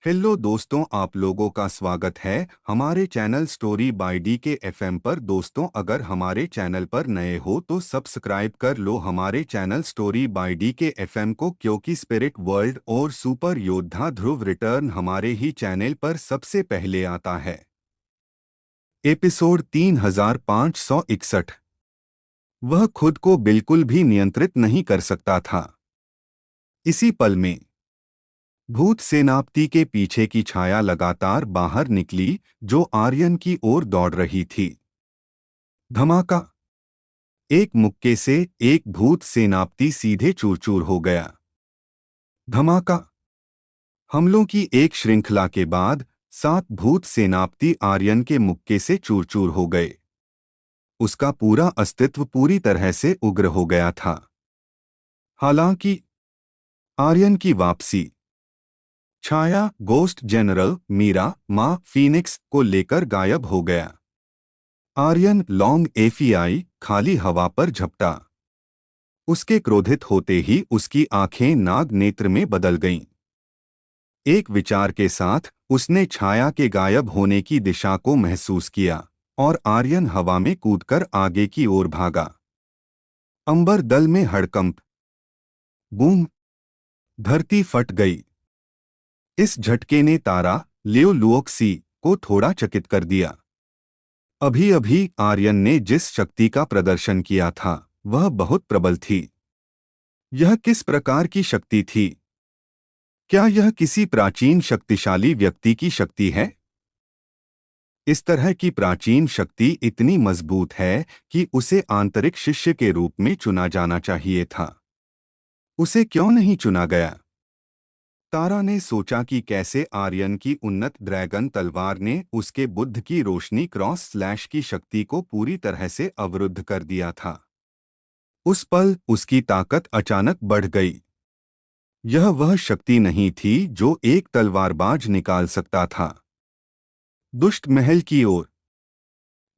Hello दोस्तों, आप लोगों का स्वागत है हमारे चैनल स्टोरी बाय डी के एफएम पर। दोस्तों, अगर हमारे चैनल पर नए हो तो सब्सक्राइब कर लो हमारे चैनल स्टोरी बाय डी के एफएम को, क्योंकि स्पिरिट वर्ल्ड और सुपर योद्धा ध्रुव रिटर्न हमारे ही चैनल पर सबसे पहले आता है। एपिसोड 3561। वह खुद को बिल्कुल भी नियंत्रित नहीं कर सकता था। इसी पल में भूत सेनापति के पीछे की छाया लगातार बाहर निकली, जो आर्यन की ओर दौड़ रही थी। धमाका! एक मुक्के से एक भूत सेनापति सीधे चूर चूर हो गया। धमाका! हमलों की एक श्रृंखला के बाद 7 भूत सेनापति आर्यन के मुक्के से चूर चूर हो गए। उसका पूरा अस्तित्व पूरी तरह से उग्र हो गया था। हालांकि आर्यन की वापसी छाया, गोस्ट जनरल मीरा, माँ फीनिक्स को लेकर गायब हो गया। आर्यन लॉन्ग एफीआई खाली हवा पर झपटा। उसके क्रोधित होते ही उसकी आंखें नाग नेत्र में बदल गईं। एक विचार के साथ उसने छाया के गायब होने की दिशा को महसूस किया और आर्यन हवा में कूदकर आगे की ओर भागा। अंबर दल में हड़कंप। बूम! धरती फट गई। इस झटके ने तारा लियो लुओक्सी को थोड़ा चकित कर दिया। अभी अभी आर्यन ने जिस शक्ति का प्रदर्शन किया था वह बहुत प्रबल थी। यह किस प्रकार की शक्ति थी? क्या यह किसी प्राचीन शक्तिशाली व्यक्ति की शक्ति है? इस तरह की प्राचीन शक्ति इतनी मजबूत है कि उसे आंतरिक शिष्य के रूप में चुना जाना चाहिए था। उसे क्यों नहीं चुना गया? तारा ने सोचा कि कैसे आर्यन की उन्नत ड्रैगन तलवार ने उसके बुद्ध की रोशनी क्रॉस स्लैश की शक्ति को पूरी तरह से अवरुद्ध कर दिया था। उस पल उसकी ताकत अचानक बढ़ गई। यह वह शक्ति नहीं थी जो एक तलवारबाज निकाल सकता था। दुष्ट महल की ओर।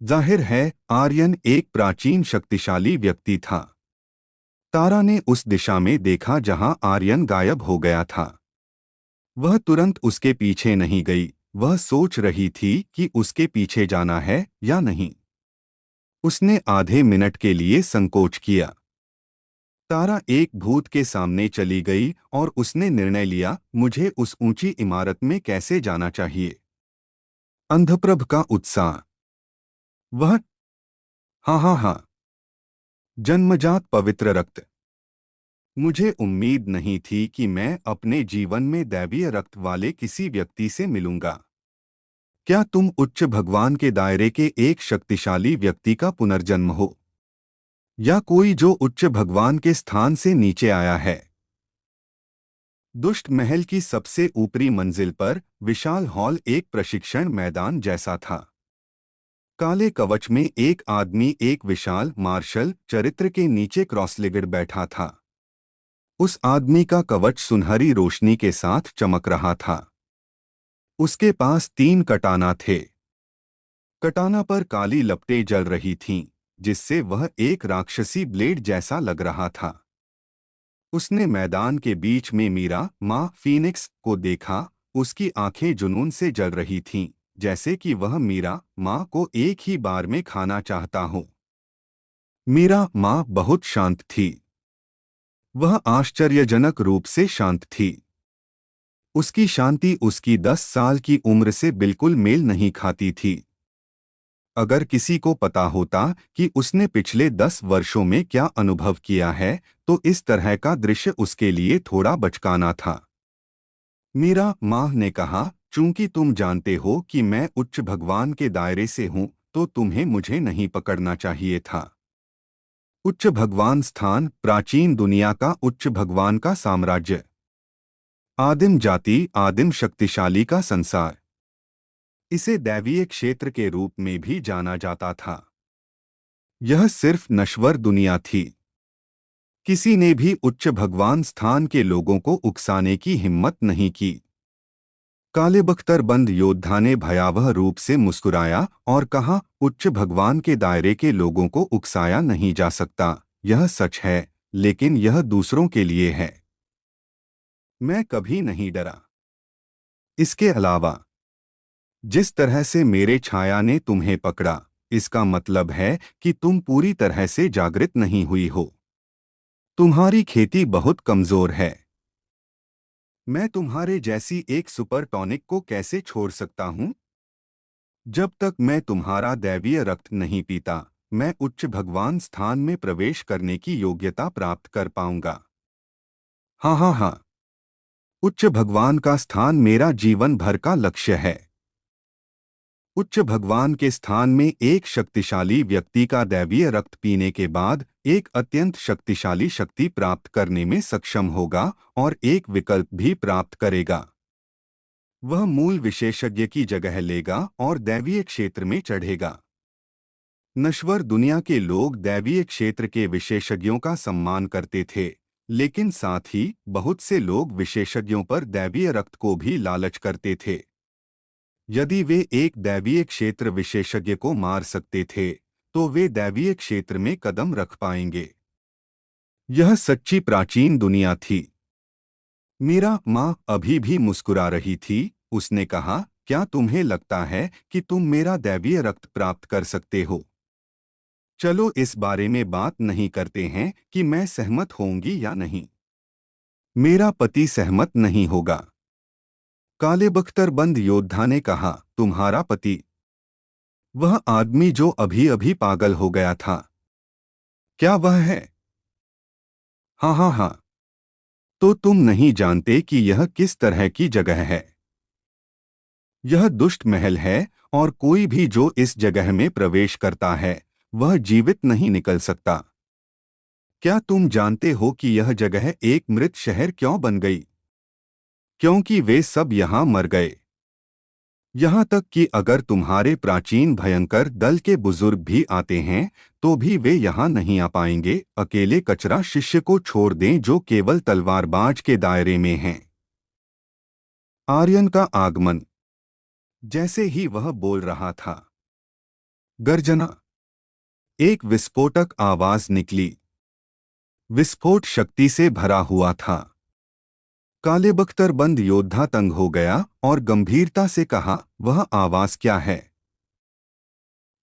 जाहिर है आर्यन एक प्राचीन शक्तिशाली व्यक्ति था। तारा ने उस दिशा में देखा जहां आर्यन गायब हो गया था। वह तुरंत उसके पीछे नहीं गई। वह सोच रही थी कि उसके पीछे जाना है या नहीं। उसने आधे मिनट के लिए संकोच किया। तारा एक भूत के सामने चली गई और उसने निर्णय लिया, मुझे उस ऊंची इमारत में कैसे जाना चाहिए। अंधप्रभ का उत्साह। वह हाँ हाँ हाँ, जन्मजात पवित्र रक्त। मुझे उम्मीद नहीं थी कि मैं अपने जीवन में दैवीय रक्त वाले किसी व्यक्ति से मिलूंगा। क्या तुम उच्च भगवान के दायरे के एक शक्तिशाली व्यक्ति का पुनर्जन्म हो, या कोई जो उच्च भगवान के स्थान से नीचे आया है? दुष्ट महल की सबसे ऊपरी मंजिल पर विशाल हॉल एक प्रशिक्षण मैदान जैसा था। काले कवच में एक आदमी एक विशाल मार्शल चरित्र के नीचे क्रॉसलेगड बैठा था। उस आदमी का कवच सुनहरी रोशनी के साथ चमक रहा था। उसके पास 3 कटाना थे। कटाना पर काली लपटें जल रही थीं, जिससे वह एक राक्षसी ब्लेड जैसा लग रहा था। उसने मैदान के बीच में मीरा, माँ फीनिक्स को देखा। उसकी आंखें जुनून से जल रही थीं, जैसे कि वह मीरा, माँ को एक ही बार में खाना चाहता हो। मीरा, माँ बहुत शांत थी। वह आश्चर्यजनक रूप से शांत थी। उसकी शांति उसकी 10 साल की उम्र से बिल्कुल मेल नहीं खाती थी। अगर किसी को पता होता कि उसने पिछले 10 वर्षों में क्या अनुभव किया है, तो इस तरह का दृश्य उसके लिए थोड़ा बचकाना था। मीरा, माँ ने कहा, चूंकि तुम जानते हो कि मैं उच्च भगवान के दायरे से हूँ, तो तुम्हें मुझे नहीं पकड़ना चाहिए था। उच्च भगवान स्थान, प्राचीन दुनिया का उच्च भगवान का साम्राज्य। आदिम जाति, आदिम शक्तिशाली का संसार। इसे दैवीय क्षेत्र के रूप में भी जाना जाता था। यह सिर्फ नश्वर दुनिया थी। किसी ने भी उच्च भगवान स्थान के लोगों को उकसाने की हिम्मत नहीं की। काले बख्तरबंद योद्धा ने भयावह रूप से मुस्कुराया और कहा, उच्च भगवान के दायरे के लोगों को उकसाया नहीं जा सकता। यह सच है, लेकिन यह दूसरों के लिए है। मैं कभी नहीं डरा। इसके अलावा जिस तरह से मेरे छाया ने तुम्हें पकड़ा, इसका मतलब है कि तुम पूरी तरह से जागृत नहीं हुई हो। तुम्हारी खेती बहुत कमजोर है। मैं तुम्हारे जैसी एक सुपर टॉनिक को कैसे छोड़ सकता हूं? जब तक मैं तुम्हारा दैवीय रक्त नहीं पीता, मैं उच्च भगवान स्थान में प्रवेश करने की योग्यता प्राप्त कर पाऊंगा। हाँ हाँ हाँ। उच्च भगवान का स्थान मेरा जीवन भर का लक्ष्य है। उच्च भगवान के स्थान में एक शक्तिशाली व्यक्ति का दैवीय रक्त पीने के बाद एक अत्यंत शक्तिशाली शक्ति प्राप्त करने में सक्षम होगा और एक विकल्प भी प्राप्त करेगा। वह मूल विशेषज्ञ की जगह लेगा और दैवीय क्षेत्र में चढ़ेगा। नश्वर दुनिया के लोग दैवीय क्षेत्र के विशेषज्ञों का सम्मान करते थे, लेकिन साथ ही बहुत से लोग विशेषज्ञों पर दैवीय रक्त को भी लालच करते थे। यदि वे एक दैवीय क्षेत्र विशेषज्ञ को मार सकते थे, तो वे दैवीय क्षेत्र में कदम रख पाएंगे। यह सच्ची प्राचीन दुनिया थी। मीरा माँ अभी भी मुस्कुरा रही थी। उसने कहा, क्या तुम्हें लगता है कि तुम मेरा दैवीय रक्त प्राप्त कर सकते हो? चलो इस बारे में बात नहीं करते हैं कि मैं सहमत होंगी या नहीं। मेरा पति सहमत नहीं होगा। काले बख्तरबंद योद्धा ने कहा, तुम्हारा पति? वह आदमी जो अभी अभी पागल हो गया था। क्या वह है? हाँ हाँ हाँ। तो तुम नहीं जानते कि यह किस तरह की जगह है। यह दुष्ट महल है और कोई भी जो इस जगह में प्रवेश करता है, वह जीवित नहीं निकल सकता। क्या तुम जानते हो कि यह जगह एक मृत शहर क्यों बन गई? क्योंकि वे सब यहाँ मर गए। यहाँ तक कि अगर तुम्हारे प्राचीन भयंकर दल के बुजुर्ग भी आते हैं, तो भी वे यहाँ नहीं आ पाएंगे। अकेले कचरा शिष्य को छोड़ दें जो केवल तलवारबाज के दायरे में हैं। आर्यन का आगमन। जैसे ही वह बोल रहा था, गर्जना, एक विस्फोटक आवाज निकली। विस्फोट शक्ति से भरा हुआ था। काले बख्तरबंद योद्धा तंग हो गया और गंभीरता से कहा, वह आवाज क्या है?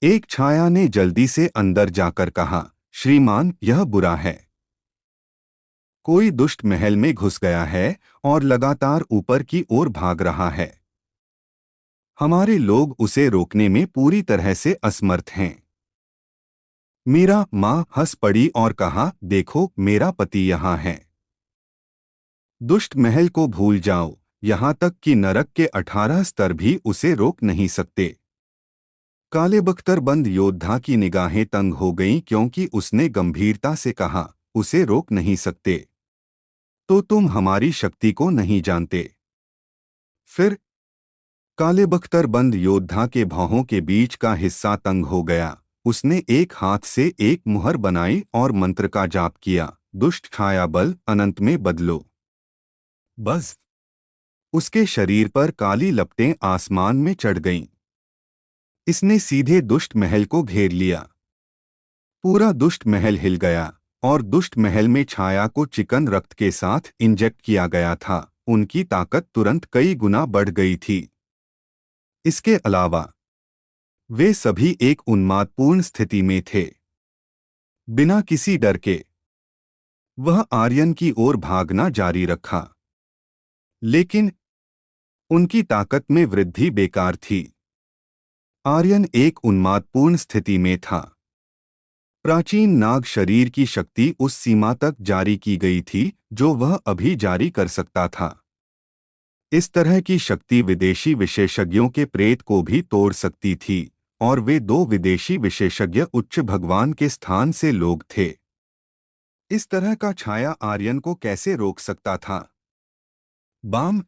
एक छाया ने जल्दी से अंदर जाकर कहा, श्रीमान, यह बुरा है। कोई दुष्ट महल में घुस गया है और लगातार ऊपर की ओर भाग रहा है। हमारे लोग उसे रोकने में पूरी तरह से असमर्थ हैं। मीरा माँ हंस पड़ी और कहा, देखो, मेरा पति यहाँ है। दुष्ट महल को भूल जाओ, यहाँ तक कि नरक के 18 स्तर भी उसे रोक नहीं सकते। काले बख्तरबंद योद्धा की निगाहें तंग हो गईं क्योंकि उसने गंभीरता से कहा, उसे रोक नहीं सकते? तो तुम हमारी शक्ति को नहीं जानते। फिर काले बख्तरबंद योद्धा के भौहों के बीच का हिस्सा तंग हो गया। उसने एक हाथ से एक मुहर बनाई और मंत्र का जाप किया, दुष्ट छाया बल अनंत में बदलो। बस उसके शरीर पर काली लपटें आसमान में चढ़ गईं। इसने सीधे दुष्ट महल को घेर लिया। पूरा दुष्ट महल हिल गया और दुष्ट महल में छाया को चिकन रक्त के साथ इंजेक्ट किया गया था। उनकी ताकत तुरंत कई गुना बढ़ गई थी। इसके अलावा वे सभी एक उन्मादपूर्ण स्थिति में थे। बिना किसी डर के वह आर्यन की ओर भागना जारी रखा, लेकिन उनकी ताकत में वृद्धि बेकार थी। आर्यन एक उन्मादपूर्ण स्थिति में था। प्राचीन नाग शरीर की शक्ति उस सीमा तक जारी की गई थी जो वह अभी जारी कर सकता था। इस तरह की शक्ति विदेशी विशेषज्ञों के प्रेत को भी तोड़ सकती थी, और वे दो विदेशी विशेषज्ञ उच्च भगवान के स्थान से लोग थे। इस तरह का छाया आर्यन को कैसे रोक सकता था? Bam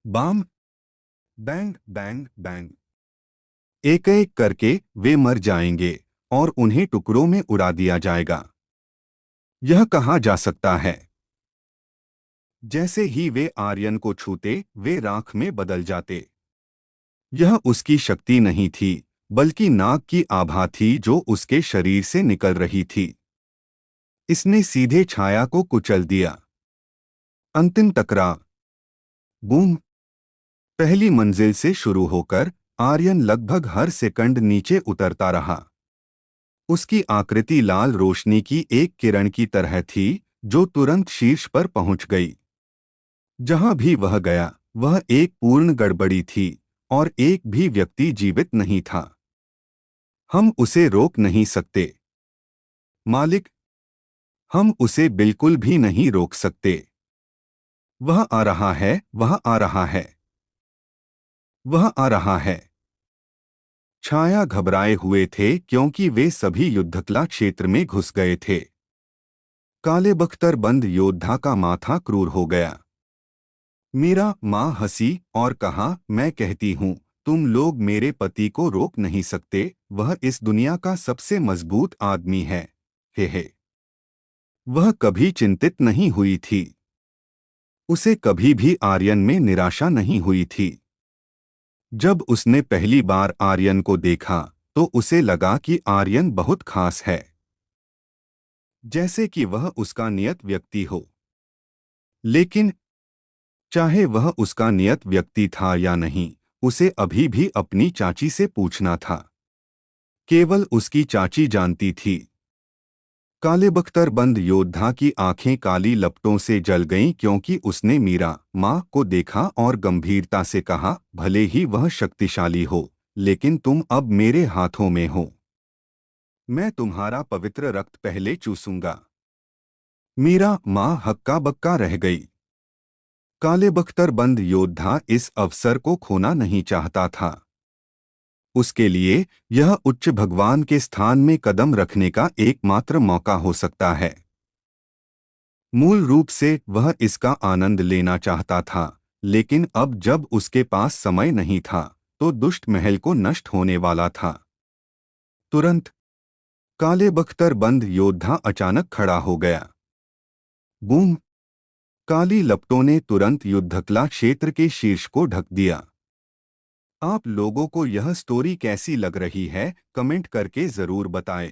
bam, bang bang bang. एक एक करके वे मर जाएंगे और उन्हें टुकड़ों में उड़ा दिया जाएगा। यह कहा जा सकता है। जैसे ही वे आर्यन को छूते, वे राख में बदल जाते। यह उसकी शक्ति नहीं थी, बल्कि नाग की आभा थी जो उसके शरीर से निकल रही थी। इसने सीधे छाया को कुचल दिया। अंतिम टकराव। बूम। पहली मंजिल से शुरू होकर आर्यन लगभग हर सेकंड नीचे उतरता रहा। उसकी आकृति लाल रोशनी की एक किरण की तरह थी जो तुरंत शीर्ष पर पहुंच गई। जहां भी वह गया वह एक पूर्ण गड़बड़ी थी और एक भी व्यक्ति जीवित नहीं था। हम उसे रोक नहीं सकते मालिक, हम उसे बिल्कुल भी नहीं रोक सकते। वह आ रहा है, वह आ रहा है, वह आ रहा है। छाया घबराए हुए थे क्योंकि वे सभी युद्धकला क्षेत्र में घुस गए थे। काले बख्तरबंद योद्धा का माथा क्रूर हो गया। मीरा माँ हंसी और कहा, मैं कहती हूँ तुम लोग मेरे पति को रोक नहीं सकते, वह इस दुनिया का सबसे मजबूत आदमी है। हे। वह कभी चिंतित नहीं हुई थी। उसे कभी भी आर्यन में निराशा नहीं हुई थी। जब उसने पहली बार आर्यन को देखा तो उसे लगा कि आर्यन बहुत खास है, जैसे कि वह उसका नियत व्यक्ति हो। लेकिन चाहे वह उसका नियत व्यक्ति था या नहीं, उसे अभी भी अपनी चाची से पूछना था। केवल उसकी चाची जानती थी। काले बख्तरबंद योद्धा की आंखें काली लपटों से जल गईं क्योंकि उसने मीरा माँ को देखा और गंभीरता से कहा, भले ही वह शक्तिशाली हो, लेकिन तुम अब मेरे हाथों में हो। मैं तुम्हारा पवित्र रक्त पहले चूसूंगा। मीरा माँ हक्का बक्का रह गई। काले बख्तरबंद योद्धा इस अवसर को खोना नहीं चाहता था। उसके लिए यह उच्च भगवान के स्थान में कदम रखने का एकमात्र मौका हो सकता है। मूल रूप से वह इसका आनंद लेना चाहता था, लेकिन अब जब उसके पास समय नहीं था तो दुष्ट महल को नष्ट होने वाला था। तुरंत काले बख्तरबंद योद्धा अचानक खड़ा हो गया। बूम! काली लपटों ने तुरंत युद्धकला क्षेत्र के शीर्ष को ढक दिया। आप लोगों को यह स्टोरी कैसी लग रही है, कमेंट करके जरूर बताएं।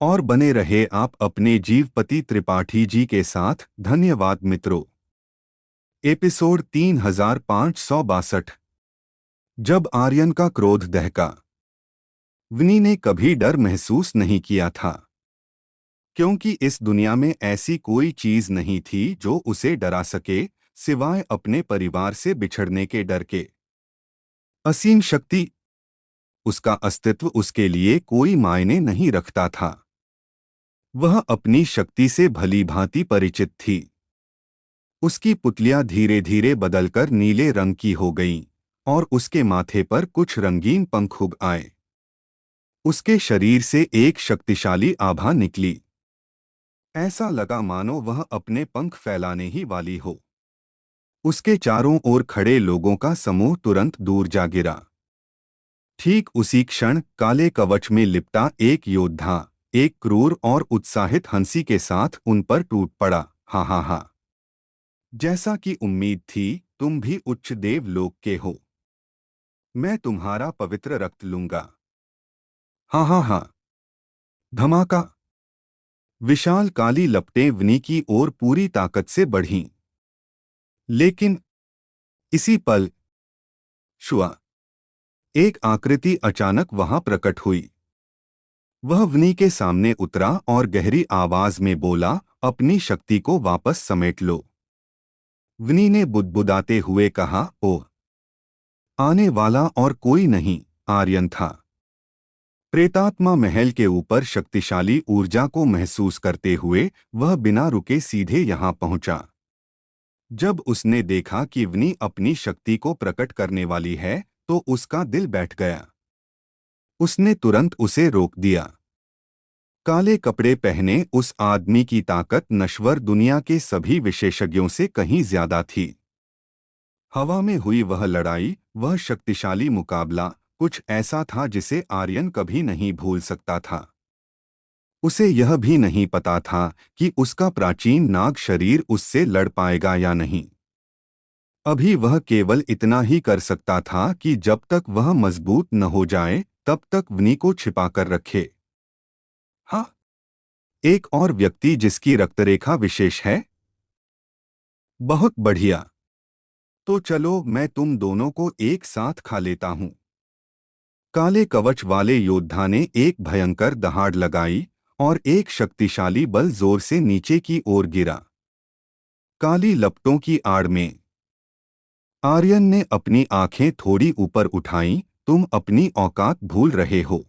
और बने रहे आप अपने जीवपति त्रिपाठी जी के साथ। धन्यवाद मित्रों। एपिसोड 3562। जब आर्यन का क्रोध दहका। विनी ने कभी डर महसूस नहीं किया था, क्योंकि इस दुनिया में ऐसी कोई चीज नहीं थी जो उसे डरा सके, सिवाय अपने परिवार से बिछड़ने के डर के। असीम शक्ति, उसका अस्तित्व उसके लिए कोई मायने नहीं रखता था। वह अपनी शक्ति से भली भांति परिचित थी। उसकी पुतलियां धीरे धीरे बदलकर नीले रंग की हो गईं और उसके माथे पर कुछ रंगीन पंख उग आए। उसके शरीर से एक शक्तिशाली आभा निकली। ऐसा लगा मानो वह अपने पंख फैलाने ही वाली हो। उसके चारों ओर खड़े लोगों का समूह तुरंत दूर जा गिरा। ठीक उसी क्षण काले कवच में लिपटा एक योद्धा एक क्रूर और उत्साहित हंसी के साथ उन पर टूट पड़ा। हा हा हा, जैसा कि उम्मीद थी, तुम भी उच्च देव लोक के हो। मैं तुम्हारा पवित्र रक्त लूंगा। हा हा हा। धमाका! विशाल काली लपटें विनी की ओर पूरी ताकत से बढ़ीं। लेकिन इसी पल शुआ एक आकृति अचानक वहां प्रकट हुई। वह विनी के सामने उतरा और गहरी आवाज में बोला, अपनी शक्ति को वापस समेट लो। विनी ने बुदबुदाते हुए कहा, ओह! आने वाला और कोई नहीं, आर्यन था। प्रेतात्मा महल के ऊपर शक्तिशाली ऊर्जा को महसूस करते हुए वह बिना रुके सीधे यहां पहुंचा। जब उसने देखा कि विनी अपनी शक्ति को प्रकट करने वाली है तो उसका दिल बैठ गया। उसने तुरंत उसे रोक दिया। काले कपड़े पहने उस आदमी की ताकत नश्वर दुनिया के सभी विशेषज्ञों से कहीं ज्यादा थी। हवा में हुई वह लड़ाई, वह शक्तिशाली मुकाबला, कुछ ऐसा था जिसे आर्यन कभी नहीं भूल सकता था। उसे यह भी नहीं पता था कि उसका प्राचीन नाग शरीर उससे लड़ पाएगा या नहीं। अभी वह केवल इतना ही कर सकता था कि जब तक वह मजबूत न हो जाए तब तक विनी को छिपा कर रखे। हाँ, एक और व्यक्ति जिसकी रक्तरेखा विशेष है। बहुत बढ़िया। तो चलो मैं तुम दोनों को एक साथ खा लेता हूं। काले कवच वाले योद्धा ने एक भयंकर दहाड़ लगाई और एक शक्तिशाली बल जोर से नीचे की ओर गिरा। काली लपटों की आड़ में आर्यन ने अपनी आंखें थोड़ी ऊपर उठाईं। तुम अपनी औकात भूल रहे हो।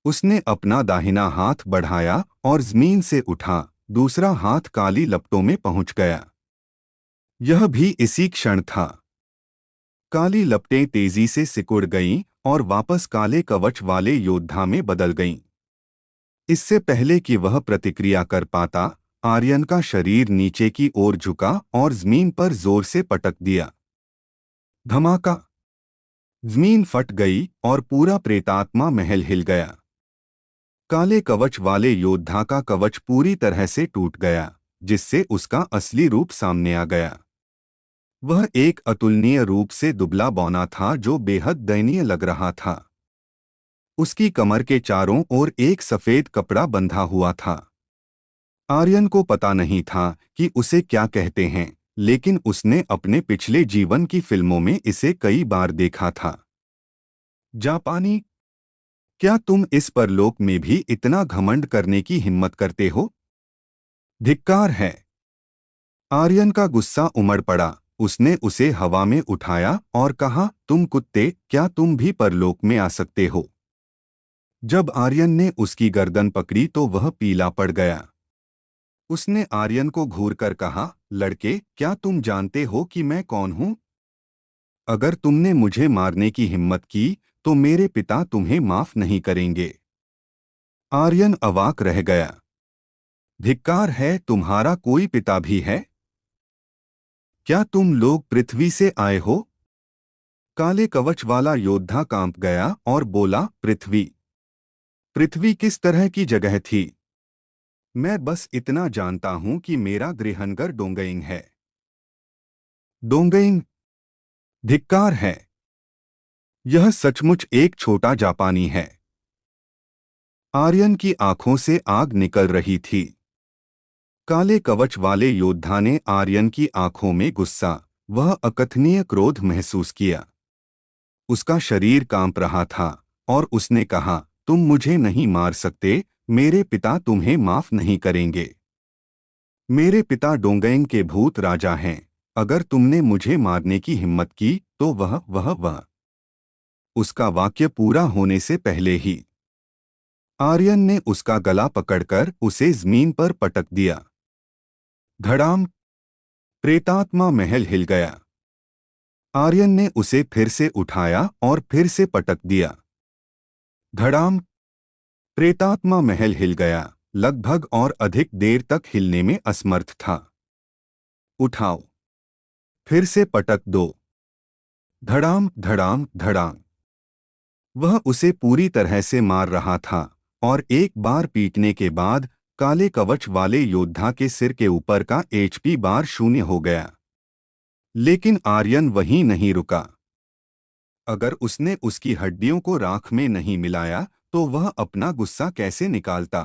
उसने अपना दाहिना हाथ बढ़ाया और जमीन से उठा। दूसरा हाथ काली लपटों में पहुंच गया। यह भी इसी क्षण था। काली लपटें तेजी से सिकुड़ गईं और वापस काले कवच वाले योद्धा में बदल गईं। इससे पहले कि वह प्रतिक्रिया कर पाता, आर्यन का शरीर नीचे की ओर झुका और जमीन पर जोर से पटक दिया। धमाका! जमीन फट गई और पूरा प्रेतात्मा महल हिल गया। काले कवच वाले योद्धा का कवच पूरी तरह से टूट गया, जिससे उसका असली रूप सामने आ गया। वह एक अतुलनीय रूप से दुबला बौना था जो बेहद दयनीय लग रहा था। उसकी कमर के चारों ओर एक सफेद कपड़ा बंधा हुआ था। आर्यन को पता नहीं था कि उसे क्या कहते हैं, लेकिन उसने अपने पिछले जीवन की फिल्मों में इसे कई बार देखा था। जापानी, क्या तुम इस परलोक में भी इतना घमंड करने की हिम्मत करते हो? धिक्कार है। आर्यन का गुस्सा उमड़ पड़ा। उसने उसे हवा में उठाया और कहा, तुम कुत्ते, क्या तुम भी परलोक में आ सकते हो? जब आर्यन ने उसकी गर्दन पकड़ी तो वह पीला पड़ गया। उसने आर्यन को घूरकर कहा, लड़के, क्या तुम जानते हो कि मैं कौन हूं? अगर तुमने मुझे मारने की हिम्मत की तो मेरे पिता तुम्हें माफ नहीं करेंगे। आर्यन अवाक रह गया। धिक्कार है, तुम्हारा कोई पिता भी है? क्या तुम लोग पृथ्वी से आए हो? काले कवच वाला योद्धा कांप गया और बोला, पृथ्वी? पृथ्वी किस तरह की जगह थी? मैं बस इतना जानता हूं कि मेरा गृहनगर डोंगइंग है। डोंगइंग? धिक्कार है। यह सचमुच एक छोटा जापानी है। आर्यन की आंखों से आग निकल रही थी। काले कवच वाले योद्धा ने आर्यन की आंखों में गुस्सा, वह अकथनीय क्रोध महसूस किया। उसका शरीर कांप रहा था और उसने कहा, तुम मुझे नहीं मार सकते, मेरे पिता तुम्हें माफ नहीं करेंगे। मेरे पिता डोंगइंग के भूत राजा हैं। अगर तुमने मुझे मारने की हिम्मत की तो वह। उसका वाक्य पूरा होने से पहले ही आर्यन ने उसका गला पकड़कर उसे जमीन पर पटक दिया। धड़ाम! प्रेतात्मा महल हिल गया। आर्यन ने उसे फिर से उठाया और फिर से पटक दिया। धड़ाम! प्रेतात्मा महल हिल गया, लगभग और अधिक देर तक हिलने में असमर्थ था। उठाओ! फिर से पटक दो। धड़ाम धड़ाम धड़ाम! वह उसे पूरी तरह से मार रहा था और एक बार पीटने के बाद काले कवच वाले योद्धा के सिर के ऊपर का एचपी बार शून्य हो गया। लेकिन आर्यन वहीं नहीं रुका। अगर उसने उसकी हड्डियों को राख में नहीं मिलाया तो वह अपना गुस्सा कैसे निकालता?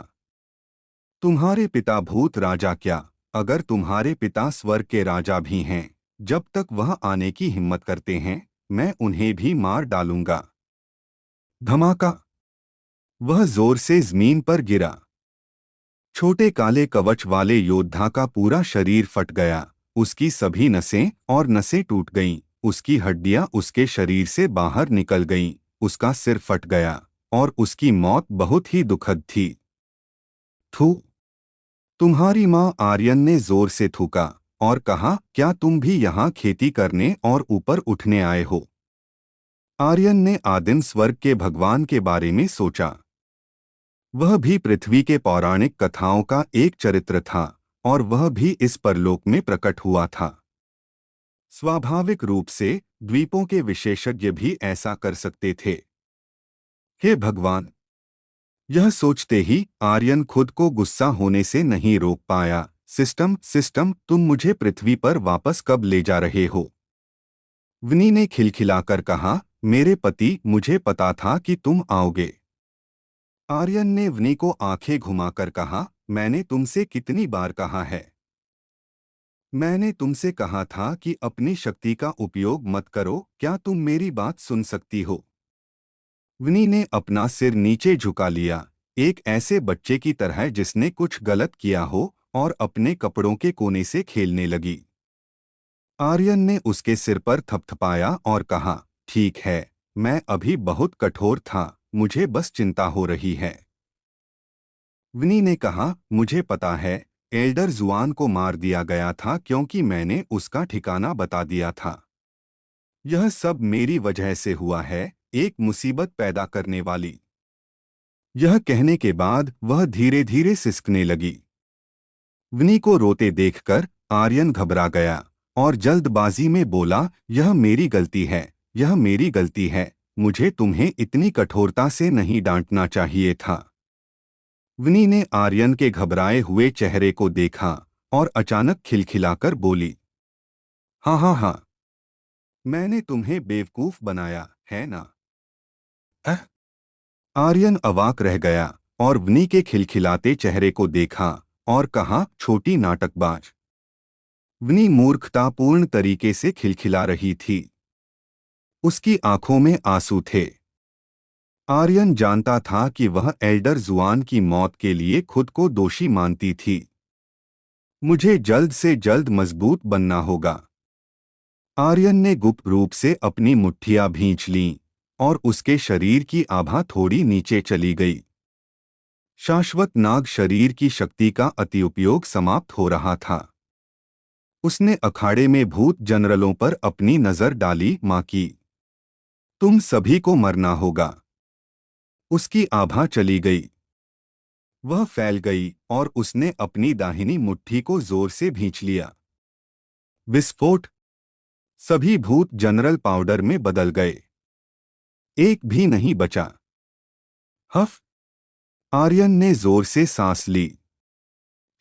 तुम्हारे पिता भूत राजा क्या? अगर तुम्हारे पिता स्वर्ग के राजा भी हैं, जब तक वह आने की हिम्मत करते हैं, मैं उन्हें भी मार डालूंगा। धमाका! वह जोर से जमीन पर गिरा। छोटे काले कवच वाले योद्धा का पूरा शरीर फट गया। उसकी सभी नसें और नसें टूट गईं। उसकी हड्डियां उसके शरीर से बाहर निकल गईं। उसका सिर फट गया और उसकी मौत बहुत ही दुखद थी। थू! तुम्हारी माँ! आर्यन ने जोर से थूका और कहा, क्या तुम भी यहाँ खेती करने और ऊपर उठने आए हो? आर्यन ने आदिम स्वर्ग के भगवान के बारे में सोचा। वह भी पृथ्वी के पौराणिक कथाओं का एक चरित्र था और वह भी इस परलोक में प्रकट हुआ था। स्वाभाविक रूप से द्वीपों के विशेषज्ञ भी ऐसा कर सकते थे। हे भगवान! यह सोचते ही आर्यन खुद को गुस्सा होने से नहीं रोक पाया। सिस्टम, तुम मुझे पृथ्वी पर वापस कब ले जा रहे हो? वनी ने खिलखिलाकर कहा, मेरे पति, मुझे पता था कि तुम आओगे। आर्यन ने वनी को आंखें घुमाकर कहा, मैंने तुमसे कितनी बार कहा है? मैंने तुमसे कहा था कि अपनी शक्ति का उपयोग मत करो, क्या तुम मेरी बात सुन सकती हो? विनी ने अपना सिर नीचे झुका लिया, एक ऐसे बच्चे की तरह जिसने कुछ गलत किया हो, और अपने कपड़ों के कोने से खेलने लगी। आर्यन ने उसके सिर पर थपथपाया और कहा, ठीक है, मैं अभी बहुत कठोर था, मुझे बस चिंता हो रही है। विनी ने कहा, मुझे पता है, एल्डर जुआन को मार दिया गया था क्योंकि मैंने उसका ठिकाना बता दिया था। यह सब मेरी वजह से हुआ है, एक मुसीबत पैदा करने वाली। यह कहने के बाद वह धीरे धीरे सिसकने लगी। विनी को रोते देखकर आर्यन घबरा गया और जल्दबाजी में बोला, यह मेरी गलती है, यह मेरी गलती है, मुझे तुम्हें इतनी कठोरता से नहीं डांटना चाहिए था। विनी ने आर्यन के घबराए हुए चेहरे को देखा और अचानक खिलखिलाकर बोली, हाँ हाँ हाँ, मैंने तुम्हें बेवकूफ बनाया है ना? अह! आर्यन अवाक रह गया और विनी के खिलखिलाते चेहरे को देखा और कहा, छोटी नाटकबाज। विनी मूर्खतापूर्ण तरीके से खिलखिला रही थी। उसकी आंखों में आंसू थे। आर्यन जानता था कि वह एल्डर जुआन की मौत के लिए खुद को दोषी मानती थी। मुझे जल्द से जल्द मजबूत बनना होगा। आर्यन ने गुप्त रूप से अपनी मुट्ठियां भींच लीं और उसके शरीर की आभा थोड़ी नीचे चली गई। शाश्वत नाग शरीर की शक्ति का अतिउपयोग समाप्त हो रहा था। उसने अखाड़े में भूत जनरलों पर अपनी नजर डाली, मां की, तुम सभी को मरना होगा। उसकी आभा चली गई। वह फैल गई और उसने अपनी दाहिनी मुट्ठी को जोर से भींच लिया। विस्फोट! सभी भूत जनरल पाउडर में बदल गए। एक भी नहीं बचा। हफ! आर्यन ने जोर से सांस ली।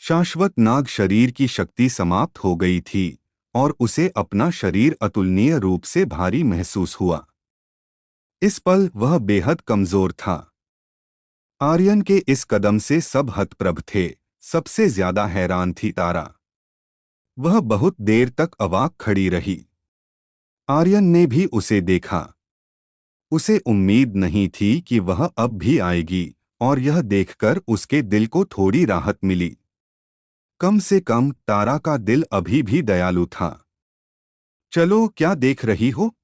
शाश्वत नाग शरीर की शक्ति समाप्त हो गई थी और उसे अपना शरीर अतुलनीय रूप से भारी महसूस हुआ। इस पल वह बेहद कमजोर था। आर्यन के इस कदम से सब हतप्रभ थे। सबसे ज्यादा हैरान थी तारा। वह बहुत देर तक अवाक खड़ी रही। आर्यन ने भी उसे देखा। उसे उम्मीद नहीं थी कि वह अब भी आएगी, और यह देखकर उसके दिल को थोड़ी राहत मिली। कम से कम तारा का दिल अभी भी दयालु था। चलो, क्या देख रही हो?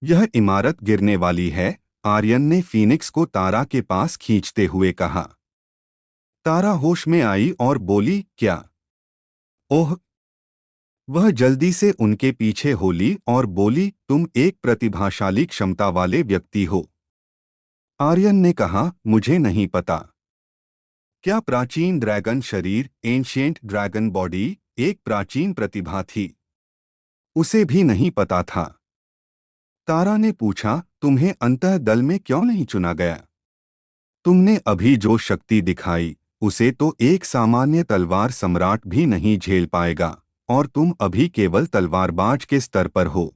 यह इमारत गिरने वाली है, आर्यन ने फीनिक्स को तारा के पास खींचते हुए कहा। तारा होश में आई और बोली, क्या? ओह! वह जल्दी से उनके पीछे हो ली और बोली, तुम एक प्रतिभाशाली क्षमता वाले व्यक्ति हो। आर्यन ने कहा, मुझे नहीं पता। क्या प्राचीन ड्रैगन शरीर, एंशिएंट ड्रैगन बॉडी, एक प्राचीन प्रतिभा थी? उसे भी नहीं पता था। तारा ने पूछा, तुम्हें अंतःदल में क्यों नहीं चुना गया? तुमने अभी जो शक्ति दिखाई, उसे तो एक सामान्य तलवार सम्राट भी नहीं झेल पाएगा, और तुम अभी केवल तलवारबाज के स्तर पर हो।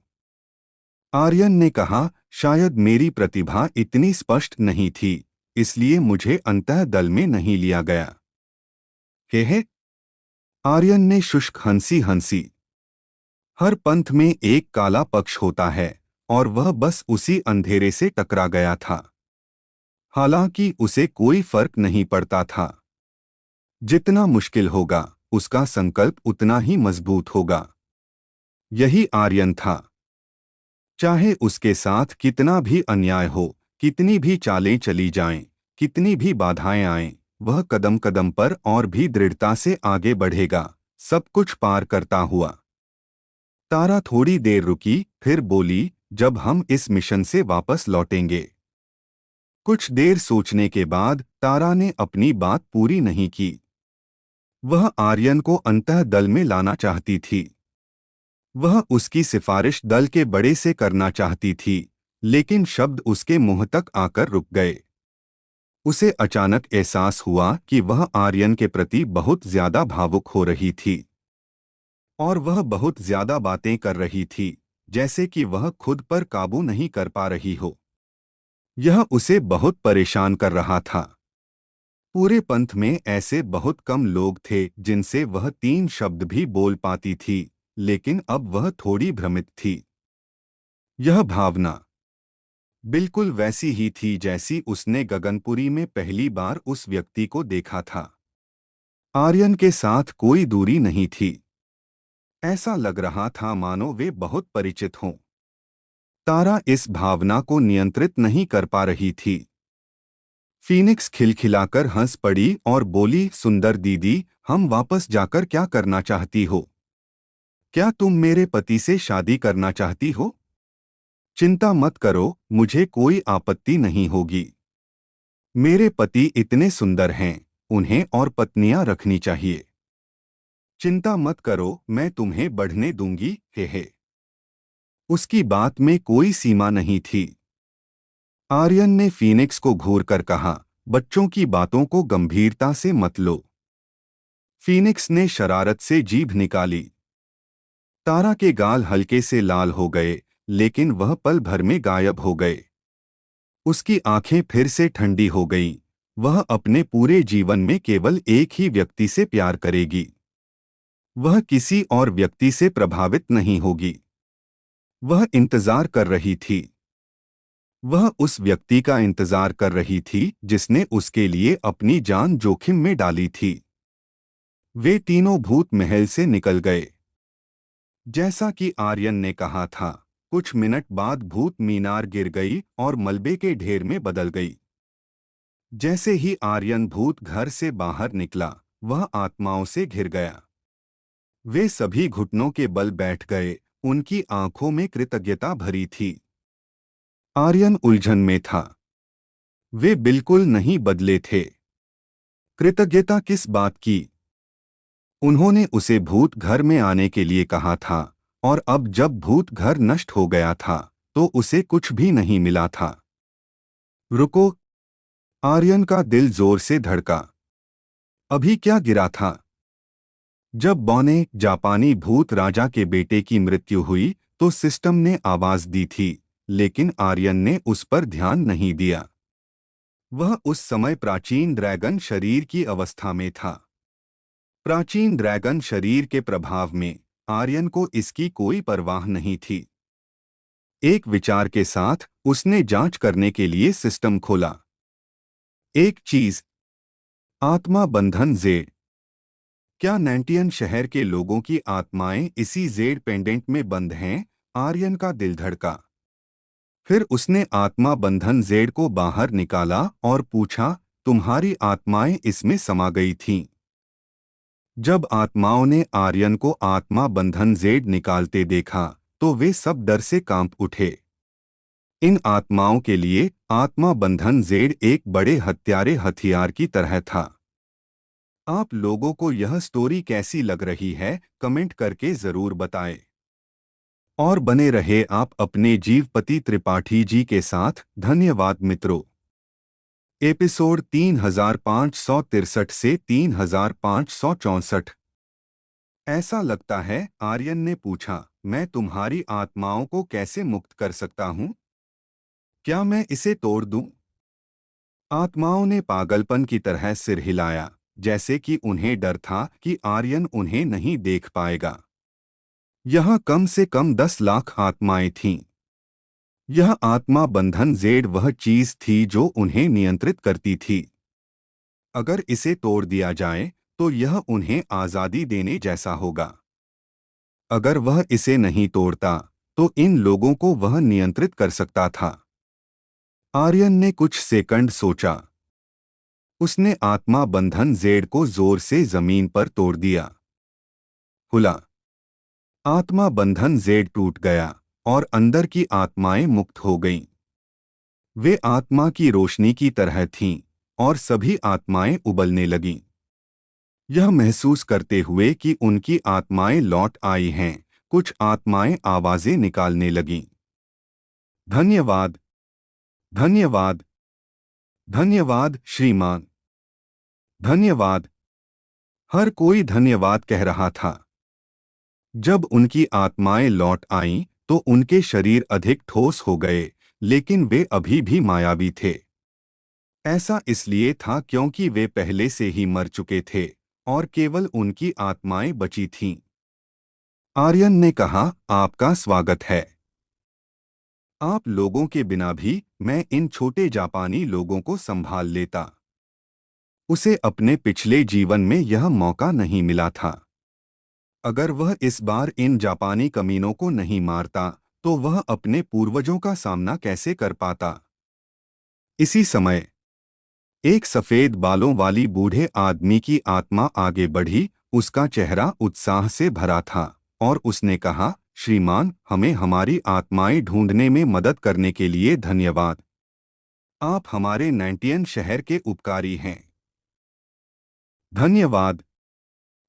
आर्यन ने कहा, शायद मेरी प्रतिभा इतनी स्पष्ट नहीं थी, इसलिए मुझे अंतःदल में नहीं लिया गया। हे! आर्यन ने शुष्क हंसी हंसी। हर पंथ में एक काला पक्ष होता है, और वह बस उसी अंधेरे से टकरा गया था। हालांकि उसे कोई फर्क नहीं पड़ता था। जितना मुश्किल होगा, उसका संकल्प उतना ही मजबूत होगा। यही आर्यन था। चाहे उसके साथ कितना भी अन्याय हो, कितनी भी चालें चली जाएं, कितनी भी बाधाएं आएं, वह कदम कदम पर और भी दृढ़ता से आगे बढ़ेगा, सब कुछ पार करता हुआ। तारा थोड़ी देर रुकी, फिर बोली, जब हम इस मिशन से वापस लौटेंगे। कुछ देर सोचने के बाद तारा ने अपनी बात पूरी नहीं की। वह आर्यन को अंतःदल में लाना चाहती थी। वह उसकी सिफारिश दल के बड़े से करना चाहती थी, लेकिन शब्द उसके मुंह तक आकर रुक गए। उसे अचानक एहसास हुआ कि वह आर्यन के प्रति बहुत ज्यादा भावुक हो रही थी। और वह बहुत ज्यादा बातें कर रही थी, जैसे कि वह खुद पर काबू नहीं कर पा रही हो। यह उसे बहुत परेशान कर रहा था। पूरे पंथ में ऐसे बहुत कम लोग थे जिनसे वह 3 शब्द भी बोल पाती थी, लेकिन अब वह थोड़ी भ्रमित थी। यह भावना बिल्कुल वैसी ही थी जैसी उसने गगनपुरी में पहली बार उस व्यक्ति को देखा था। आर्यन के साथ कोई दूरी नहीं थी। ऐसा लग रहा था मानो वे बहुत परिचित हों। तारा इस भावना को नियंत्रित नहीं कर पा रही थी। फीनिक्स खिलखिलाकर हंस पड़ी और बोली, सुंदर दीदी, हम वापस जाकर क्या करना चाहती हो? क्या तुम मेरे पति से शादी करना चाहती हो? चिंता मत करो, मुझे कोई आपत्ति नहीं होगी। मेरे पति इतने सुंदर हैं, उन्हें और पत्नियां रखनी चाहिए। चिंता मत करो, मैं तुम्हें बढ़ने दूंगी, हे। उसकी बात में कोई सीमा नहीं थी। आर्यन ने फीनिक्स को घूरकर कहा, बच्चों की बातों को गंभीरता से मत लो। फीनिक्स ने शरारत से जीभ निकाली। तारा के गाल हल्के से लाल हो गए, लेकिन वह पल भर में गायब हो गए। उसकी आंखें फिर से ठंडी हो गईं। वह अपने पूरे जीवन में केवल एक ही व्यक्ति से प्यार करेगी। वह किसी और व्यक्ति से प्रभावित नहीं होगी। वह इंतजार कर रही थी। वह उस व्यक्ति का इंतजार कर रही थी जिसने उसके लिए अपनी जान जोखिम में डाली थी। वे तीनों भूत महल से निकल गए। जैसा कि आर्यन ने कहा था, कुछ मिनट बाद भूत मीनार गिर गई और मलबे के ढेर में बदल गई। जैसे ही आर्यन भूत घर से बाहर निकला, वह आत्माओं से घिर गया। वे सभी घुटनों के बल बैठ गए, उनकी आंखों में कृतज्ञता भरी थी। आर्यन उलझन में था। वे बिल्कुल नहीं बदले थे। कृतज्ञता किस बात की? उन्होंने उसे भूत घर में आने के लिए कहा था, और अब जब भूत घर नष्ट हो गया था, तो उसे कुछ भी नहीं मिला था। रुको! आर्यन का दिल जोर से धड़का। अभी क्या गिरा था? जब बौने जापानी भूत राजा के बेटे की मृत्यु हुई, तो सिस्टम ने आवाज दी थी, लेकिन आर्यन ने उस पर ध्यान नहीं दिया। वह उस समय प्राचीन ड्रैगन शरीर की अवस्था में था। प्राचीन ड्रैगन शरीर के प्रभाव में आर्यन को इसकी कोई परवाह नहीं थी। एक विचार के साथ उसने जांच करने के लिए सिस्टम खोला। एक चीज, आत्मा बंधन जेड। क्या नैंटियन शहर के लोगों की आत्माएं इसी जेड पेंडेंट में बंद हैं? आर्यन का दिल धड़का। फिर उसने आत्मा बंधन जेड को बाहर निकाला और पूछा, तुम्हारी आत्माएं इसमें समा गई थीं? जब आत्माओं ने आर्यन को आत्मा बंधन जेड निकालते देखा, तो वे सब डर से कांप उठे। इन आत्माओं के लिए आत्मा बंधन जेड एक बड़े हत्यारे हथियार की तरह था। आप लोगों को यह स्टोरी कैसी लग रही है, कमेंट करके जरूर बताएं। और बने रहे आप अपने जीवपति त्रिपाठी जी के साथ। धन्यवाद मित्रों। एपिसोड 3563 से 3564। ऐसा लगता है, आर्यन ने पूछा, मैं तुम्हारी आत्माओं को कैसे मुक्त कर सकता हूँ? क्या मैं इसे तोड़ दूं? आत्माओं ने पागलपन की तरह सिर हिलाया, जैसे कि उन्हें डर था कि आर्यन उन्हें नहीं देख पाएगा। यहाँ कम से कम 10 लाख आत्माएं थीं। यह आत्मा बंधन जेड वह चीज थी जो उन्हें नियंत्रित करती थी। अगर इसे तोड़ दिया जाए, तो यह उन्हें आजादी देने जैसा होगा। अगर वह इसे नहीं तोड़ता, तो इन लोगों को वह नियंत्रित कर सकता था। आर्यन ने कुछ सेकंड सोचा। उसने आत्मा बंधन जेड को जोर से जमीन पर तोड़ दिया। हुला! आत्मा बंधन जेड टूट गया और अंदर की आत्माएं मुक्त हो गईं। वे आत्मा की रोशनी की तरह थीं और सभी आत्माएं उबलने लगीं। यह महसूस करते हुए कि उनकी आत्माएं लौट आई हैं, कुछ आत्माएं आवाजें निकालने लगीं। धन्यवाद, धन्यवाद, धन्यवाद श्रीमान, धन्यवाद। हर कोई धन्यवाद कह रहा था। जब उनकी आत्माएं लौट आईं, तो उनके शरीर अधिक ठोस हो गए, लेकिन वे अभी भी मायावी थे। ऐसा इसलिए था क्योंकि वे पहले से ही मर चुके थे और केवल उनकी आत्माएं बची थीं। आर्यन ने कहा, आपका स्वागत है। आप लोगों के बिना भी मैं इन छोटे जापानी लोगों को संभाल लेता। उसे अपने पिछले जीवन में यह मौका नहीं मिला था। अगर वह इस बार इन जापानी कमीनों को नहीं मारता तो वह अपने पूर्वजों का सामना कैसे कर पाता। इसी समय एक सफेद बालों वाली बूढ़े आदमी की आत्मा आगे बढ़ी। उसका चेहरा उत्साह से भरा था और उसने कहा, श्रीमान, हमें हमारी आत्माएं ढूंढने में मदद करने के लिए धन्यवाद। आप हमारे नैंटियन शहर के उपकारी हैं। धन्यवाद,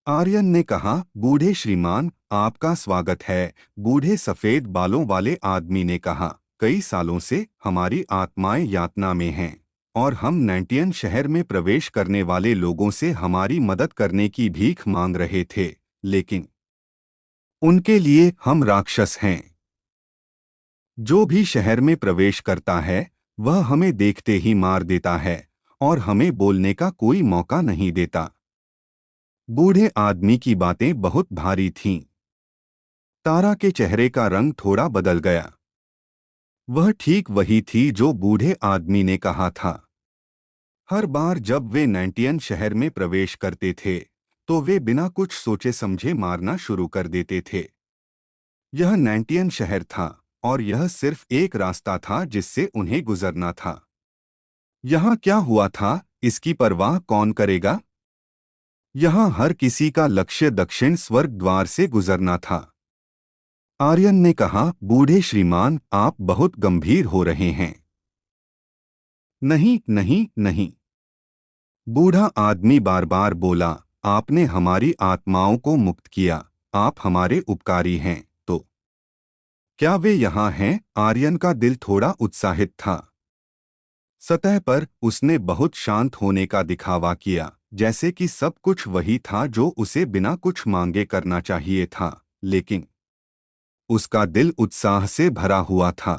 आर्यन ने कहा। बूढ़े श्रीमान, आपका स्वागत है। बूढ़े सफेद बालों वाले आदमी ने कहा, कई सालों से हमारी आत्माएं यातना में हैं और हम नैंटियन शहर में प्रवेश करने वाले लोगों से हमारी मदद करने की भीख मांग रहे थे, लेकिन उनके लिए हम राक्षस हैं। जो भी शहर में प्रवेश करता है वह हमें देखते ही मार देता है और हमें बोलने का कोई मौका नहीं देता। बूढ़े आदमी की बातें बहुत भारी थीं। तारा के चेहरे का रंग थोड़ा बदल गया। वह ठीक वही थी जो बूढ़े आदमी ने कहा था। हर बार जब वे नैंटियन शहर में प्रवेश करते थे तो वे बिना कुछ सोचे समझे मारना शुरू कर देते थे। यह नैंटियन शहर था और यह सिर्फ एक रास्ता था जिससे उन्हें गुजरना था। यहाँ क्या हुआ था इसकी परवाह कौन करेगा। यहाँ हर किसी का लक्ष्य दक्षिण स्वर्ग द्वार से गुजरना था। आर्यन ने कहा, बूढ़े श्रीमान, आप बहुत गंभीर हो रहे हैं। नहीं नहीं नहीं, बूढ़ा आदमी बार बार बोला, आपने हमारी आत्माओं को मुक्त किया, आप हमारे उपकारी हैं, तो क्या वे यहाँ हैं? आर्यन का दिल थोड़ा उत्साहित था। सतह पर उसने बहुत शांत होने का दिखावा किया, जैसे कि सब कुछ वही था जो उसे बिना कुछ मांगे करना चाहिए था, लेकिन उसका दिल उत्साह से भरा हुआ था।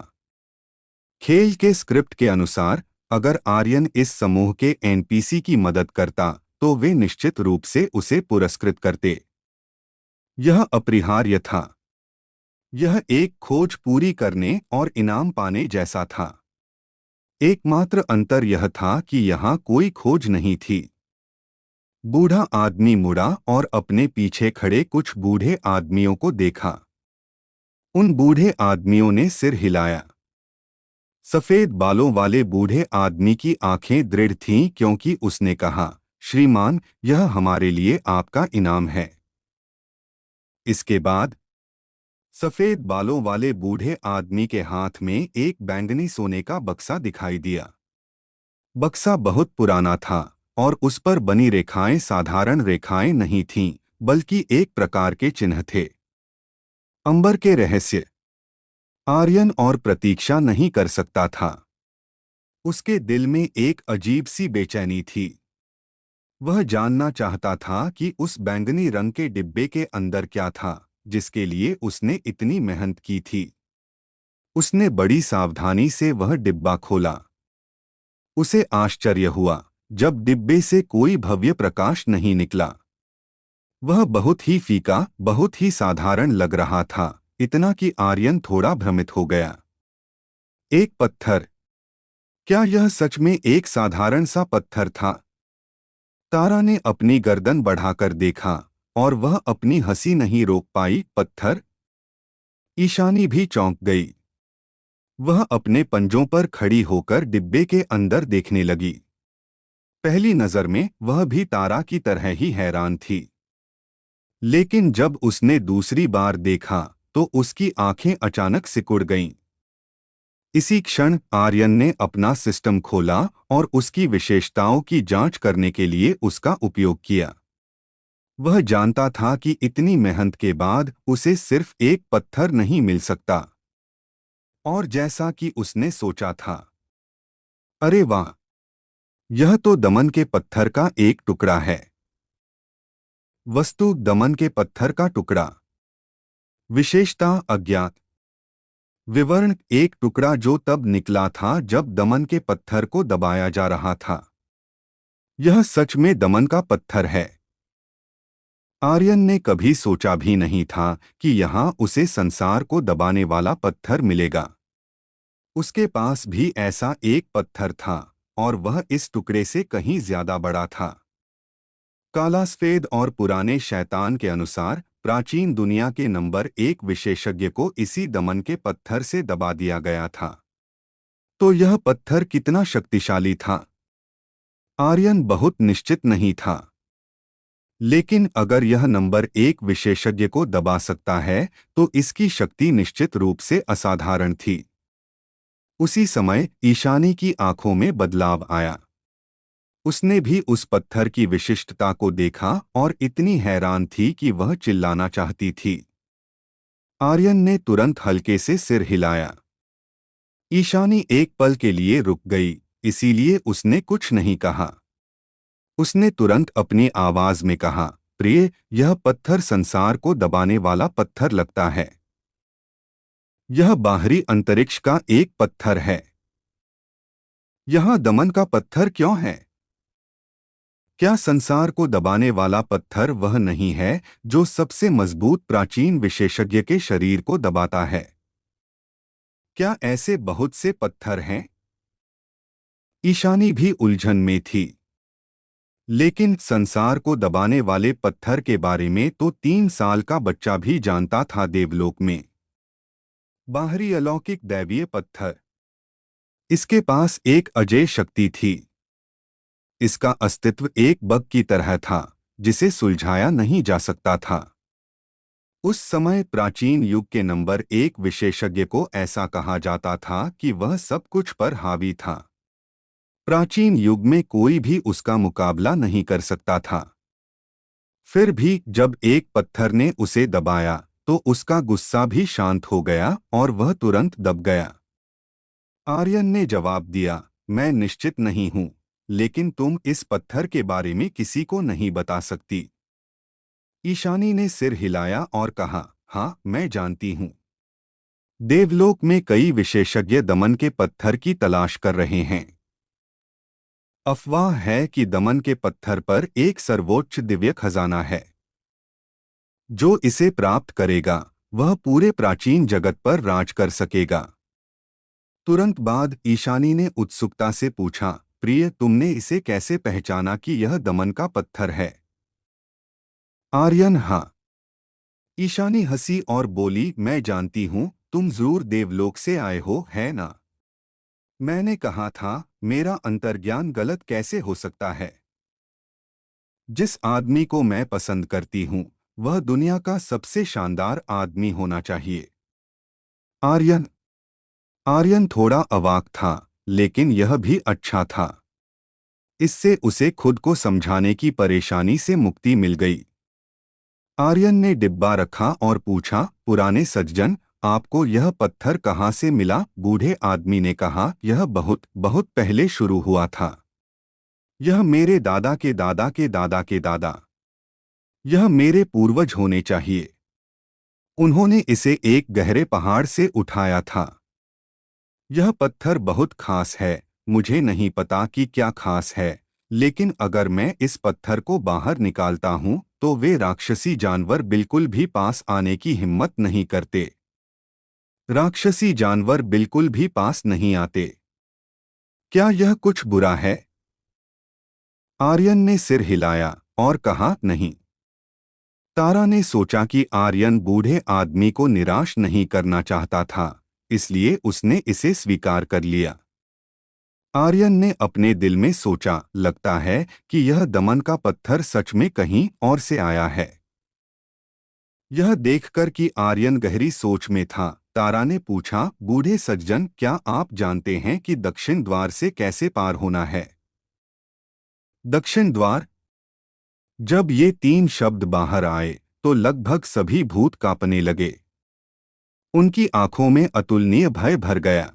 खेल के स्क्रिप्ट के अनुसार अगर आर्यन इस समूह के एनपीसी की मदद करता तो वे निश्चित रूप से उसे पुरस्कृत करते। यह अपरिहार्य था। यह एक खोज पूरी करने और इनाम पाने जैसा था। एकमात्र अंतर यह था कि यहाँ कोई खोज नहीं थी। बूढ़ा आदमी मुड़ा और अपने पीछे खड़े कुछ बूढ़े आदमियों को देखा। उन बूढ़े आदमियों ने सिर हिलाया। सफेद बालों वाले बूढ़े आदमी की आंखें दृढ़ थीं क्योंकि उसने कहा, श्रीमान, यह हमारे लिए आपका इनाम है। इसके बाद सफेद बालों वाले बूढ़े आदमी के हाथ में एक बैंगनी सोने का बक्सा दिखाई दिया। बक्सा बहुत पुराना था और उस पर बनी रेखाएं साधारण रेखाएं नहीं थीं, बल्कि एक प्रकार के चिन्ह थे। अंबर के रहस्य। आर्यन और प्रतीक्षा नहीं कर सकता था। उसके दिल में एक अजीब सी बेचैनी थी। वह जानना चाहता था कि उस बैंगनी रंग के डिब्बे के अंदर क्या था जिसके लिए उसने इतनी मेहनत की थी। उसने बड़ी सावधानी से वह डिब्बा खोला। उसे आश्चर्य हुआ जब डिब्बे से कोई भव्य प्रकाश नहीं निकला। वह बहुत ही फीका, बहुत ही साधारण लग रहा था, इतना कि आर्यन थोड़ा भ्रमित हो गया। एक पत्थर। क्या यह सच में एक साधारण सा पत्थर था? तारा ने अपनी गर्दन बढ़ाकर देखा और वह अपनी हंसी नहीं रोक पाई। पत्थर? ईशानी भी चौंक गई। वह अपने पंजों पर खड़ी होकर डिब्बे के अंदर देखने लगी। पहली नजर में वह भी तारा की तरह ही हैरान थी, लेकिन जब उसने दूसरी बार देखा तो उसकी आंखें अचानक सिकुड़ गईं। इसी क्षण आर्यन ने अपना सिस्टम खोला और उसकी विशेषताओं की जांच करने के लिए उसका उपयोग किया। वह जानता था कि इतनी मेहनत के बाद उसे सिर्फ एक पत्थर नहीं मिल सकता। और जैसा कि उसने सोचा था, अरे वाह, यह तो दमन के पत्थर का एक टुकड़ा है। वस्तु दमन के पत्थर का टुकड़ा। विशेषता अज्ञात। विवरण: एक टुकड़ा जो तब निकला था जब दमन के पत्थर को दबाया जा रहा था। यह सच में दमन का पत्थर है। आर्यन ने कभी सोचा भी नहीं था कि यहाँ उसे संसार को दबाने वाला पत्थर मिलेगा। उसके पास भी ऐसा एक पत्थर था, और वह इस टुकड़े से कहीं ज्यादा बड़ा था। कालास्फेद और पुराने शैतान के अनुसार प्राचीन दुनिया के नंबर 1 विशेषज्ञ को इसी दमन के पत्थर से दबा दिया गया था। तो यह पत्थर कितना शक्तिशाली था? आर्यन बहुत निश्चित नहीं था। लेकिन अगर यह नंबर 1 विशेषज्ञ को दबा सकता है, तो इसकी शक्ति निश्चित रूप से असाधारण थी। उसी समय ईशानी की आंखों में बदलाव आया। उसने भी उस पत्थर की विशिष्टता को देखा और इतनी हैरान थी कि वह चिल्लाना चाहती थी। आर्यन ने तुरंत हल्के से सिर हिलाया। ईशानी एक पल के लिए रुक गई, इसीलिए उसने कुछ नहीं कहा। उसने तुरंत अपनी आवाज में कहा, प्रिय, यह पत्थर संसार को दबाने वाला पत्थर लगता है। यह बाहरी अंतरिक्ष का एक पत्थर है। यहाँ दमन का पत्थर क्यों है? क्या संसार को दबाने वाला पत्थर वह नहीं है जो सबसे मजबूत प्राचीन विशेषज्ञ के शरीर को दबाता है? क्या ऐसे बहुत से पत्थर हैं? ईशानी भी उलझन में थी। लेकिन संसार को दबाने वाले पत्थर के बारे में तो 3 साल का बच्चा भी जानता था। देवलोक में बाहरी अलौकिक दैवीय पत्थर। इसके पास एक अजेय शक्ति थी। इसका अस्तित्व एक बग की तरह था जिसे सुलझाया नहीं जा सकता था। उस समय प्राचीन युग के नंबर 1 विशेषज्ञ को ऐसा कहा जाता था कि वह सब कुछ पर हावी था। प्राचीन युग में कोई भी उसका मुकाबला नहीं कर सकता था। फिर भी जब एक पत्थर ने उसे दबाया तो उसका गुस्सा भी शांत हो गया और वह तुरंत दब गया। आर्यन ने जवाब दिया, मैं निश्चित नहीं हूं, लेकिन तुम इस पत्थर के बारे में किसी को नहीं बता सकती। ईशानी ने सिर हिलाया और कहा, हाँ, मैं जानती हूं। देवलोक में कई विशेषज्ञ दमन के पत्थर की तलाश कर रहे हैं। अफवाह है कि दमन के पत्थर पर एक सर्वोच्च दिव्य खजाना है। जो इसे प्राप्त करेगा वह पूरे प्राचीन जगत पर राज कर सकेगा। तुरंत बाद ईशानी ने उत्सुकता से पूछा, प्रिय, तुमने इसे कैसे पहचाना कि यह दमन का पत्थर है? आर्यन, हाँ। ईशानी हंसी और बोली, मैं जानती हूं, तुम जरूर देवलोक से आए हो, है ना? मैंने कहा था, मेरा अंतर्ज्ञान गलत कैसे हो सकता है? जिस आदमी को मैं पसंद करती हूं, वह दुनिया का सबसे शानदार आदमी होना चाहिए। आर्यन आर्यन थोड़ा अवाक था, लेकिन यह भी अच्छा था। इससे उसे खुद को समझाने की परेशानी से मुक्ति मिल गई। आर्यन ने डिब्बा रखा और पूछा, पुराने सज्जन, आपको यह पत्थर कहाँ से मिला? बूढ़े आदमी ने कहा, यह बहुत बहुत पहले शुरू हुआ था। यह मेरे दादा के दादा के दादा के दादा। यह मेरे पूर्वज होने चाहिए। उन्होंने इसे एक गहरे पहाड़ से उठाया था। यह पत्थर बहुत खास है। मुझे नहीं पता कि क्या खास है, लेकिन अगर मैं इस पत्थर को बाहर निकालता हूं तो वे राक्षसी जानवर बिल्कुल भी पास आने की हिम्मत नहीं करते। राक्षसी जानवर बिल्कुल भी पास नहीं आते। क्या यह कुछ बुरा है? आर्यन ने सिर हिलाया और कहा, नहीं। तारा ने सोचा कि आर्यन बूढ़े आदमी को निराश नहीं करना चाहता था, इसलिए उसने इसे स्वीकार कर लिया। आर्यन ने अपने दिल में सोचा, लगता है कि यह दमन का पत्थर सच में कहीं और से आया है। यह देखकर कि आर्यन गहरी सोच में था, तारा ने पूछा, बूढ़े सज्जन, क्या आप जानते हैं कि दक्षिण द्वार से कैसे पार होना है? दक्षिण द्वार? जब ये 3 शब्द बाहर आए तो लगभग सभी भूत कांपने लगे। उनकी आंखों में अतुलनीय भय भर गया।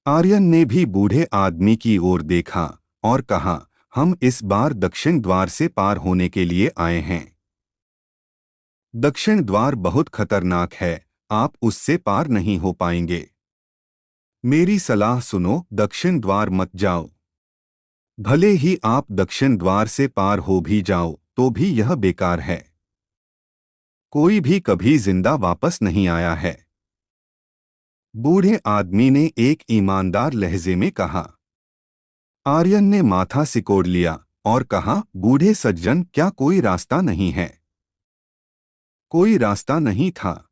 आर्यन ने भी बूढ़े आदमी की ओर देखा और कहा, हम इस बार दक्षिण द्वार से पार होने के लिए आए हैं। दक्षिण द्वार बहुत खतरनाक है, आप उससे पार नहीं हो पाएंगे। मेरी सलाह सुनो, दक्षिण द्वार मत जाओ। भले ही आप दक्षिण द्वार से पार हो भी जाओ तो भी यह बेकार है। कोई भी कभी जिंदा वापस नहीं आया है। बूढ़े आदमी ने एक ईमानदार लहजे में कहा। आर्यन ने माथा सिकोड़ लिया और कहा, बूढ़े सज्जन, क्या कोई रास्ता नहीं है? कोई रास्ता नहीं था।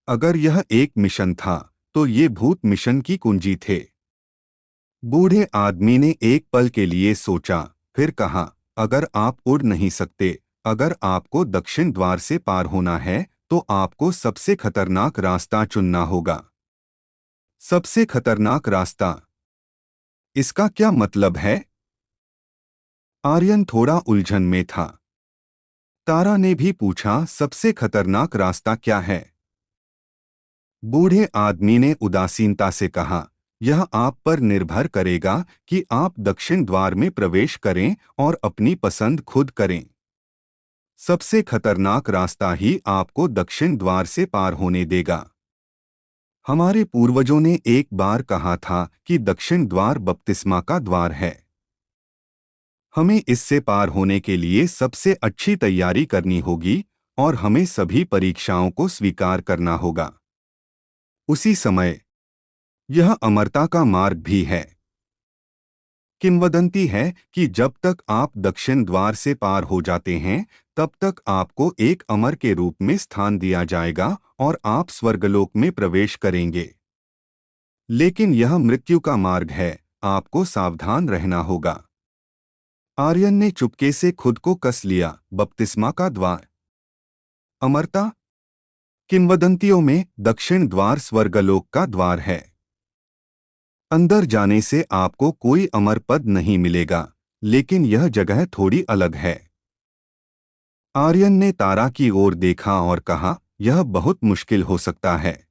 अगर यह एक मिशन था तो ये भूत मिशन की कुंजी थे। बूढ़े आदमी ने एक पल के लिए सोचा, फिर कहा, अगर आप उड़ नहीं सकते, अगर आपको दक्षिण द्वार से पार होना है तो आपको सबसे खतरनाक रास्ता चुनना होगा। सबसे खतरनाक रास्ता? इसका क्या मतलब है? आर्यन थोड़ा उलझन में था। तारा ने भी पूछा, सबसे खतरनाक रास्ता क्या है? बूढ़े आदमी ने उदासीनता से कहा, यह आप पर निर्भर करेगा कि आप दक्षिण द्वार में प्रवेश करें और अपनी पसंद खुद करें। सबसे खतरनाक रास्ता ही आपको दक्षिण द्वार से पार होने देगा। हमारे पूर्वजों ने एक बार कहा था कि दक्षिण द्वार बपतिस्मा का द्वार है। हमें इससे पार होने के लिए सबसे अच्छी तैयारी करनी होगी और हमें सभी परीक्षाओं को स्वीकार करना होगा। उसी समय यह अमरता का मार्ग भी है। किंवदंती है कि जब तक आप दक्षिण द्वार से पार हो जाते हैं तब तक आपको एक अमर के रूप में स्थान दिया जाएगा और आप स्वर्गलोक में प्रवेश करेंगे। लेकिन यह मृत्यु का मार्ग है, आपको सावधान रहना होगा। आर्यन ने चुपके से खुद को कस लिया। बपतिस्मा का द्वार, अमरता? किंवदंतियों में दक्षिण द्वार स्वर्गलोक का द्वार है। अंदर जाने से आपको कोई अमर पद नहीं मिलेगा, लेकिन यह जगह थोड़ी अलग है। आर्यन ने तारा की ओर देखा और कहा, यह बहुत मुश्किल हो सकता है।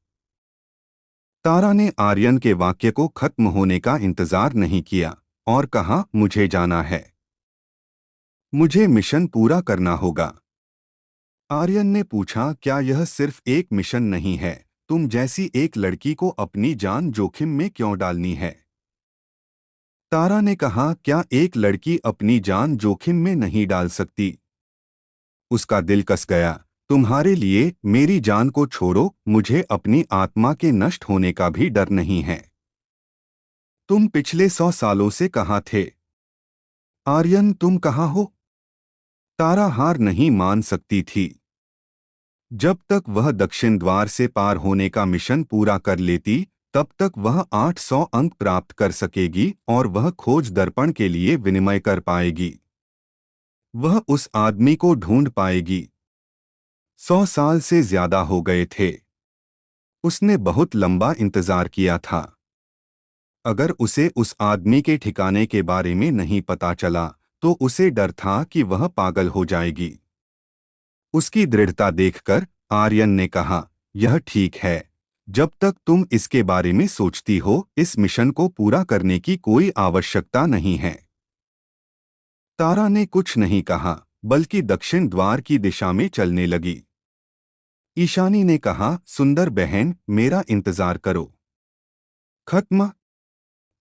तारा ने आर्यन के वाक्य को खत्म होने का इंतजार नहीं किया और कहा, मुझे जाना है। मुझे मिशन पूरा करना होगा। आर्यन ने पूछा, क्या यह सिर्फ एक मिशन नहीं है? तुम जैसी एक लड़की को अपनी जान जोखिम में क्यों डालनी है? तारा ने कहा, क्या एक लड़की अपनी जान जोखिम में नहीं डाल सकती? उसका दिल कस गया। तुम्हारे लिए मेरी जान को छोड़ो, मुझे अपनी आत्मा के नष्ट होने का भी डर नहीं है। तुम पिछले 100 सालों से कहाँ थे? आर्यन, तुम कहाँ हो? तारा हार नहीं मान सकती थी। जब तक वह दक्षिण द्वार से पार होने का मिशन पूरा कर लेती तब तक वह 800 अंक प्राप्त कर सकेगी और वह खोज दर्पण के लिए विनिमय कर पाएगी। वह उस आदमी को ढूंढ पाएगी। 100 साल से ज्यादा हो गए थे। उसने बहुत लंबा इंतजार किया था। अगर उसे उस आदमी के ठिकाने के बारे में नहीं पता चला तो उसे डर था कि वह पागल हो जाएगी। उसकी दृढ़ता देखकर आर्यन ने कहा, यह ठीक है। जब तक तुम इसके बारे में सोचती हो, इस मिशन को पूरा करने की कोई आवश्यकता नहीं है। तारा ने कुछ नहीं कहा, बल्कि दक्षिण द्वार की दिशा में चलने लगी। ईशानी ने कहा, सुंदर बहन, मेरा इंतजार करो। खत्म।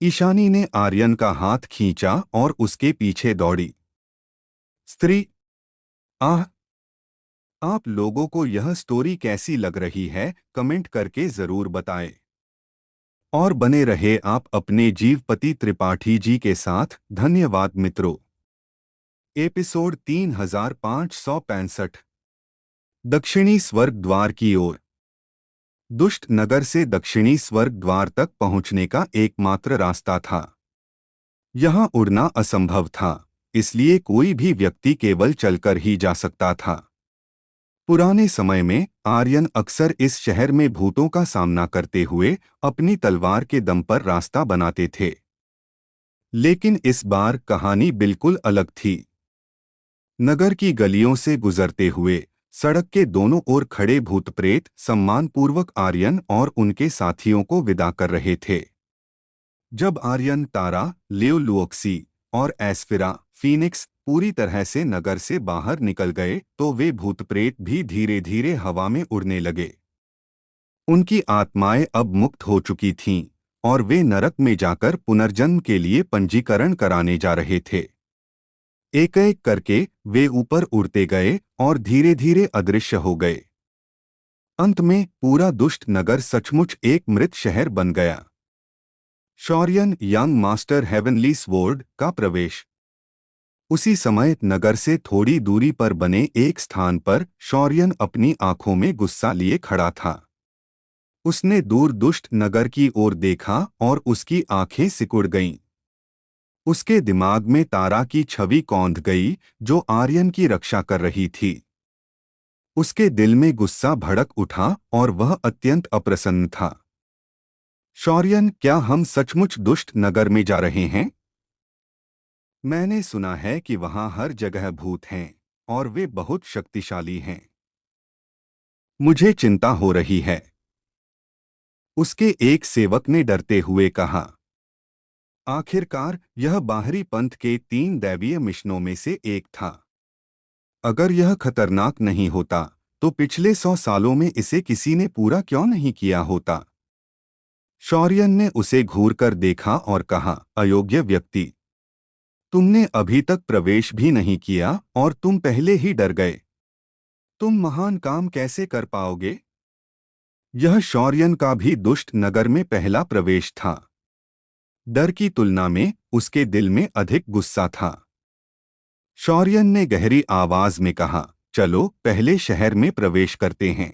ईशानी ने आर्यन का हाथ खींचा और उसके पीछे दौड़ी। स्त्री, आह! आप लोगों को यह स्टोरी कैसी लग रही है, कमेंट करके जरूर बताएं। और बने रहे आप अपने जीवपति त्रिपाठी जी के साथ। धन्यवाद मित्रों। एपिसोड 3565। दक्षिणी स्वर्ग द्वार की ओर। दुष्ट नगर से दक्षिणी स्वर्ग द्वार तक पहुंचने का एकमात्र रास्ता था। यहां उड़ना असंभव था, इसलिए कोई भी व्यक्ति केवल चलकर ही जा सकता था। पुराने समय में आर्यन अक्सर इस शहर में भूतों का सामना करते हुए अपनी तलवार के दम पर रास्ता बनाते थे। लेकिन इस बार कहानी बिल्कुल अलग थी। नगर की गलियों से गुजरते हुए सड़क के दोनों ओर खड़े भूत प्रेत सम्मानपूर्वक आर्यन और उनके साथियों को विदा कर रहे थे। जब आर्यन, तारा, लियो लुओक्सी और एस्फिरा फीनिक्स पूरी तरह से नगर से बाहर निकल गए तो वे भूत प्रेत भी धीरे धीरे हवा में उड़ने लगे। उनकी आत्माएं अब मुक्त हो चुकी थीं और वे नरक में जाकर पुनर्जन्म के लिए पंजीकरण कराने जा रहे थे। एक एक करके वे ऊपर उड़ते गए और धीरे धीरे अदृश्य हो गए। अंत में पूरा दुष्ट नगर सचमुच एक मृत शहर बन गया। शौर्यन यंग मास्टर हेवनली स्वॉर्ड का प्रवेश। उसी समय नगर से थोड़ी दूरी पर बने एक स्थान पर शौर्यन अपनी आंखों में गुस्सा लिए खड़ा था। उसने दूर दुष्ट नगर की ओर देखा और उसकी आंखें सिकुड़ गईं। उसके दिमाग में तारा की छवि कौंध गई, जो आर्यन की रक्षा कर रही थी। उसके दिल में गुस्सा भड़क उठा और वह अत्यंत अप्रसन्न था। शौर्यन, क्या हम सचमुच दुष्ट नगर में जा रहे हैं? मैंने सुना है कि वहां हर जगह भूत हैं और वे बहुत शक्तिशाली हैं। मुझे चिंता हो रही है। उसके एक सेवक ने डरते हुए कहा। आखिरकार यह बाहरी पंथ के 3 दैवीय मिशनों में से एक था। अगर यह खतरनाक नहीं होता तो पिछले 100 सालों में इसे किसी ने पूरा क्यों नहीं किया होता? शौर्यन ने उसे घूरकर देखा और कहा, अयोग्य व्यक्ति, तुमने अभी तक प्रवेश भी नहीं किया और तुम पहले ही डर गए। तुम महान काम कैसे कर पाओगे? यह शौर्यन का भी दुष्ट नगर में पहला प्रवेश था। डर की तुलना में उसके दिल में अधिक गुस्सा था। शौर्यन ने गहरी आवाज में कहा, चलो पहले शहर में प्रवेश करते हैं।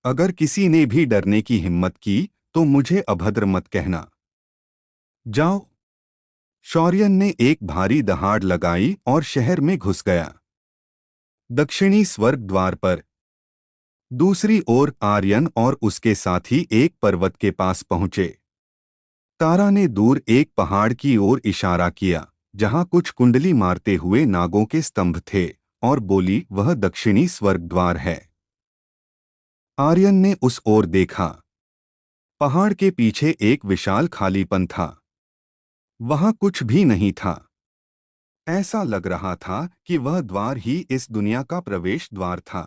अगर किसी ने भी डरने की हिम्मत की तो मुझे अभद्र मत कहना। जाओ। शौर्यन ने एक भारी दहाड़ लगाई और शहर में घुस गया। दक्षिणी स्वर्ग द्वार पर दूसरी ओर आर्यन और उसके साथी एक पर्वत के पास पहुंचे। तारा ने दूर एक पहाड़ की ओर इशारा किया, जहां कुछ कुंडली मारते हुए नागों के स्तंभ थे, और बोली, वह दक्षिणी स्वर्ग द्वार है। आर्यन ने उस ओर देखा। पहाड़ के पीछे एक विशाल खालीपन था। वहां कुछ भी नहीं था। ऐसा लग रहा था कि वह द्वार ही इस दुनिया का प्रवेश द्वार था।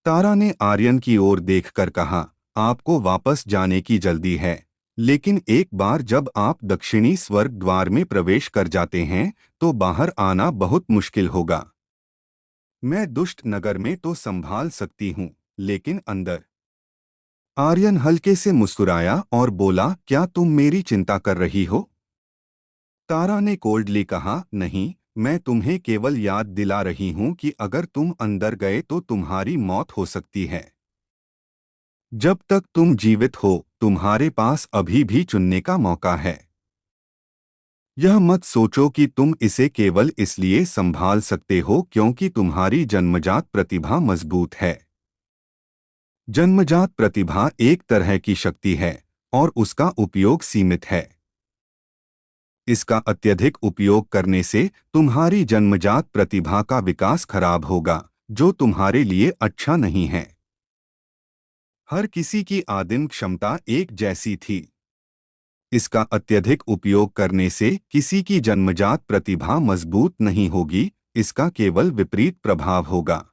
तारा ने आर्यन की ओर देखकर कहा, आपको वापस जाने की जल्दी है, लेकिन एक बार जब आप दक्षिणी स्वर्ग द्वार में प्रवेश कर जाते हैं तो बाहर आना बहुत मुश्किल होगा। मैं दुष्ट नगर में तो संभाल सकती हूँ, लेकिन अंदर? आर्यन हल्के से मुस्कुराया और बोला, क्या तुम मेरी चिंता कर रही हो? तारा ने कोल्डली कहा, नहीं, मैं तुम्हें केवल याद दिला रही हूं कि अगर तुम अंदर गए तो तुम्हारी मौत हो सकती है। जब तक तुम जीवित हो तुम्हारे पास अभी भी चुनने का मौका है। यह मत सोचो कि तुम इसे केवल इसलिए संभाल सकते हो क्योंकि तुम्हारी जन्मजात प्रतिभा मजबूत है। जन्मजात प्रतिभा एक तरह की शक्ति है और उसका उपयोग सीमित है। इसका अत्यधिक उपयोग करने से तुम्हारी जन्मजात प्रतिभा का विकास खराब होगा, जो तुम्हारे लिए अच्छा नहीं है। हर किसी की आदिम क्षमता एक जैसी थी। इसका अत्यधिक उपयोग करने से किसी की जन्मजात प्रतिभा मजबूत नहीं होगी, इसका केवल विपरीत प्रभाव होगा।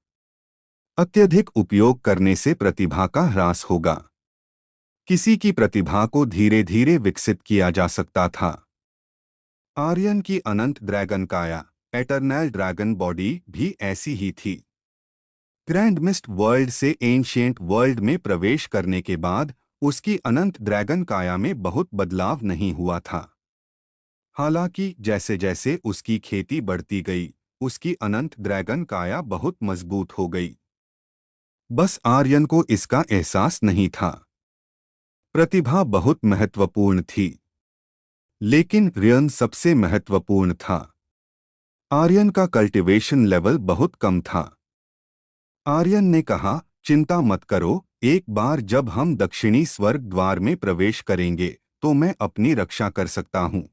अत्यधिक उपयोग करने से प्रतिभा का ह्रास होगा। किसी की प्रतिभा को धीरे धीरे विकसित किया जा सकता था। आर्यन की अनंत ड्रैगन काया, एटर्नल ड्रैगन बॉडी भी ऐसी ही थी। ग्रैंड मिस्ट वर्ल्ड से एंशिएंट वर्ल्ड में प्रवेश करने के बाद उसकी अनंत ड्रैगन काया में बहुत बदलाव नहीं हुआ था। हालांकि जैसे जैसे उसकी खेती बढ़ती गई, उसकी अनंत ड्रैगन काया बहुत मजबूत हो गई। बस आर्यन को इसका एहसास नहीं था। प्रतिभा बहुत महत्वपूर्ण थी, लेकिन रियन सबसे महत्वपूर्ण था। आर्यन का कल्टीवेशन लेवल बहुत कम था। आर्यन ने कहा, चिंता मत करो, एक बार जब हम दक्षिणी स्वर्ग द्वार में प्रवेश करेंगे तो मैं अपनी रक्षा कर सकता हूँ।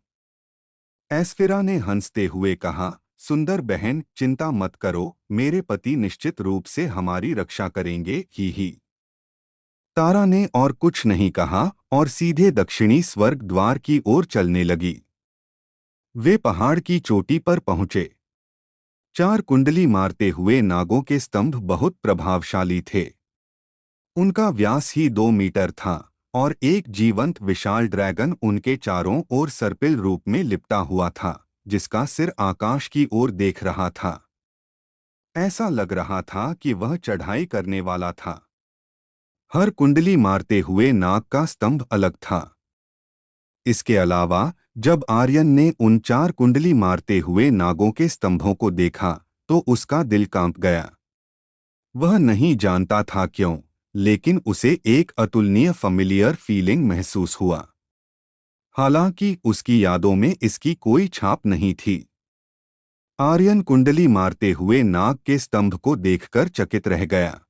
एस्फिरा ने हंसते हुए कहा, सुंदर बहन, चिंता मत करो, मेरे पति निश्चित रूप से हमारी रक्षा करेंगे ही। तारा ने और कुछ नहीं कहा और सीधे दक्षिणी स्वर्ग द्वार की ओर चलने लगी। वे पहाड़ की चोटी पर पहुंचे। 4 कुंडली मारते हुए नागों के स्तंभ बहुत प्रभावशाली थे। उनका व्यास ही 2 मीटर था और एक जीवंत विशाल ड्रैगन उनके चारों ओर सर्पिल रूप में लिपटा हुआ था, जिसका सिर आकाश की ओर देख रहा था। ऐसा लग रहा था कि वह चढ़ाई करने वाला था। हर कुंडली मारते हुए नाग का स्तंभ अलग था। इसके अलावा जब आर्यन ने उन 4 कुंडली मारते हुए नागों के स्तंभों को देखा तो उसका दिल कांप गया। वह नहीं जानता था क्यों, लेकिन उसे एक अतुलनीय फैमिलियर फीलिंग महसूस हुआ। हालांकि उसकी यादों में इसकी कोई छाप नहीं थी। आर्यन कुंडली मारते हुए नाग के स्तंभ को देखकर चकित रह गया।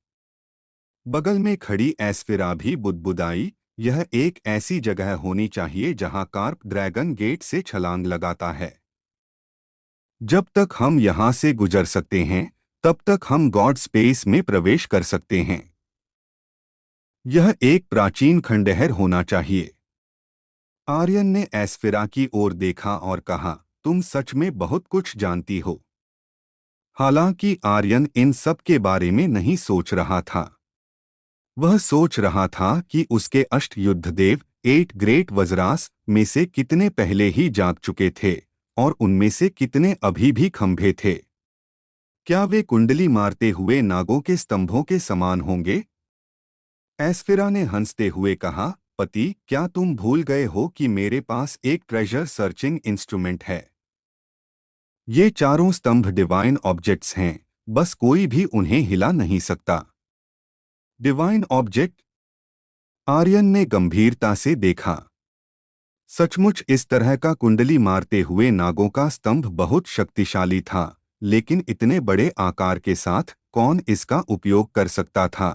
बगल में खड़ी एस्फिरा भी बुदबुदाई, यह एक ऐसी जगह होनी चाहिए जहां कार्प ड्रैगन गेट से छलांग लगाता है। जब तक हम यहां से गुजर सकते हैं, तब तक हम गॉड स्पेस में प्रवेश कर सकते हैं। यह एक प्राचीन खंडहर होना चाहिए। आर्यन ने एस्फिरा की ओर देखा और कहा, तुम सच में बहुत कुछ जानती हो। हालांकि आर्यन इन सब के बारे में नहीं सोच रहा था। वह सोच रहा था कि उसके अष्ट युद्धदेव 8 ग्रेट वज्रास में से कितने पहले ही जाग चुके थे और उनमें से कितने अभी भी खंभे थे। क्या वे कुंडली मारते हुए नागों के स्तंभों के समान होंगे? एस्फिरा ने हंसते हुए कहा, पति, क्या तुम भूल गए हो कि मेरे पास एक ट्रेजर सर्चिंग इंस्ट्रूमेंट है? ये चारों स्तंभ डिवाइन ऑब्जेक्ट्स हैं, बस कोई भी उन्हें हिला नहीं सकता। Divine object? आर्यन ने गंभीरता से देखा। सचमुच इस तरह का कुंडली मारते हुए नागों का स्तंभ बहुत शक्तिशाली था, लेकिन इतने बड़े आकार के साथ कौन इसका उपयोग कर सकता था?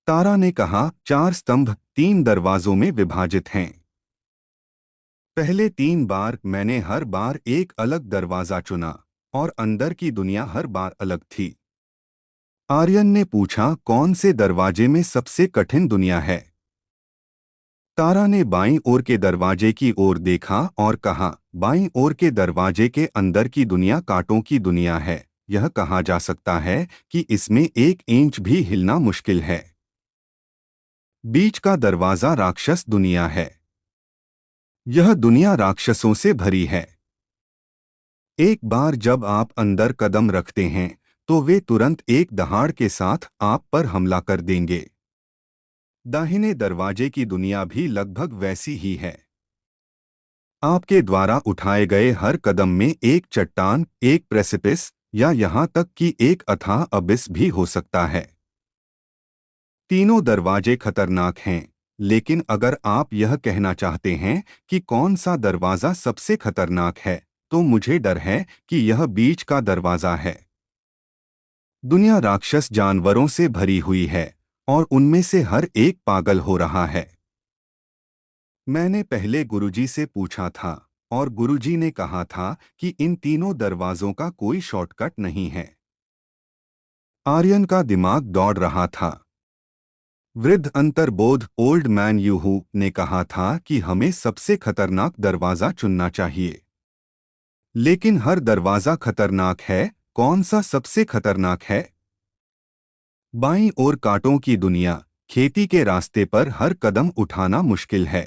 तारा ने कहा, 4 स्तंभ 3 दरवाजों में विभाजित हैं। पहले 3 बार मैंने हर बार एक अलग दरवाजा चुना और अंदर की दुनिया हर बार अलग थी। आर्यन ने पूछा, कौन से दरवाजे में सबसे कठिन दुनिया है? तारा ने बाईं ओर के दरवाजे की ओर देखा और कहा, बाईं ओर के दरवाजे के अंदर की दुनिया कांटों की दुनिया है। यह कहा जा सकता है कि इसमें 1 इंच भी हिलना मुश्किल है। बीच का दरवाजा राक्षस दुनिया है। यह दुनिया राक्षसों से भरी है। एक बार जब आप अंदर कदम रखते हैं तो वे तुरंत एक दहाड़ के साथ आप पर हमला कर देंगे। दाहिने दरवाजे की दुनिया भी लगभग वैसी ही है। आपके द्वारा उठाए गए हर कदम में एक चट्टान, एक प्रेसिपिस या यहाँ तक कि एक अथाह अबिस भी हो सकता है। तीनों दरवाजे खतरनाक हैं, लेकिन अगर आप यह कहना चाहते हैं कि कौन सा दरवाजा सबसे खतरनाक है, तो मुझे डर है कि यह बीच का दरवाजा है। दुनिया राक्षस जानवरों से भरी हुई है और उनमें से हर एक पागल हो रहा है। मैंने पहले गुरुजी से पूछा था और गुरुजी ने कहा था कि इन तीनों दरवाजों का कोई शॉर्टकट नहीं है। आर्यन का दिमाग दौड़ रहा था। वृद्ध अंतर्बोध ओल्ड मैन यूहू ने कहा था कि हमें सबसे खतरनाक दरवाजा चुनना चाहिए। लेकिन हर दरवाजा खतरनाक है, कौन सा सबसे खतरनाक है? बाईं ओर कांटों की दुनिया, खेती के रास्ते पर हर कदम उठाना मुश्किल है।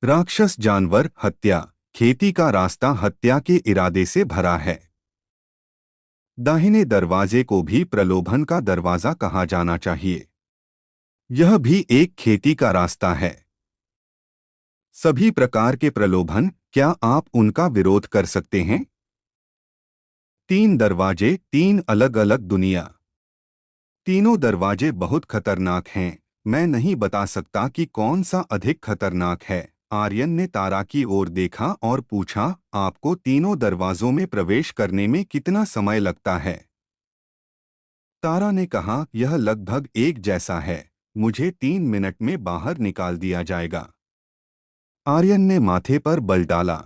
राक्षस जानवर, हत्या, खेती का रास्ता हत्या के इरादे से भरा है। दाहिने दरवाजे को भी प्रलोभन का दरवाजा कहा जाना चाहिए। यह भी एक खेती का रास्ता है। सभी प्रकार के प्रलोभन, क्या आप उनका विरोध कर सकते हैं? 3 दरवाजे, 3 अलग-अलग दुनिया। तीनों दरवाजे बहुत खतरनाक हैं। मैं नहीं बता सकता कि कौन सा अधिक खतरनाक है। आर्यन ने तारा की ओर देखा और पूछा, आपको तीनों दरवाजों में प्रवेश करने में कितना समय लगता है? तारा ने कहा, यह लगभग एक जैसा है। मुझे 3 मिनट में बाहर निकाल दिया जाएगा। आर्यन ने माथे पर बल डाला।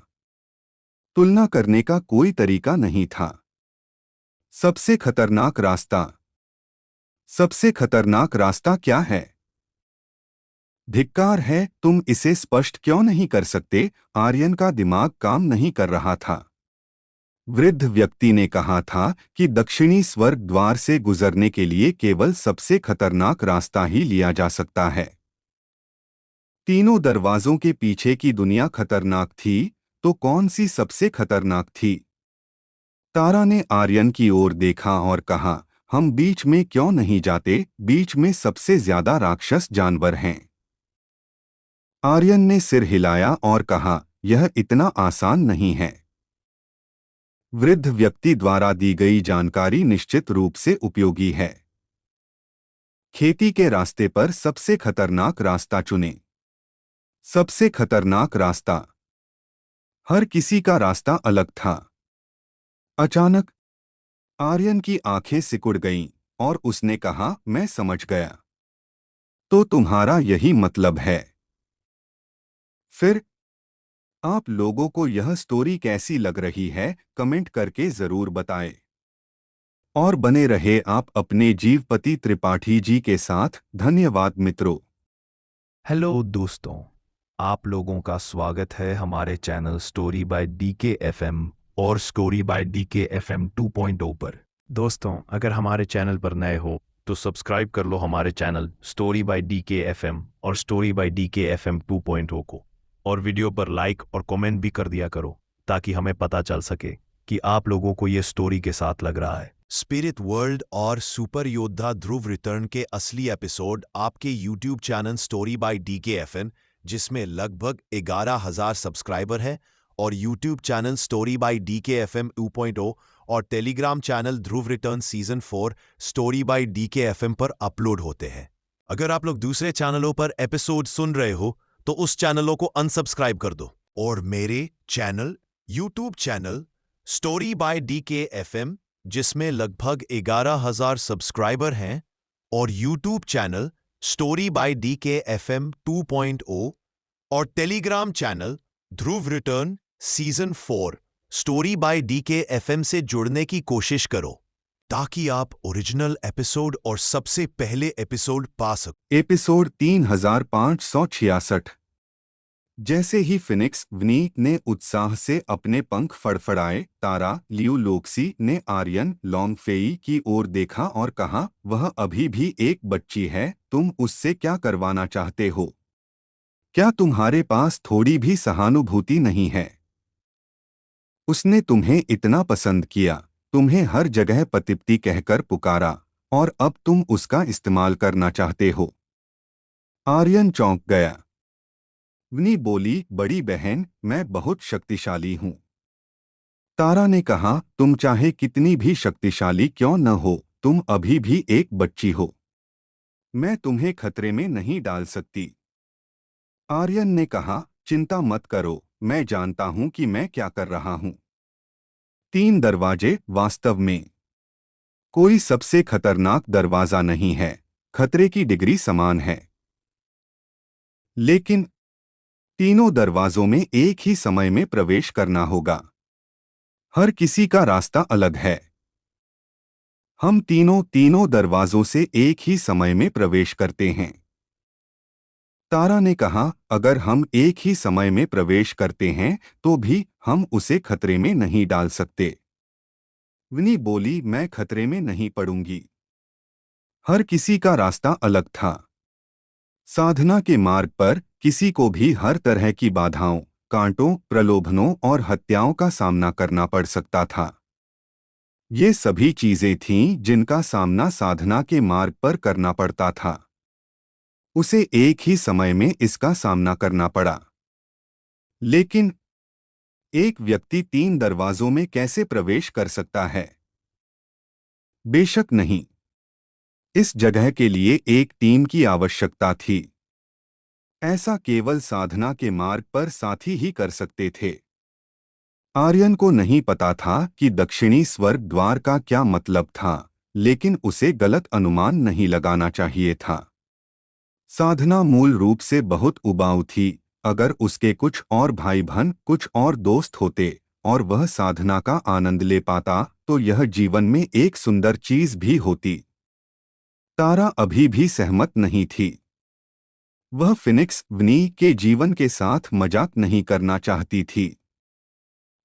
तुलना करने का कोई तरीका नहीं था। सबसे खतरनाक रास्ता। सबसे खतरनाक रास्ता क्या है? धिक्कार है, तुम इसे स्पष्ट क्यों नहीं कर सकते? आर्यन का दिमाग काम नहीं कर रहा था। वृद्ध व्यक्ति ने कहा था कि दक्षिणी स्वर्ग द्वार से गुजरने के लिए केवल सबसे खतरनाक रास्ता ही लिया जा सकता है। तीनों दरवाजों के पीछे की दुनिया खतरनाक थी, तो कौन सी सबसे खतरनाक थी? तारा ने आर्यन की ओर देखा और कहा, हम बीच में क्यों नहीं जाते? बीच में सबसे ज्यादा राक्षस जानवर हैं। आर्यन ने सिर हिलाया और कहा, यह इतना आसान नहीं है। वृद्ध व्यक्ति द्वारा दी गई जानकारी निश्चित रूप से उपयोगी है। खेती के रास्ते पर सबसे खतरनाक रास्ता चुनें। सबसे खतरनाक रास्ता। हर किसी का रास्ता अलग था। अचानक आर्यन की आंखें सिकुड़ गईं और उसने कहा, मैं समझ गया। तो तुम्हारा यही मतलब है? फिर आप लोगों को यह स्टोरी कैसी लग रही है, कमेंट करके जरूर बताएं। और बने रहे आप अपने जीवपति त्रिपाठी जी के साथ। धन्यवाद मित्रों। हेलो दोस्तों, आप लोगों का स्वागत है हमारे channel story by DK FM और स्टोरी बाय डीके एफएम 2.0 पर। दोस्तों, अगर हमारे चैनल पर नए हो तो सब्सक्राइब कर लो हमारे channel story by DK FM और स्टोरी बाय डीके एफएम 2.0 को, और वीडियो पर लाइक और कमेंट भी कर दिया करो ताकि हमें पता चल सके कि आप लोगों को ये स्टोरी के साथ लग रहा है। स्पिरिट वर्ल्ड और सुपर योद्धा ध्रुव रिटर्न के असली एपिसोड आपके YouTube channel story bye DKFM, जिसमें लगभग 11,000 सब्सक्राइबर हैं, और YouTube channel story bye DKFM 2.0 और Telegram channel Dhruv return season 4 story by DKFM पर अपलोड होते हैं। अगर आप लोग दूसरे चैनलों पर एपिसोड सुन रहे हो तो उस चैनलों को अनसब्सक्राइब कर दो और मेरे channel YouTube channel story bye DKFM, जिसमें लगभग 11,000 सब्सक्राइबर हैं, और YouTube channel story bye DKFM 2.0 और Telegram channel Dhruv return season 4 story by DKFM से जुड़ने की कोशिश करो ताकि आप ओरिजिनल एपिसोड और सबसे पहले एपिसोड पा सको। एपिसोड 3566। जैसे ही फिनिक्स वनी ने उत्साह से अपने पंख फड़फड़ाए, तारा लियू लोक्सी ने आर्यन लॉन्गफेई की ओर देखा और कहा, वह अभी भी एक बच्ची है, तुम उससे क्या करवाना चाहते हो? क्या तुम्हारे पास थोड़ी भी सहानुभूति नहीं है? उसने तुम्हें इतना पसंद किया, तुम्हें हर जगह पतिप्ती कहकर पुकारा, और अब तुम उसका इस्तेमाल करना चाहते हो। आर्यन चौंक गया। वनी बोली, बड़ी बहन, मैं बहुत शक्तिशाली हूं। तारा ने कहा, तुम चाहे कितनी भी शक्तिशाली क्यों न हो, तुम अभी भी एक बच्ची हो। मैं तुम्हें खतरे में नहीं डाल सकती। आर्यन ने कहा, चिंता मत करो, मैं जानता हूं कि मैं क्या कर रहा हूं। 3 दरवाजे वास्तव में कोई सबसे खतरनाक दरवाजा नहीं है, खतरे की डिग्री समान है। लेकिन तीनों दरवाजों में एक ही समय में प्रवेश करना होगा। हर किसी का रास्ता अलग है। हम तीनों दरवाजों से एक ही समय में प्रवेश करते हैं। तारा ने कहा, अगर हम एक ही समय में प्रवेश करते हैं तो भी हम उसे खतरे में नहीं डाल सकते। वनी बोली, मैं खतरे में नहीं पड़ूंगी। हर किसी का रास्ता अलग था। साधना के मार्ग पर किसी को भी हर तरह की बाधाओं, कांटों, प्रलोभनों और हत्याओं का सामना करना पड़ सकता था। ये सभी चीजें थीं जिनका सामना साधना के मार्ग पर करना पड़ता था। उसे एक ही समय में इसका सामना करना पड़ा। लेकिन एक व्यक्ति 3 दरवाजों में कैसे प्रवेश कर सकता है? बेशक नहीं। इस जगह के लिए एक टीम की आवश्यकता थी। ऐसा केवल साधना के मार्ग पर साथी ही कर सकते थे। आर्यन को नहीं पता था कि दक्षिणी स्वर्ग द्वार का क्या मतलब था, लेकिन उसे गलत अनुमान नहीं लगाना चाहिए था। साधना मूल रूप से बहुत उबाऊ थी। अगर उसके कुछ और भाई बहन, कुछ और दोस्त होते और वह साधना का आनंद ले पाता तो यह जीवन में एक सुंदर चीज भी होती। तारा अभी भी सहमत नहीं थी। वह फिनिक्स वनी के जीवन के साथ मजाक नहीं करना चाहती थी।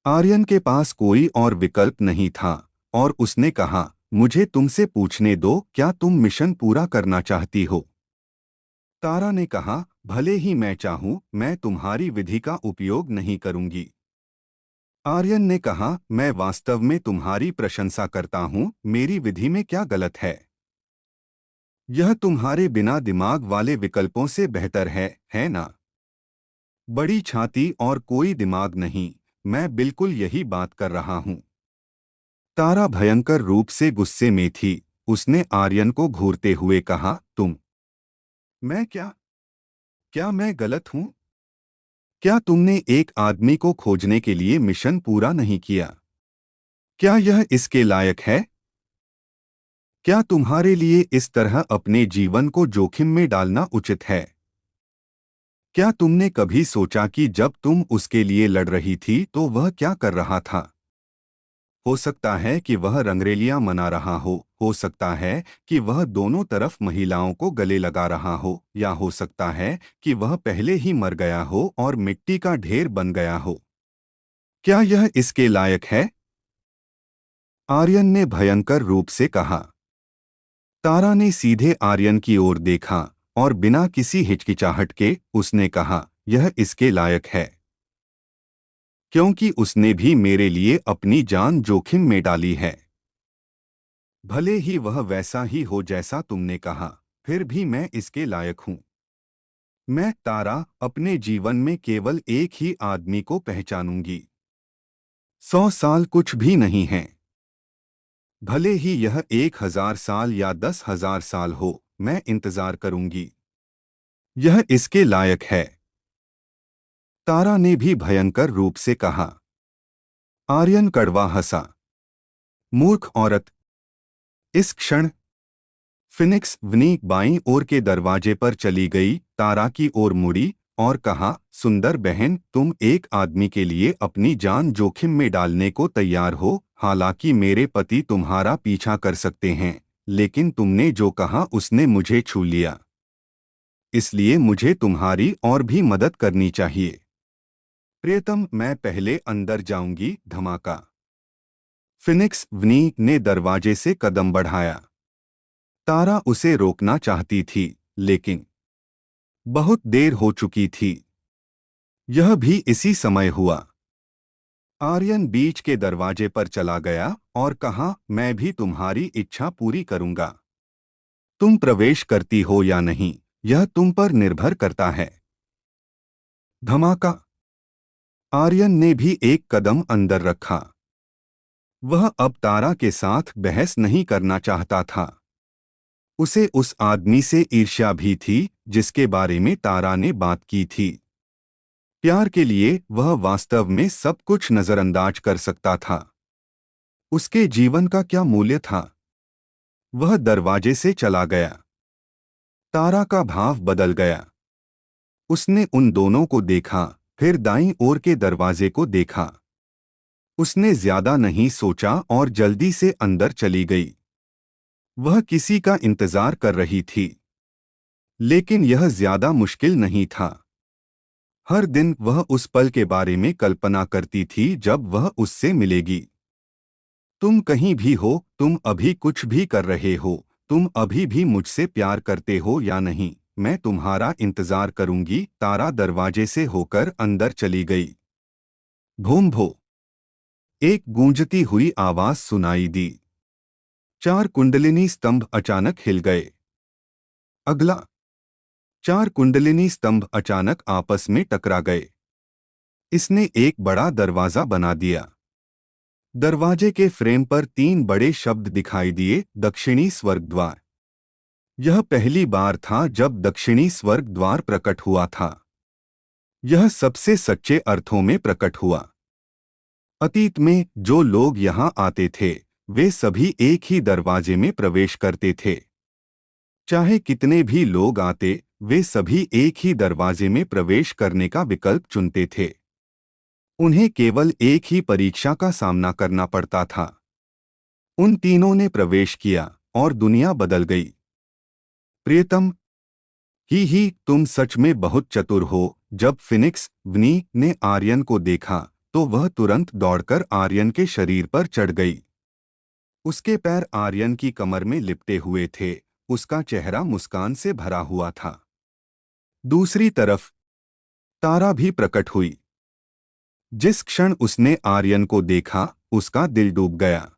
आर्यन के पास कोई और विकल्प नहीं था और उसने कहा, मुझे तुमसे पूछने दो, क्या तुम मिशन पूरा करना चाहती हो? तारा ने कहा, भले ही मैं चाहूं, मैं तुम्हारी विधि का उपयोग नहीं करूंगी। आर्यन ने कहा, मैं वास्तव में तुम्हारी प्रशंसा करता हूं, मेरी विधि में क्या गलत है? यह तुम्हारे बिना दिमाग वाले विकल्पों से बेहतर है ना? बड़ी छाती और कोई दिमाग नहीं, मैं बिल्कुल यही बात कर रहा हूं। तारा भयंकर रूप से गुस्से में थी। उसने आर्यन को घूरते हुए कहा, मैं क्या क्या मैं गलत हूं? क्या तुमने एक आदमी को खोजने के लिए मिशन पूरा नहीं किया? क्या यह इसके लायक है? क्या तुम्हारे लिए इस तरह अपने जीवन को जोखिम में डालना उचित है? क्या तुमने कभी सोचा कि जब तुम उसके लिए लड़ रही थी तो वह क्या कर रहा था? हो सकता है कि वह रंगरेलियां मना रहा हो सकता है कि वह दोनों तरफ महिलाओं को गले लगा रहा हो, या हो सकता है कि वह पहले ही मर गया हो और मिट्टी का ढेर बन गया हो। क्या यह इसके लायक है? आर्यन ने भयंकर रूप से कहा। तारा ने सीधे आर्यन की ओर देखा और बिना किसी हिचकिचाहट के उसने कहा, यह इसके लायक है, क्योंकि उसने भी मेरे लिए अपनी जान जोखिम में डाली है। भले ही वह वैसा ही हो जैसा तुमने कहा, फिर भी मैं इसके लायक हूं। मैं, तारा, अपने जीवन में केवल एक ही आदमी को पहचानूंगी। 100 साल कुछ भी नहीं हैं। भले ही यह 1000 साल या 10,000 साल हो, मैं इंतजार करूंगी। यह इसके लायक है। तारा ने भी भयंकर रूप से कहा। आर्यन कड़वा हंसा। मूर्ख औरत। इस क्षण फिनिक्स वनी बाईं ओर के दरवाजे पर चली गई, तारा की ओर मुड़ी और कहा, सुंदर बहन, तुम एक आदमी के लिए अपनी जान जोखिम में डालने को तैयार हो। हालांकि मेरे पति तुम्हारा पीछा कर सकते हैं, लेकिन तुमने जो कहा उसने मुझे छू लिया। इसलिए मुझे तुम्हारी और भी मदद करनी चाहिए। प्रियतम, मैं पहले अंदर जाऊंगी। धमाका। फिनिक्स वनी ने दरवाजे से कदम बढ़ाया। तारा उसे रोकना चाहती थी, लेकिन बहुत देर हो चुकी थी। यह भी इसी समय हुआ। आर्यन बीच के दरवाजे पर चला गया और कहा, मैं भी तुम्हारी इच्छा पूरी करूंगा। तुम प्रवेश करती हो या नहीं, यह तुम पर निर्भर करता है। धमाका। आर्यन ने भी एक कदम अंदर रखा। वह अब तारा के साथ बहस नहीं करना चाहता था। उसे उस आदमी से ईर्ष्या भी थी जिसके बारे में तारा ने बात की थी। प्यार के लिए वह वास्तव में सब कुछ नजरअंदाज कर सकता था। उसके जीवन का क्या मूल्य था? वह दरवाजे से चला गया। तारा का भाव बदल गया। उसने उन दोनों को देखा, फिर दाईं ओर के दरवाजे को देखा। उसने ज्यादा नहीं सोचा और जल्दी से अंदर चली गई। वह किसी का इंतजार कर रही थी, लेकिन यह ज्यादा मुश्किल नहीं था। हर दिन वह उस पल के बारे में कल्पना करती थी जब वह उससे मिलेगी। तुम कहीं भी हो, तुम अभी कुछ भी कर रहे हो, तुम अभी भी मुझसे प्यार करते हो या नहीं, मैं तुम्हारा इंतजार करूंगी। तारा दरवाजे से होकर अंदर चली गई। भूम भो। एक गूंजती हुई आवाज सुनाई दी। 4 कुंडलिनी स्तंभ अचानक हिल गए। अगला। 4 कुंडलिनी स्तंभ अचानक आपस में टकरा गए। इसने एक बड़ा दरवाजा बना दिया। दरवाजे के फ्रेम पर 3 बड़े शब्द दिखाई दिए, दक्षिणी स्वर्ग द्वार। यह पहली बार था जब दक्षिणी स्वर्ग द्वार प्रकट हुआ था। यह सबसे सच्चे अर्थों में प्रकट हुआ। अतीत में जो लोग यहाँ आते थे, वे सभी एक ही दरवाजे में प्रवेश करते थे। चाहे कितने भी लोग आते, वे सभी एक ही दरवाजे में प्रवेश करने का विकल्प चुनते थे। उन्हें केवल एक ही परीक्षा का सामना करना पड़ता था। उन तीनों ने प्रवेश किया और दुनिया बदल गई। प्रियतम, ही तुम सच में बहुत चतुर हो। जब फिनिक्स वनी ने आर्यन को देखा, तो वह तुरंत दौड़कर आर्यन के शरीर पर चढ़ गई। उसके पैर आर्यन की कमर में लिपटे हुए थे, उसका चेहरा मुस्कान से भरा हुआ था। दूसरी तरफ तारा भी प्रकट हुई। जिस क्षण उसने आर्यन को देखा, उसका दिल डूब गया।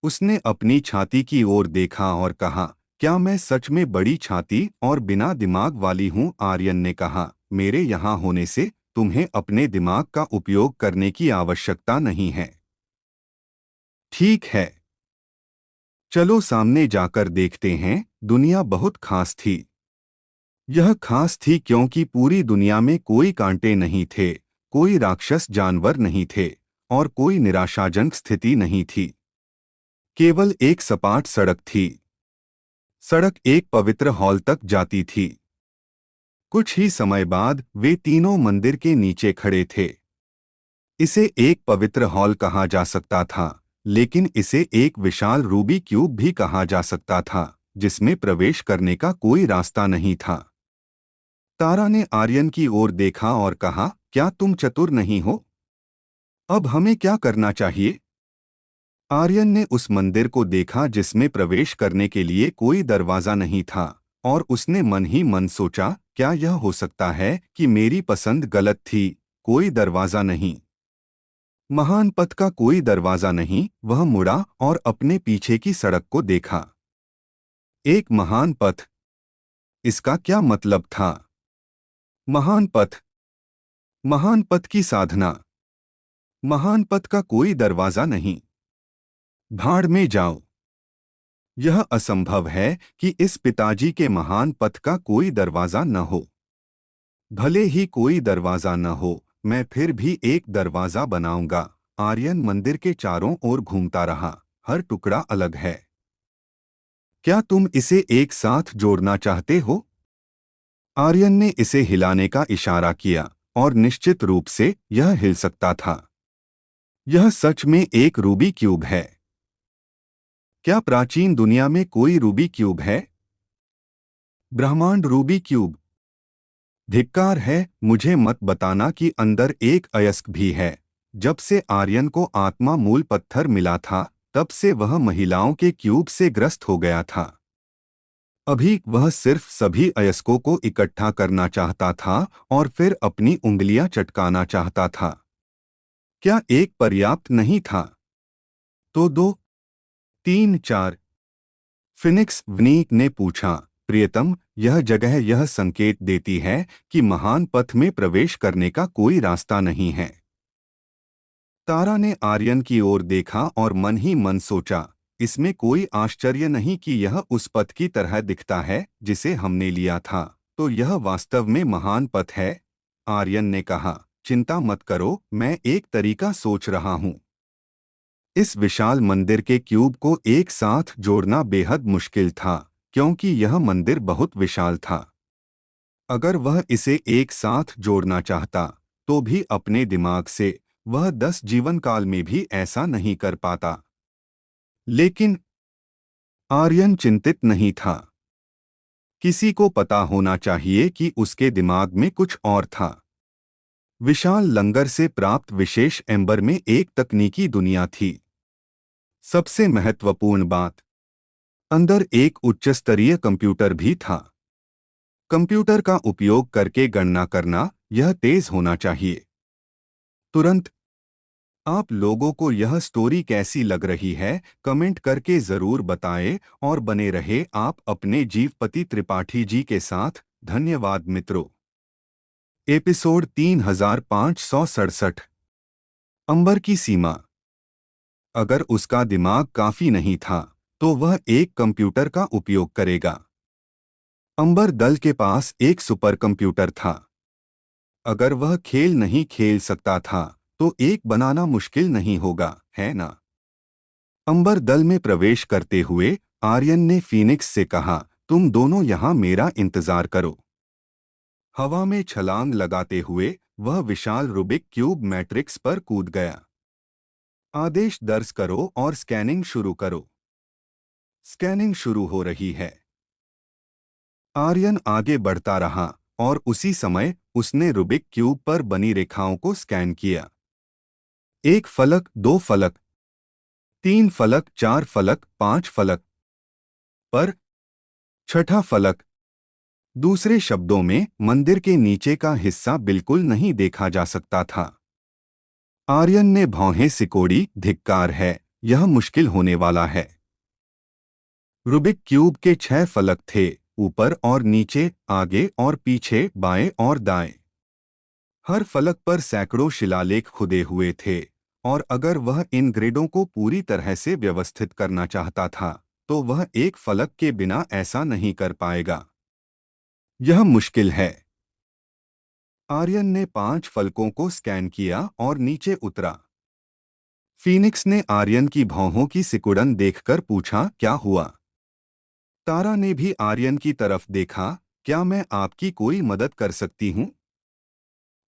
उसने अपनी छाती की ओर देखा और कहा, क्या मैं सच में बड़ी छाती और बिना दिमाग वाली हूं? आर्यन ने कहा, मेरे यहाँ होने से तुम्हें अपने दिमाग का उपयोग करने की आवश्यकता नहीं है। ठीक है, चलो सामने जाकर देखते हैं। दुनिया बहुत खास थी। यह खास थी क्योंकि पूरी दुनिया में कोई कांटे नहीं थे, कोई राक्षस जानवर नहीं थे और कोई निराशाजनक स्थिति नहीं थी। केवल एक सपाट सड़क थी। सड़क एक पवित्र हॉल तक जाती थी। कुछ ही समय बाद वे तीनों मंदिर के नीचे खड़े थे। इसे एक पवित्र हॉल कहा जा सकता था, लेकिन इसे एक विशाल रूबी क्यूब भी कहा जा सकता था, जिसमें प्रवेश करने का कोई रास्ता नहीं था। तारा ने आर्यन की ओर देखा और कहा, क्या तुम चतुर नहीं हो? अब हमें क्या करना चाहिए? आर्यन ने उस मंदिर को देखा जिसमें प्रवेश करने के लिए कोई दरवाजा नहीं था, और उसने मन ही मन सोचा, क्या यह हो सकता है कि मेरी पसंद गलत थी? कोई दरवाजा नहीं। महान पथ का कोई दरवाजा नहीं। वह मुड़ा और अपने पीछे की सड़क को देखा। एक महान पथ। इसका क्या मतलब था? महान पथ, महान पथ की साधना। महान पथ का कोई दरवाजा नहीं। भाड़ में जाओ। यह असंभव है कि इस पिताजी के महान पथ का कोई दरवाजा न हो। भले ही कोई दरवाजा न हो, मैं फिर भी एक दरवाजा बनाऊंगा। आर्यन मंदिर के चारों ओर घूमता रहा। हर टुकड़ा अलग है। क्या तुम इसे एक साथ जोड़ना चाहते हो? आर्यन ने इसे हिलाने का इशारा किया, और निश्चित रूप से यह हिल सकता था। यह सच में एक रूबी क्यूब है। क्या प्राचीन दुनिया में कोई रूबी क्यूब है? ब्रह्मांड रूबी क्यूब। धिक्कार है, मुझे मत बताना कि अंदर एक अयस्क भी है। जब से आर्यन को आत्मा मूल पत्थर मिला था, तब से वह महिलाओं के क्यूब से ग्रस्त हो गया था। अभी वह सिर्फ सभी अयस्कों को इकट्ठा करना चाहता था और फिर अपनी उंगलियां चटकाना चाहता था। क्या एक पर्याप्त नहीं था? तो दो, तीन, चार। फिनिक्स वनीक ने पूछा, प्रियतम, यह जगह यह संकेत देती है कि महान पथ में प्रवेश करने का कोई रास्ता नहीं है। तारा ने आर्यन की ओर देखा और मन ही मन सोचा, इसमें कोई आश्चर्य नहीं कि यह उस पथ की तरह दिखता है जिसे हमने लिया था। तो यह वास्तव में महान पथ है? आर्यन ने कहा, चिंता मत करो, मैं एक तरीका सोच रहा हूँ। इस विशाल मंदिर के क्यूब को एक साथ जोड़ना बेहद मुश्किल था, क्योंकि यह मंदिर बहुत विशाल था। अगर वह इसे एक साथ जोड़ना चाहता, तो भी अपने दिमाग से वह 10 जीवन काल में भी ऐसा नहीं कर पाता। लेकिन आर्यन चिंतित नहीं था। किसी को पता होना चाहिए कि उसके दिमाग में कुछ और था। विशाल लंगर से प्राप्त विशेष एम्बर में एक तकनीकी दुनिया थी। सबसे महत्वपूर्ण बात, अंदर एक उच्च स्तरीय कंप्यूटर भी था। कंप्यूटर का उपयोग करके गणना करना, यह तेज होना चाहिए। तुरंत। आप लोगों को यह स्टोरी कैसी लग रही है, कमेंट करके जरूर बताएं और बने रहे आप अपने जीवपति त्रिपाठी जी के साथ। धन्यवाद मित्रों। एपिसोड 3567। अंबर की सीमा। अगर उसका दिमाग काफी नहीं था, तो वह एक कंप्यूटर का उपयोग करेगा। अंबर दल के पास एक सुपर कंप्यूटर था। अगर वह खेल नहीं खेल सकता था, तो एक बनाना मुश्किल नहीं होगा, है ना? अंबर दल में प्रवेश करते हुए आर्यन ने फीनिक्स से कहा, तुम दोनों यहां मेरा इंतजार करो। हवा में छलांग लगाते हुए वह विशाल रूबिक क्यूब मैट्रिक्स पर कूद गया। आदेश दर्ज करो और स्कैनिंग शुरू करो। स्कैनिंग शुरू हो रही है। आर्यन आगे बढ़ता रहा और उसी समय उसने रूबिक क्यूब पर बनी रेखाओं को स्कैन किया। एक फलक, दो फलक, तीन फलक, चार फलक, पांच फलक, पर छठा फलक। दूसरे शब्दों में मंदिर के नीचे का हिस्सा बिल्कुल नहीं देखा जा सकता था। आर्यन ने भौहें सिकोड़ी, धिक्कार है, यह मुश्किल होने वाला है। रूबिक क्यूब के 6 फलक थे, ऊपर और नीचे, आगे और पीछे, बाएं और दाएं। हर फलक पर सैकड़ों शिलालेख खुदे हुए थे, और अगर वह इन ग्रिडों को पूरी तरह से व्यवस्थित करना चाहता था, तो वह एक फलक के बिना ऐसा नहीं कर पाएगा। यह मुश्किल है। आर्यन ने 5 फलकों को स्कैन किया और नीचे उतरा। फीनिक्स ने आर्यन की भौहों की सिकुड़न देखकर पूछा, क्या हुआ? तारा ने भी आर्यन की तरफ देखा, क्या मैं आपकी कोई मदद कर सकती हूं?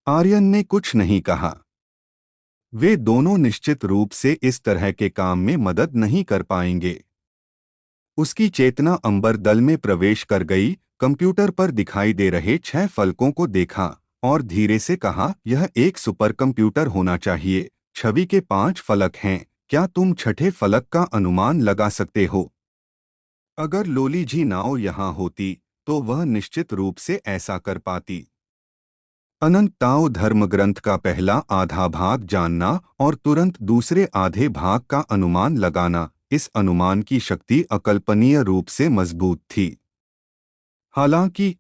आर्यन ने कुछ नहीं कहा। वे दोनों निश्चित रूप से इस तरह के काम में मदद नहीं कर पाएंगे। उसकी चेतना अंबर दल में प्रवेश कर गई, कंप्यूटर पर दिखाई दे रहे 6 फलकों को देखा और धीरे से कहा, यह एक सुपर कंप्यूटर होना चाहिए। छवि के 5 फलक हैं, क्या तुम छठे फलक का अनुमान लगा सकते हो? अगर लोली जी नाओ यहाँ होती, तो वह निश्चित रूप से ऐसा कर पाती। अनंत ताओ धर्मग्रंथ का पहला आधा भाग जानना और तुरंत दूसरे आधे भाग का अनुमान लगाना, इस अनुमान की शक्ति अकल्पनीय रूप से मजबूत थी। हालांकि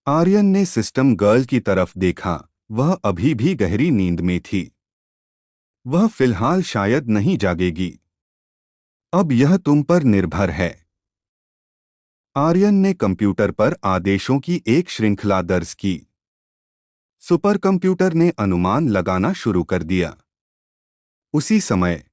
आर्यन ने सिस्टम गर्ल की तरफ देखा, वह अभी भी गहरी नींद में थी। वह फिलहाल शायद नहीं जागेगी। अब यह तुम पर निर्भर है। आर्यन ने कंप्यूटर पर आदेशों की एक श्रृंखला दर्ज की। सुपर कंप्यूटर ने अनुमान लगाना शुरू कर दिया। उसी समय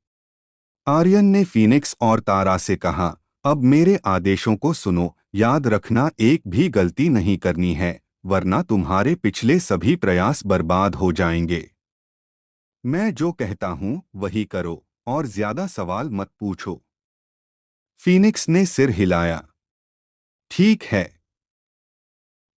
आर्यन ने फीनिक्स और तारा से कहा, अब मेरे आदेशों को सुनो, याद रखना एक भी गलती नहीं करनी है, वरना तुम्हारे पिछले सभी प्रयास बर्बाद हो जाएंगे। मैं जो कहता हूं वही करो और ज्यादा सवाल मत पूछो। फीनिक्स ने सिर हिलाया। ठीक है।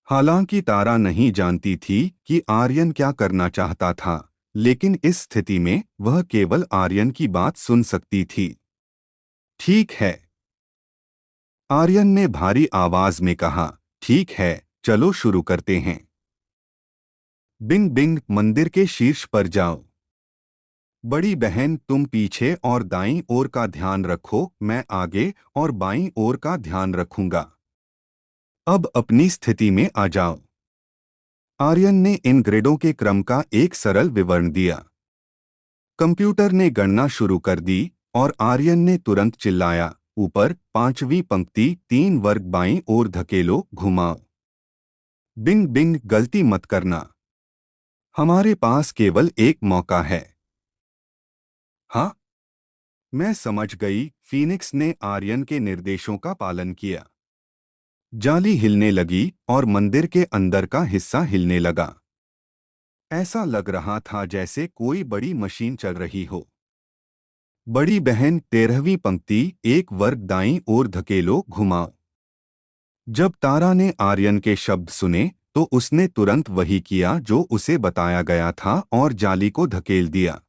हालांकि तारा नहीं जानती थी कि आर्यन क्या करना चाहता था, लेकिन इस स्थिति में वह केवल आर्यन की बात सुन सकती थी। ठीक है। आर्यन ने भारी आवाज में कहा, ठीक है, चलो शुरू करते हैं। बिंग बिंग, मंदिर के शीर्ष पर जाओ। बड़ी बहन, तुम पीछे और दाईं ओर का ध्यान रखो, मैं आगे और बाईं ओर का ध्यान रखूंगा। अब अपनी स्थिति में आ जाओ। आर्यन ने इन ग्रिडों के क्रम का एक सरल विवरण दिया। कंप्यूटर ने गणना शुरू कर दी और आर्यन ने तुरंत चिल्लाया, ऊपर 5वीं पंक्ति, 3 वर्ग बाईं ओर धकेलो, घुमाओ। बिंग बिंग, गलती मत करना। हमारे पास केवल एक मौका है। हाँ, मैं समझ गई। फीनिक्स ने आर्यन के निर्देशों का पालन किया। जाली हिलने लगी और मंदिर के अंदर का हिस्सा हिलने लगा। ऐसा लग रहा था जैसे कोई बड़ी मशीन चल रही हो। बड़ी बहन, 13वीं पंक्ति, 1 वर्ग दाईं ओर धकेलो, घुमाओ। जब तारा ने आर्यन के शब्द सुने, तो उसने तुरंत वही किया जो उसे बताया गया था और जाली को धकेल दिया।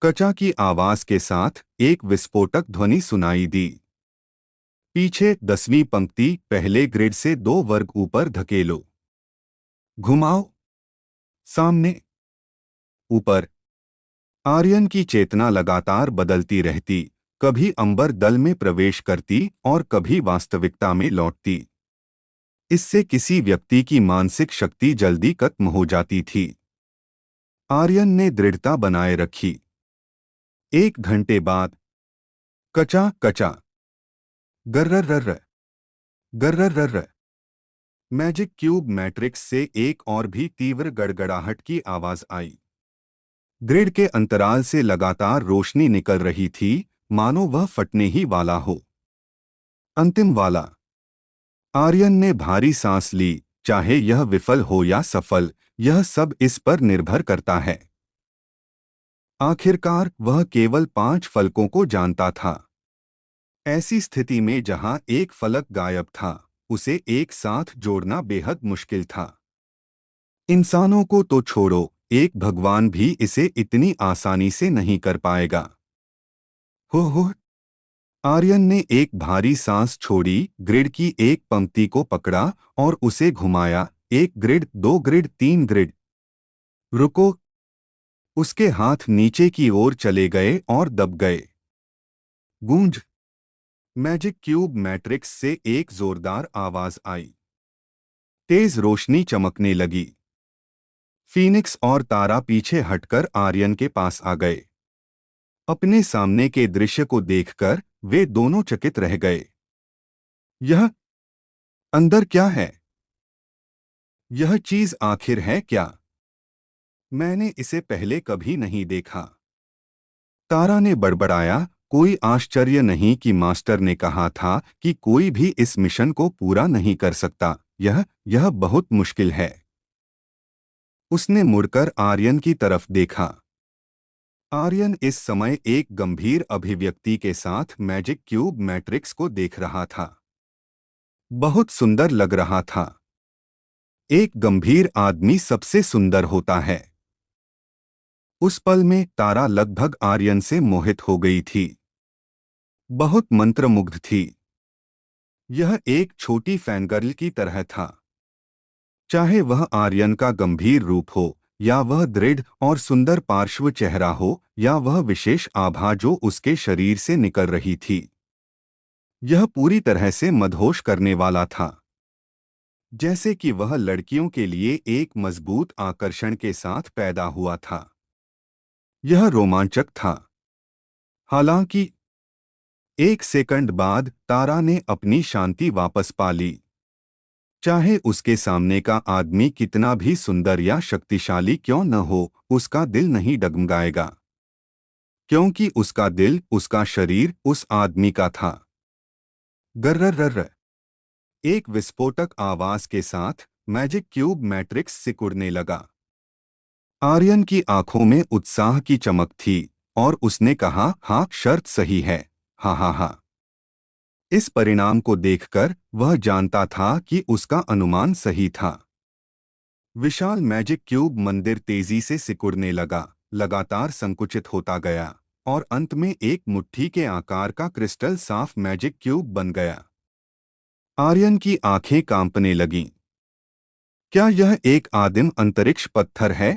कचा की आवाज के साथ एक विस्फोटक ध्वनि सुनाई दी। पीछे 10वीं पंक्ति, पहले ग्रिड से 2 वर्ग ऊपर धकेलो, घुमाओ। सामने, ऊपर। आर्यन की चेतना लगातार बदलती रहती, कभी अंबर दल में प्रवेश करती और कभी वास्तविकता में लौटती। इससे किसी व्यक्ति की मानसिक शक्ति जल्दी खत्म हो जाती थी। आर्यन ने दृढ़ता बनाए रखी। 1 घंटे बाद, कचा कचा, गर्रर्रर्र, गर्रर्रर्र। मैजिक क्यूब मैट्रिक्स से एक और भी तीव्र गड़गड़ाहट की आवाज आई। ग्रिड के अंतराल से लगातार रोशनी निकल रही थी, मानो वह फटने ही वाला हो। अंतिम वाला। आर्यन ने भारी सांस ली, चाहे यह विफल हो या सफल, यह सब इस पर निर्भर करता है। आखिरकार वह केवल 5 फलकों को जानता था। ऐसी स्थिति में जहां एक फलक गायब था, उसे एक साथ जोड़ना बेहद मुश्किल था। इंसानों को तो छोड़ो, एक भगवान भी इसे इतनी आसानी से नहीं कर पाएगा। हो। आर्यन ने एक भारी सांस छोड़ी, ग्रिड की एक पंक्ति को पकड़ा और उसे घुमाया। 1 ग्रिड, 2 ग्रिड, 3 ग्रिड। रुको। उसके हाथ नीचे की ओर चले गए और दब गए। गूंज। मैजिक क्यूब मैट्रिक्स से एक जोरदार आवाज आई। तेज रोशनी चमकने लगी। फीनिक्स और तारा पीछे हटकर आर्यन के पास आ गए। अपने सामने के दृश्य को देखकर वे दोनों चकित रह गए। यह अंदर क्या है? यह चीज आखिर है क्या? मैंने इसे पहले कभी नहीं देखा। तारा ने बड़बड़ाया। कोई आश्चर्य नहीं कि मास्टर ने कहा था कि कोई भी इस मिशन को पूरा नहीं कर सकता। यह बहुत मुश्किल है। उसने मुड़कर आर्यन की तरफ देखा। आर्यन इस समय एक गंभीर अभिव्यक्ति के साथ मैजिक क्यूब मैट्रिक्स को देख रहा था। बहुत सुंदर लग रहा था। एक गंभीर आदमी सबसे सुंदर होता है। उस पल में तारा लगभग आर्यन से मोहित हो गई थी। बहुत मंत्रमुग्ध थी। यह एक छोटी फैनगर्ल की तरह था। चाहे वह आर्यन का गंभीर रूप हो, या वह दृढ़ और सुंदर पार्श्व चेहरा हो, या वह विशेष आभा जो उसके शरीर से निकल रही थी, यह पूरी तरह से मदहोश करने वाला था। जैसे कि वह लड़कियों के लिए एक मजबूत आकर्षण के साथ पैदा हुआ था। यह रोमांचक था। हालांकि 1 सेकंड बाद तारा ने अपनी शांति वापस पा ली। चाहे उसके सामने का आदमी कितना भी सुंदर या शक्तिशाली क्यों न हो, उसका दिल नहीं डगमगाएगा, क्योंकि उसका दिल, उसका शरीर उस आदमी का था। गर्रर्रर्र। एक विस्फोटक आवाज के साथ मैजिक क्यूब मैट्रिक्स सिकुड़ने लगा। आर्यन की आंखों में उत्साह की चमक थी और उसने कहा, हाँ, शर्त सही है। हा। इस परिणाम को देखकर वह जानता था कि उसका अनुमान सही था। विशाल मैजिक क्यूब मंदिर तेजी से सिकुड़ने लगा, लगातार संकुचित होता गया और अंत में एक मुट्ठी के आकार का क्रिस्टल साफ मैजिक क्यूब बन गया। आर्यन की आंखें कांपने लगीं। क्या यह एक आदिम अंतरिक्ष पत्थर है?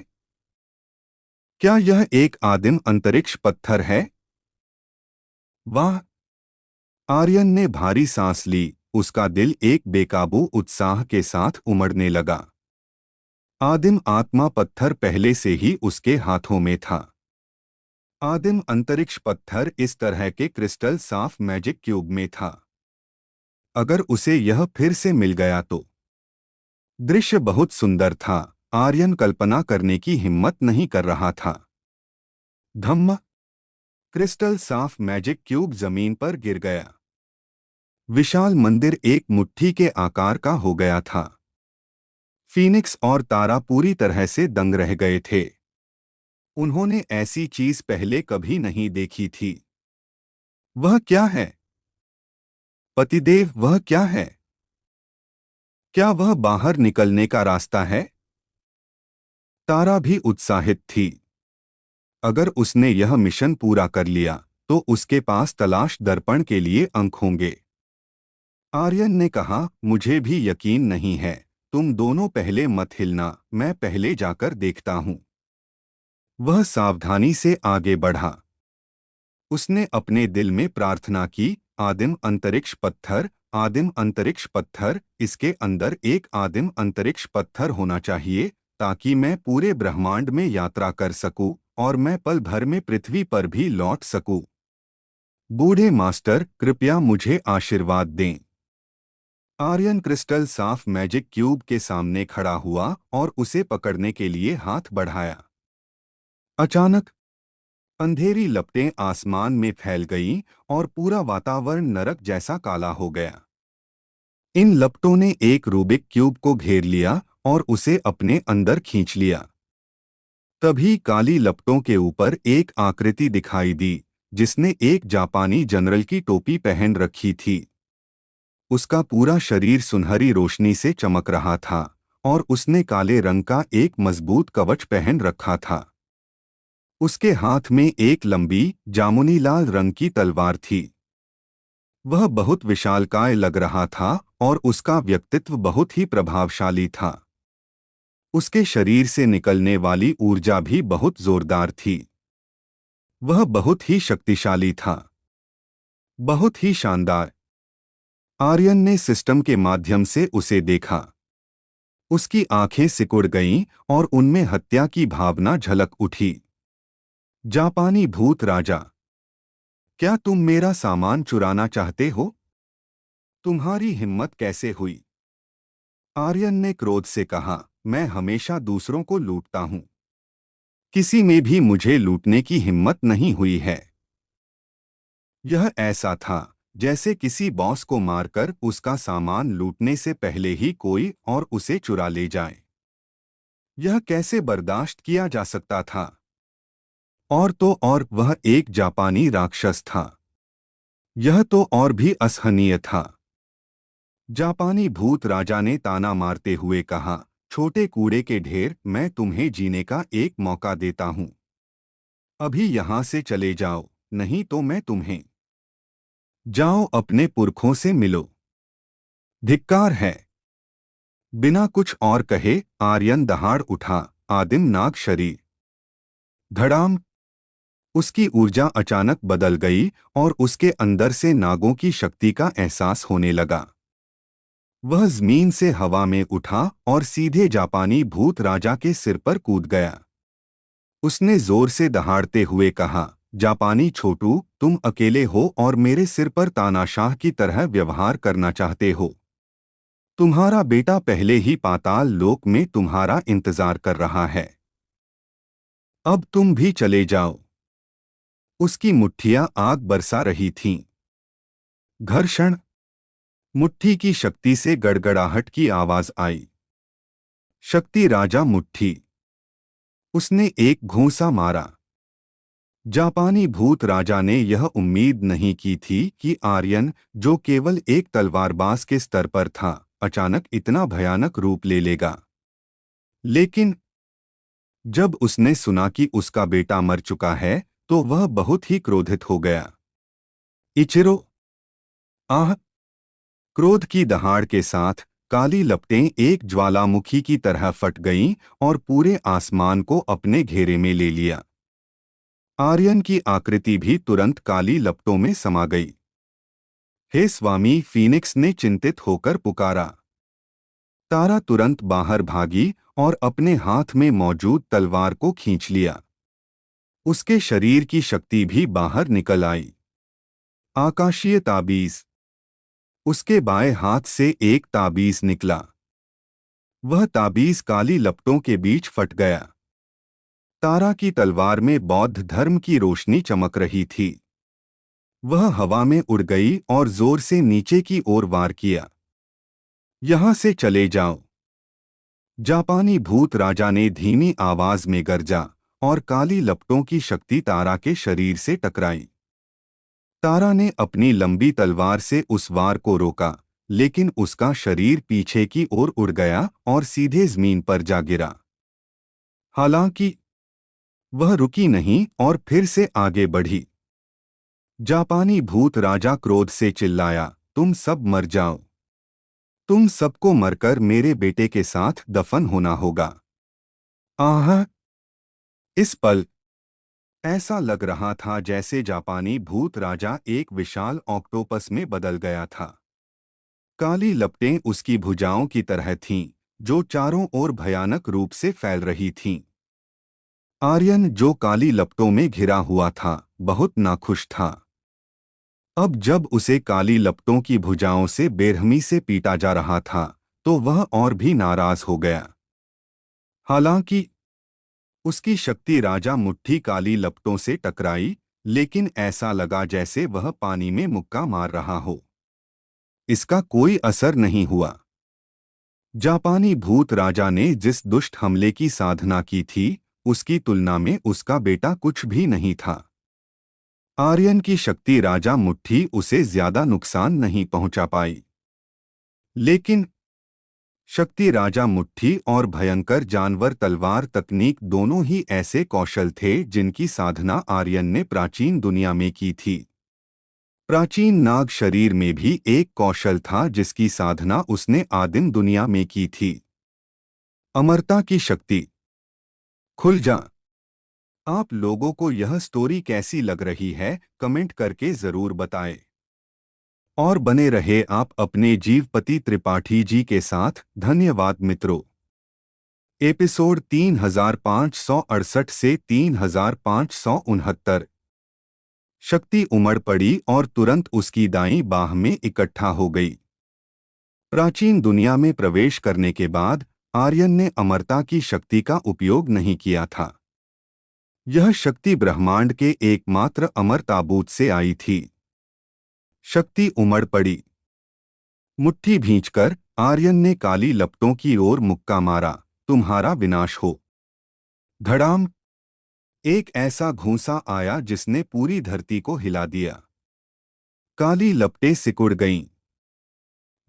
क्या यह एक आदिम अंतरिक्ष पत्थर है? वाह! आर्यन ने भारी सांस ली। उसका दिल एक बेकाबू उत्साह के साथ उमड़ने लगा। आदिम आत्मा पत्थर पहले से ही उसके हाथों में था। आदिम अंतरिक्ष पत्थर इस तरह के क्रिस्टल साफ मैजिक क्यूब में था। अगर उसे यह फिर से मिल गया तो? दृश्य बहुत सुंदर था। आर्यन कल्पना करने की हिम्मत नहीं कर रहा था। धम्म! क्रिस्टल साफ मैजिक क्यूब जमीन पर गिर गया। विशाल मंदिर एक मुट्ठी के आकार का हो गया था। फीनिक्स और तारा पूरी तरह से दंग रह गए थे। उन्होंने ऐसी चीज पहले कभी नहीं देखी थी। वह क्या है? पतिदेव, वह क्या है? क्या वह बाहर निकलने का रास्ता है? तारा भी उत्साहित थी। अगर उसने यह मिशन पूरा कर लिया तो उसके पास तलाश दर्पण के लिए अंक होंगे। आर्यन ने कहा, मुझे भी यकीन नहीं है। तुम दोनों पहले मत हिलना, मैं पहले जाकर देखता हूं। वह सावधानी से आगे बढ़ा। उसने अपने दिल में प्रार्थना की, आदिम अंतरिक्ष पत्थर, आदिम अंतरिक्ष पत्थर, इसके अंदर एक आदिम अंतरिक्ष पत्थर होना चाहिए ताकि मैं पूरे ब्रह्मांड में यात्रा कर सकूं और मैं पल भर में पृथ्वी पर भी लौट सकूं। बूढ़े मास्टर, कृपया मुझे आशीर्वाद दें। आर्यन क्रिस्टल साफ मैजिक क्यूब के सामने खड़ा हुआ और उसे पकड़ने के लिए हाथ बढ़ाया। अचानक अंधेरी लपटें आसमान में फैल गईं और पूरा वातावरण नरक जैसा काला हो गया। इन लपटों ने एक रूबिक क्यूब को घेर लिया और उसे अपने अंदर खींच लिया। तभी काली लपटों के ऊपर एक आकृति दिखाई दी जिसने एक जापानी जनरल की टोपी पहन रखी थी। उसका पूरा शरीर सुनहरी रोशनी से चमक रहा था और उसने काले रंग का एक मजबूत कवच पहन रखा था। उसके हाथ में एक लंबी जामुनी लाल रंग की तलवार थी। वह बहुत विशालकाय लग रहा था और उसका व्यक्तित्व बहुत ही प्रभावशाली था। उसके शरीर से निकलने वाली ऊर्जा भी बहुत जोरदार थी। वह बहुत ही शक्तिशाली था, बहुत ही शानदार। आर्यन ने सिस्टम के माध्यम से उसे देखा। उसकी आंखें सिकुड़ गईं और उनमें हत्या की भावना झलक उठी। जापानी भूत राजा, क्या तुम मेरा सामान चुराना चाहते हो? तुम्हारी हिम्मत कैसे हुई? आर्यन ने क्रोध से कहा, मैं हमेशा दूसरों को लूटता हूं। किसी में भी मुझे लूटने की हिम्मत नहीं हुई है। यह ऐसा था जैसे किसी बॉस को मारकर उसका सामान लूटने से पहले ही कोई और उसे चुरा ले जाए। यह कैसे बर्दाश्त किया जा सकता था? और तो और वह एक जापानी राक्षस था। यह तो और भी असहनीय था। जापानी भूत राजा ने ताना मारते हुए कहा, छोटे कूड़े के ढेर, मैं तुम्हें जीने का एक मौका देता हूं। अभी यहां से चले जाओ, नहीं तो मैं तुम्हें। जाओ अपने पुरखों से मिलो। धिक्कार है। बिना कुछ और कहे आर्यन दहाड़ उठा, आदिम नाग शरीर। धड़ाम। उसकी ऊर्जा अचानक बदल गई और उसके अंदर से नागों की शक्ति का एहसास होने लगा। वह जमीन से हवा में उठा और सीधे जापानी भूत राजा के सिर पर कूद गया। उसने जोर से दहाड़ते हुए कहा, जापानी छोटू, तुम अकेले हो और मेरे सिर पर तानाशाह की तरह व्यवहार करना चाहते हो। तुम्हारा बेटा पहले ही पाताल लोक में तुम्हारा इंतजार कर रहा है। अब तुम भी चले जाओ। उसकी मुट्ठियां आग बरसा रही थीं। घर्षण। मुट्ठी की शक्ति से गड़गड़ाहट की आवाज आई। शक्ति राजा मुट्ठी। उसने एक घूंसा मारा। जापानी भूत राजा ने यह उम्मीद नहीं की थी कि आर्यन, जो केवल एक तलवारबाज के स्तर पर था, अचानक इतना भयानक रूप ले लेगा। लेकिन जब उसने सुना कि उसका बेटा मर चुका है, तो वह बहुत ही क्रोधित हो गया। इचिरो। आह! क्रोध की दहाड़ के साथ काली लपटें एक ज्वालामुखी की तरह फट गईं और पूरे आसमान को अपने घेरे में ले लिया। आर्यन की आकृति भी तुरंत काली लपटों में समा गई। हे स्वामी, फीनिक्स ने चिंतित होकर पुकारा। तारा तुरंत बाहर भागी और अपने हाथ में मौजूद तलवार को खींच लिया। उसके शरीर की शक्ति भी बाहर निकल आई। आकाशीय ताबीज। उसके बाएं हाथ से एक ताबीज निकला। वह ताबीज काली लपटों के बीच फट गया। तारा की तलवार में बौद्ध धर्म की रोशनी चमक रही थी। वह हवा में उड़ गई और जोर से नीचे की ओर वार किया। यहां से चले जाओ। जापानी भूत राजा ने धीमी आवाज में गरजा और काली लपटों की शक्ति तारा के शरीर से टकराई। तारा ने अपनी लंबी तलवार से उस वार को रोका, लेकिन उसका शरीर पीछे की ओर उड़ गया और सीधे जमीन पर जा गिरा। हालांकि वह रुकी नहीं और फिर से आगे बढ़ी। जापानी भूत राजा क्रोध से चिल्लाया, तुम सब मर जाओ। तुम सबको मरकर मेरे बेटे के साथ दफन होना होगा। आह! इस पल ऐसा लग रहा था जैसे जापानी भूत राजा एक विशाल ऑक्टोपस में बदल गया था। काली लपटें उसकी भुजाओं की तरह थीं, जो चारों ओर भयानक रूप से फैल रही थीं। आर्यन, जो काली लपटों में घिरा हुआ था, बहुत नाखुश था। अब जब उसे काली लपटों की भुजाओं से बेरहमी से पीटा जा रहा था, तो वह और भी नाराज हो गया। हालांकि उसकी शक्ति राजा मुट्ठी काली लपटों से टकराई, लेकिन ऐसा लगा जैसे वह पानी में मुक्का मार रहा हो। इसका कोई असर नहीं हुआ। जापानी भूत राजा ने जिस दुष्ट हमले की साधना की थी, उसकी तुलना में उसका बेटा कुछ भी नहीं था। आर्यन की शक्ति राजा मुट्ठी उसे ज्यादा नुकसान नहीं पहुंचा पाई। लेकिन शक्ति राजा मुट्ठी और भयंकर जानवर तलवार तकनीक दोनों ही ऐसे कौशल थे जिनकी साधना आर्यन ने प्राचीन दुनिया में की थी। प्राचीन नाग शरीर में भी एक कौशल था जिसकी साधना उसने आदिम दुनिया में की थी। अमरता की शक्ति। खुल जा। आप लोगों को यह स्टोरी कैसी लग रही है, कमेंट करके जरूर बताएं। और बने रहे आप अपने जीवपति त्रिपाठी जी के साथ। धन्यवाद मित्रों। एपिसोड 3568 से 3569। शक्ति उमड़ पड़ी और तुरंत उसकी दाईं बाह में इकट्ठा हो गई। प्राचीन दुनिया में प्रवेश करने के बाद आर्यन ने अमरता की शक्ति का उपयोग नहीं किया था। यह शक्ति ब्रह्मांड के एकमात्र अमर ताबूत से आई थी। शक्ति उमड़ पड़ी। मुट्ठी भींचकर आर्यन ने काली लपटों की ओर मुक्का मारा। तुम्हारा विनाश हो। धड़ाम। एक ऐसा घूंसा आया जिसने पूरी धरती को हिला दिया। काली लपटें सिकुड़ गईं।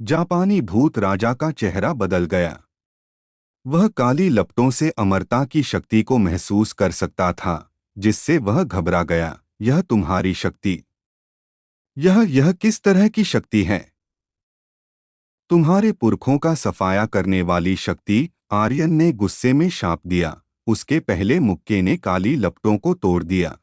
जापानी भूत राजा का चेहरा बदल गया। वह काली लपटों से अमरता की शक्ति को महसूस कर सकता था, जिससे वह घबरा गया। यह तुम्हारी शक्ति? यह किस तरह की शक्ति है? तुम्हारे पुरखों का सफाया करने वाली शक्ति, आर्यन ने गुस्से में शाप दिया। उसके पहले मुक्के ने काली लपटों को तोड़ दिया।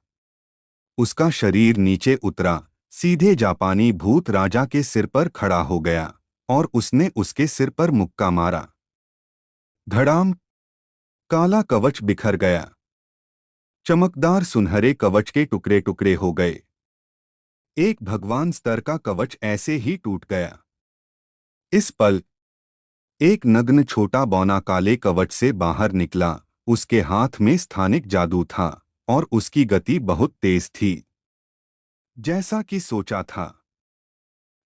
उसका शरीर नीचे उतरा, सीधे जापानी भूत राजा के सिर पर खड़ा हो गया और उसने उसके सिर पर मुक्का मारा। धड़ाम। काला कवच बिखर गया। चमकदार सुनहरे कवच के टुकड़े टुकड़े हो गए। एक भगवान स्तर का कवच ऐसे ही टूट गया। इस पल एक नग्न छोटा बौना काले कवच से बाहर निकला। उसके हाथ में स्थानिक जादू था और उसकी गति बहुत तेज थी। जैसा कि सोचा था।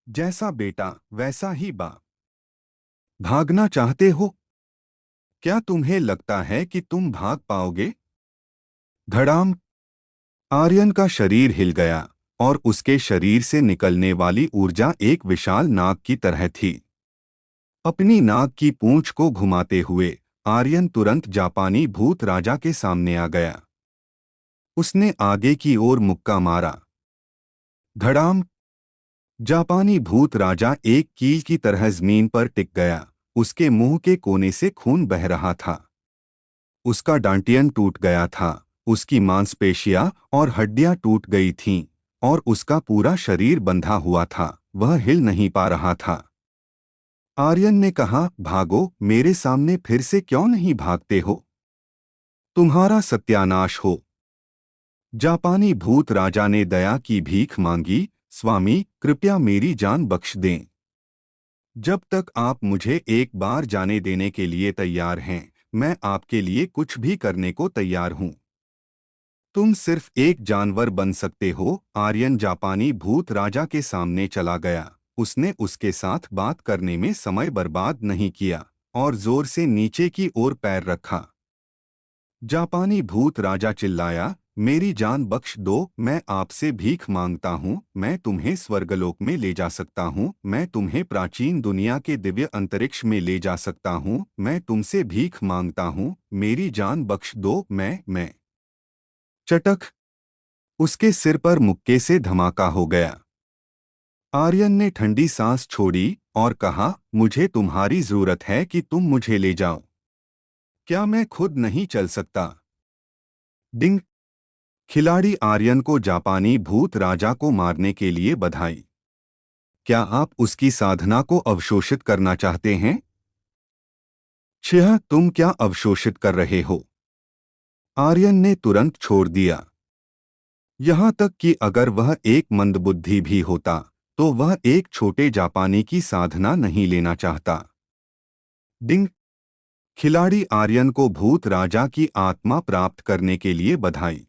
जैसा बेटा वैसा ही बाप। भागना चाहते हो? क्या तुम्हें लगता है कि तुम भाग पाओगे? धड़ाम। आर्यन का शरीर हिल गया और उसके शरीर से निकलने वाली ऊर्जा एक विशाल नाग की तरह थी। अपनी नाग की पूंछ को घुमाते हुए आर्यन तुरंत जापानी भूत राजा के सामने आ गया। उसने आगे की ओर मुक्का मारा। धड़ाम। जापानी भूत राजा एक कील की तरह जमीन पर टिक गया। उसके मुंह के कोने से खून बह रहा था। उसका डांटियन टूट गया था। उसकी मांसपेशियां और हड्डियां टूट गई थीं और उसका पूरा शरीर बंधा हुआ था। वह हिल नहीं पा रहा था। आर्यन ने कहा, भागो, मेरे सामने फिर से क्यों नहीं भागते हो? तुम्हारा सत्यानाश हो। जापानी भूत राजा ने दया की भीख मांगी। स्वामी, कृपया मेरी जान बख्श दें। जब तक आप मुझे एक बार जाने देने के लिए तैयार हैं, मैं आपके लिए कुछ भी करने को तैयार हूं। तुम सिर्फ एक जानवर बन सकते हो। आर्यन जापानी भूत राजा के सामने चला गया। उसने उसके साथ बात करने में समय बर्बाद नहीं किया और जोर से नीचे की ओर पैर रखा। जापानी भूत राजा चिल्लाया, मेरी जान बख्श दो। मैं आपसे भीख मांगता हूँ। मैं तुम्हें स्वर्गलोक में ले जा सकता हूँ। मैं तुम्हें प्राचीन दुनिया के दिव्य अंतरिक्ष में ले जा सकता हूँ। मैं तुमसे भीख मांगता हूँ, मेरी जान बख्श दो। मैं। चटक। उसके सिर पर मुक्के से धमाका हो गया। आर्यन ने ठंडी सांस छोड़ी और कहा, मुझे तुम्हारी जरूरत है कि तुम मुझे ले जाओ। क्या मैं खुद नहीं चल सकता? डिंग। खिलाड़ी आर्यन को जापानी भूत राजा को मारने के लिए बधाई। क्या आप उसकी साधना को अवशोषित करना चाहते हैं? तुम क्या अवशोषित कर रहे हो? आर्यन ने तुरंत छोड़ दिया। यहां तक कि अगर वह एक मंदबुद्धि भी होता तो वह एक छोटे जापानी की साधना नहीं लेना चाहता। डिंग। खिलाड़ी आर्यन को भूत राजा की आत्मा प्राप्त करने के लिए बधाई।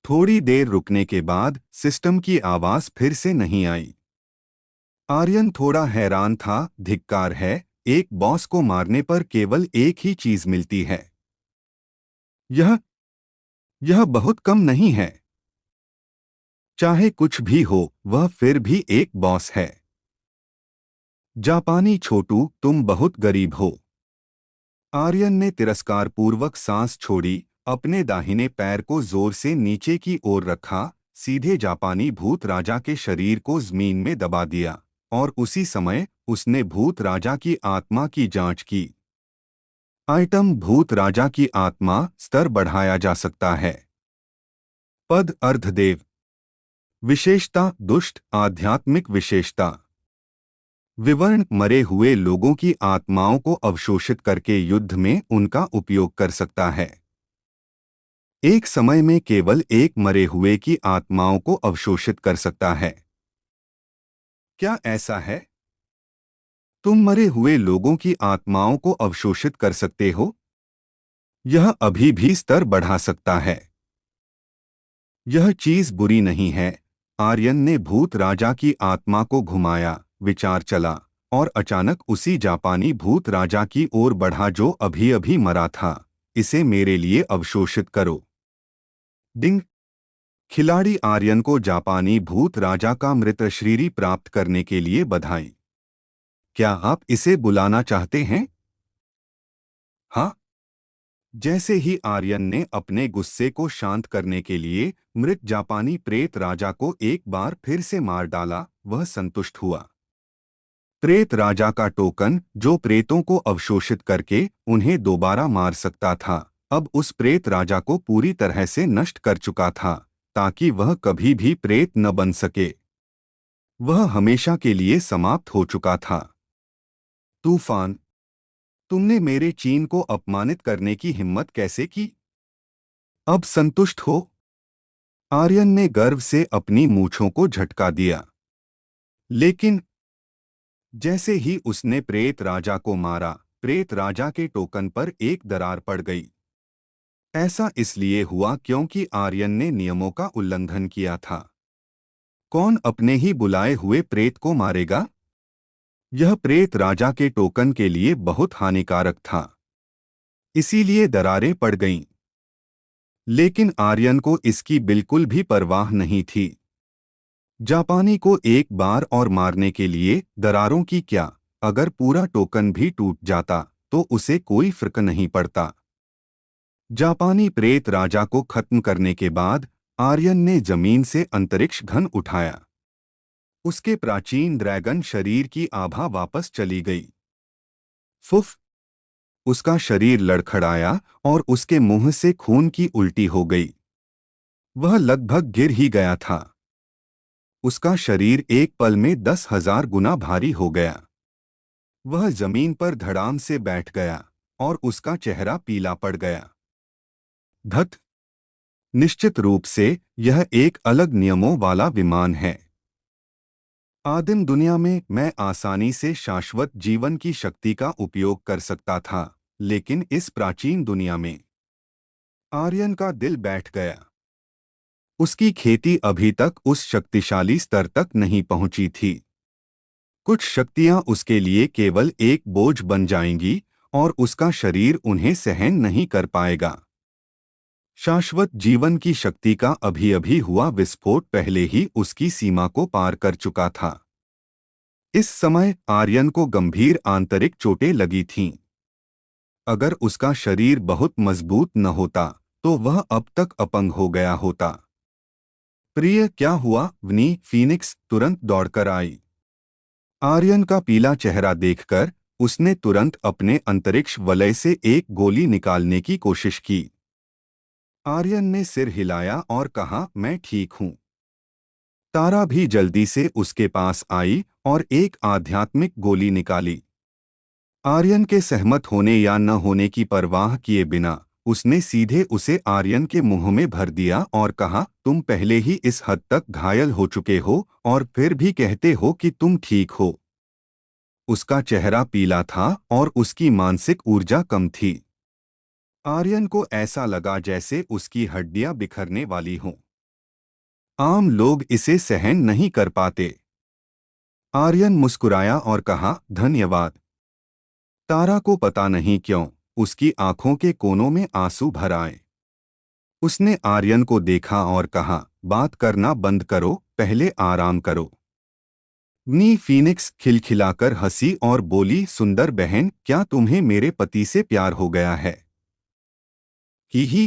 थोड़ी देर रुकने के बाद सिस्टम की आवाज फिर से नहीं आई। आर्यन थोड़ा हैरान था। धिक्कार है, एक बॉस को मारने पर केवल एक ही चीज मिलती है। यह बहुत कम नहीं है। चाहे कुछ भी हो, वह फिर भी एक बॉस है। जापानी छोटू, तुम बहुत गरीब हो। आर्यन ने तिरस्कारपूर्वक सांस छोड़ी, अपने दाहिने पैर को जोर से नीचे की ओर रखा, सीधे जापानी भूत राजा के शरीर को जमीन में दबा दिया, और उसी समय उसने भूत राजा की आत्मा की जांच की। आइटम: भूत राजा की आत्मा, स्तर बढ़ाया जा सकता है। पद: अर्धदेव। विशेषता: दुष्ट, आध्यात्मिक विशेषता। विवरण: मरे हुए लोगों की आत्माओं को अवशोषित करके युद्ध में उनका उपयोग कर सकता है। एक समय में केवल एक मरे हुए की आत्माओं को अवशोषित कर सकता है। क्या ऐसा है? तुम मरे हुए लोगों की आत्माओं को अवशोषित कर सकते हो? यह अभी भी स्तर बढ़ा सकता है। यह चीज बुरी नहीं है। आर्यन ने भूत राजा की आत्मा को घुमाया, विचार चला, और अचानक उसी जापानी भूत राजा की ओर बढ़ा जो अभी अभी मरा था। इसे मेरे लिए अवशोषित करो। डिंग। खिलाड़ी आर्यन को जापानी भूत राजा का मृत शरीर प्राप्त करने के लिए बधाई। क्या आप इसे बुलाना चाहते हैं? हाँ। जैसे ही आर्यन ने अपने गुस्से को शांत करने के लिए मृत जापानी प्रेत राजा को एक बार फिर से मार डाला, वह संतुष्ट हुआ। प्रेत राजा का टोकन, जो प्रेतों को अवशोषित करके उन्हें दोबारा मार सकता था, अब उस प्रेत राजा को पूरी तरह से नष्ट कर चुका था, ताकि वह कभी भी प्रेत न बन सके। वह हमेशा के लिए समाप्त हो चुका था। तूफान। तुमने मेरे चीन को अपमानित करने की हिम्मत कैसे की? अब संतुष्ट हो? आर्यन ने गर्व से अपनी मूंछों को झटका दिया। लेकिन जैसे ही उसने प्रेत राजा को मारा, प्रेत राजा के टोकन पर एक दरार पड़ गई। ऐसा इसलिए हुआ क्योंकि आर्यन ने नियमों का उल्लंघन किया था। कौन अपने ही बुलाए हुए प्रेत को मारेगा? यह प्रेत राजा के टोकन के लिए बहुत हानिकारक था। इसीलिए दरारें पड़ गईं। लेकिन आर्यन को इसकी बिल्कुल भी परवाह नहीं थी। जापानी को एक बार और मारने के लिए दरारों की क्या, अगर पूरा टोकन भी टूट जाता तो उसे कोई फर्क नहीं पड़ता। जापानी प्रेत राजा को खत्म करने के बाद आर्यन ने जमीन से अंतरिक्ष घन उठाया। उसके प्राचीन ड्रैगन शरीर की आभा वापस चली गई। फुफ! उसका शरीर लड़खड़ाया और उसके मुंह से खून की उल्टी हो गई। वह लगभग गिर ही गया था। उसका शरीर एक पल में 10,000 गुना भारी हो गया। वह जमीन पर धड़ाम से बैठ गया और उसका चेहरा पीला पड़ गया। धत! निश्चित रूप से यह एक अलग नियमों वाला विमान है। आदिम दुनिया में मैं आसानी से शाश्वत जीवन की शक्ति का उपयोग कर सकता था, लेकिन इस प्राचीन दुनिया में आर्यन का दिल बैठ गया। उसकी खेती अभी तक उस शक्तिशाली स्तर तक नहीं पहुंची थी। कुछ शक्तियां उसके लिए केवल एक बोझ बन जाएंगी और उसका शरीर उन्हें सहन नहीं कर पाएगा। शाश्वत जीवन की शक्ति का अभी अभी हुआ विस्फोट पहले ही उसकी सीमा को पार कर चुका था। इस समय आर्यन को गंभीर आंतरिक चोटें लगी थीं। अगर उसका शरीर बहुत मजबूत न होता तो वह अब तक अपंग हो गया होता। प्रिय, क्या हुआ? वनी फीनिक्स तुरंत दौड़कर आई। आर्यन का पीला चेहरा देखकर उसने तुरंत अपने अंतरिक्ष वलय से एक गोली निकालने की कोशिश की। आर्यन ने सिर हिलाया और कहा, मैं ठीक हूं। तारा भी जल्दी से उसके पास आई और एक आध्यात्मिक गोली निकाली। आर्यन के सहमत होने या न होने की परवाह किए बिना उसने सीधे उसे आर्यन के मुंह में भर दिया और कहा, तुम पहले ही इस हद तक घायल हो चुके हो और फिर भी कहते हो कि तुम ठीक हो। उसका चेहरा पीला था और उसकी मानसिक ऊर्जा कम थी। आर्यन को ऐसा लगा जैसे उसकी हड्डियां बिखरने वाली हों। आम लोग इसे सहन नहीं कर पाते। आर्यन मुस्कुराया और कहा, धन्यवाद। तारा को पता नहीं क्यों उसकी आंखों के कोनों में आंसू भर आए। उसने आर्यन को देखा और कहा, बात करना बंद करो, पहले आराम करो। नी फीनिक्स खिलखिलाकर हंसी और बोली, सुंदर बहन, क्या तुम्हें मेरे पति से प्यार हो गया है? ही।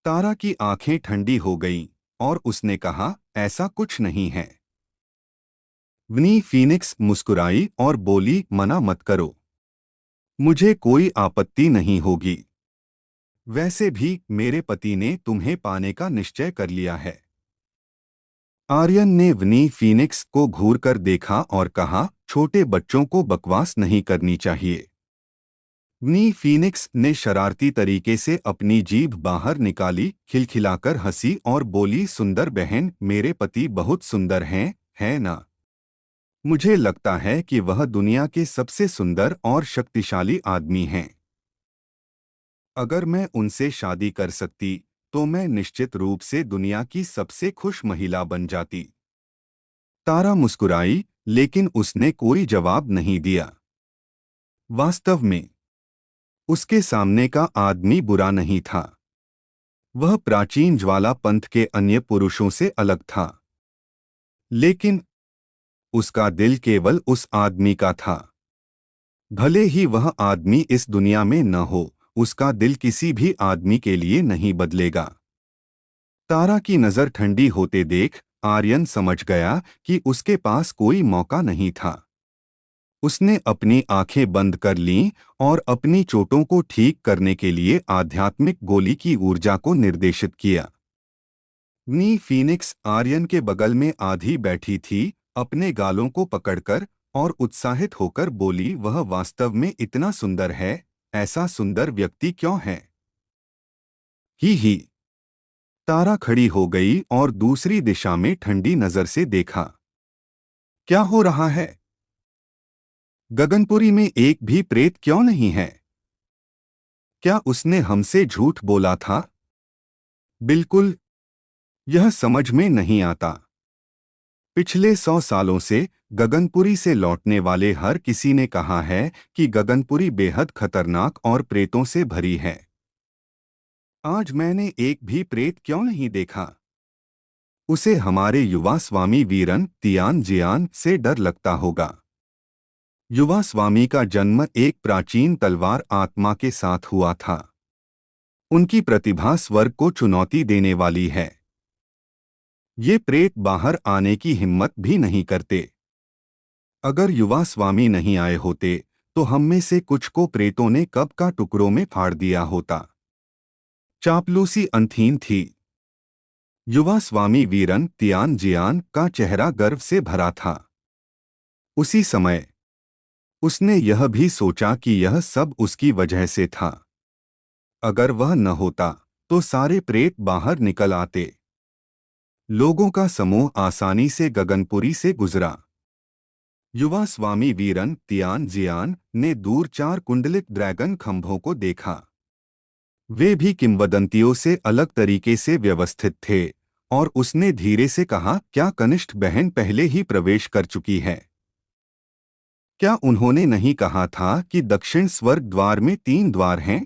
तारा की आंखें ठंडी हो गईं और उसने कहा, ऐसा कुछ नहीं है। नी फीनिक्स मुस्कुराई और बोली, मना मत करो, मुझे कोई आपत्ति नहीं होगी। वैसे भी मेरे पति ने तुम्हें पाने का निश्चय कर लिया है। आर्यन ने वनी फीनिक्स को घूरकर देखा और कहा, छोटे बच्चों को बकवास नहीं करनी चाहिए। वनी फीनिक्स ने शरारती तरीके से अपनी जीभ बाहर निकाली, खिलखिलाकर हंसी और बोली, सुंदर बहन, मेरे पति बहुत सुंदर हैं, है ना? मुझे लगता है कि वह दुनिया के सबसे सुंदर और शक्तिशाली आदमी हैं। अगर मैं उनसे शादी कर सकती तो मैं निश्चित रूप से दुनिया की सबसे खुश महिला बन जाती। तारा मुस्कुराई, लेकिन उसने कोई जवाब नहीं दिया। वास्तव में उसके सामने का आदमी बुरा नहीं था। वह प्राचीन ज्वाला पंथ के अन्य पुरुषों से अलग था, लेकिन उसका दिल केवल उस आदमी का था। भले ही वह आदमी इस दुनिया में न हो, उसका दिल किसी भी आदमी के लिए नहीं बदलेगा। तारा की नजर ठंडी होते देख आर्यन समझ गया कि उसके पास कोई मौका नहीं था। उसने अपनी आंखें बंद कर लीं और अपनी चोटों को ठीक करने के लिए आध्यात्मिक गोली की ऊर्जा को निर्देशित किया। नी फीनिक्स आर्यन के बगल में आधी बैठी थी, अपने गालों को पकड़कर, और उत्साहित होकर बोली, वह वास्तव में इतना सुंदर है, ऐसा सुंदर व्यक्ति क्यों है? ही। तारा खड़ी हो गई और दूसरी दिशा में ठंडी नजर से देखा। क्या हो रहा है? गगनपुरी में एक भी प्रेत क्यों नहीं है? क्या उसने हमसे झूठ बोला था? बिल्कुल, यह समझ में नहीं आता। पिछले 100 सालों से गगनपुरी से लौटने वाले हर किसी ने कहा है कि गगनपुरी बेहद खतरनाक और प्रेतों से भरी है। आज मैंने एक भी प्रेत क्यों नहीं देखा? उसे हमारे युवा स्वामी वीरन तियान जियान से डर लगता होगा। युवा स्वामी का जन्म एक प्राचीन तलवार आत्मा के साथ हुआ था। उनकी प्रतिभा स्वर्ग को चुनौती देने वाली है। ये प्रेत बाहर आने की हिम्मत भी नहीं करते। अगर युवा स्वामी नहीं आए होते तो हम में से कुछ को प्रेतों ने कब का टुकड़ों में फाड़ दिया होता। चापलूसी अंतहीन थी। युवा स्वामी वीरन तियान जियान का चेहरा गर्व से भरा था। उसी समय उसने यह भी सोचा कि यह सब उसकी वजह से था। अगर वह न होता तो सारे प्रेत बाहर निकल आते। लोगों का समूह आसानी से गगनपुरी से गुजरा। युवा स्वामी वीरन तियान जियान ने दूर 4 कुंडलित ड्रैगन खंभों को देखा। वे भी किंवदंतियों से अलग तरीके से व्यवस्थित थे, और उसने धीरे से कहा, क्या कनिष्ठ बहन पहले ही प्रवेश कर चुकी है? क्या उन्होंने नहीं कहा था कि दक्षिण स्वर्ग द्वार में 3 द्वार हैं?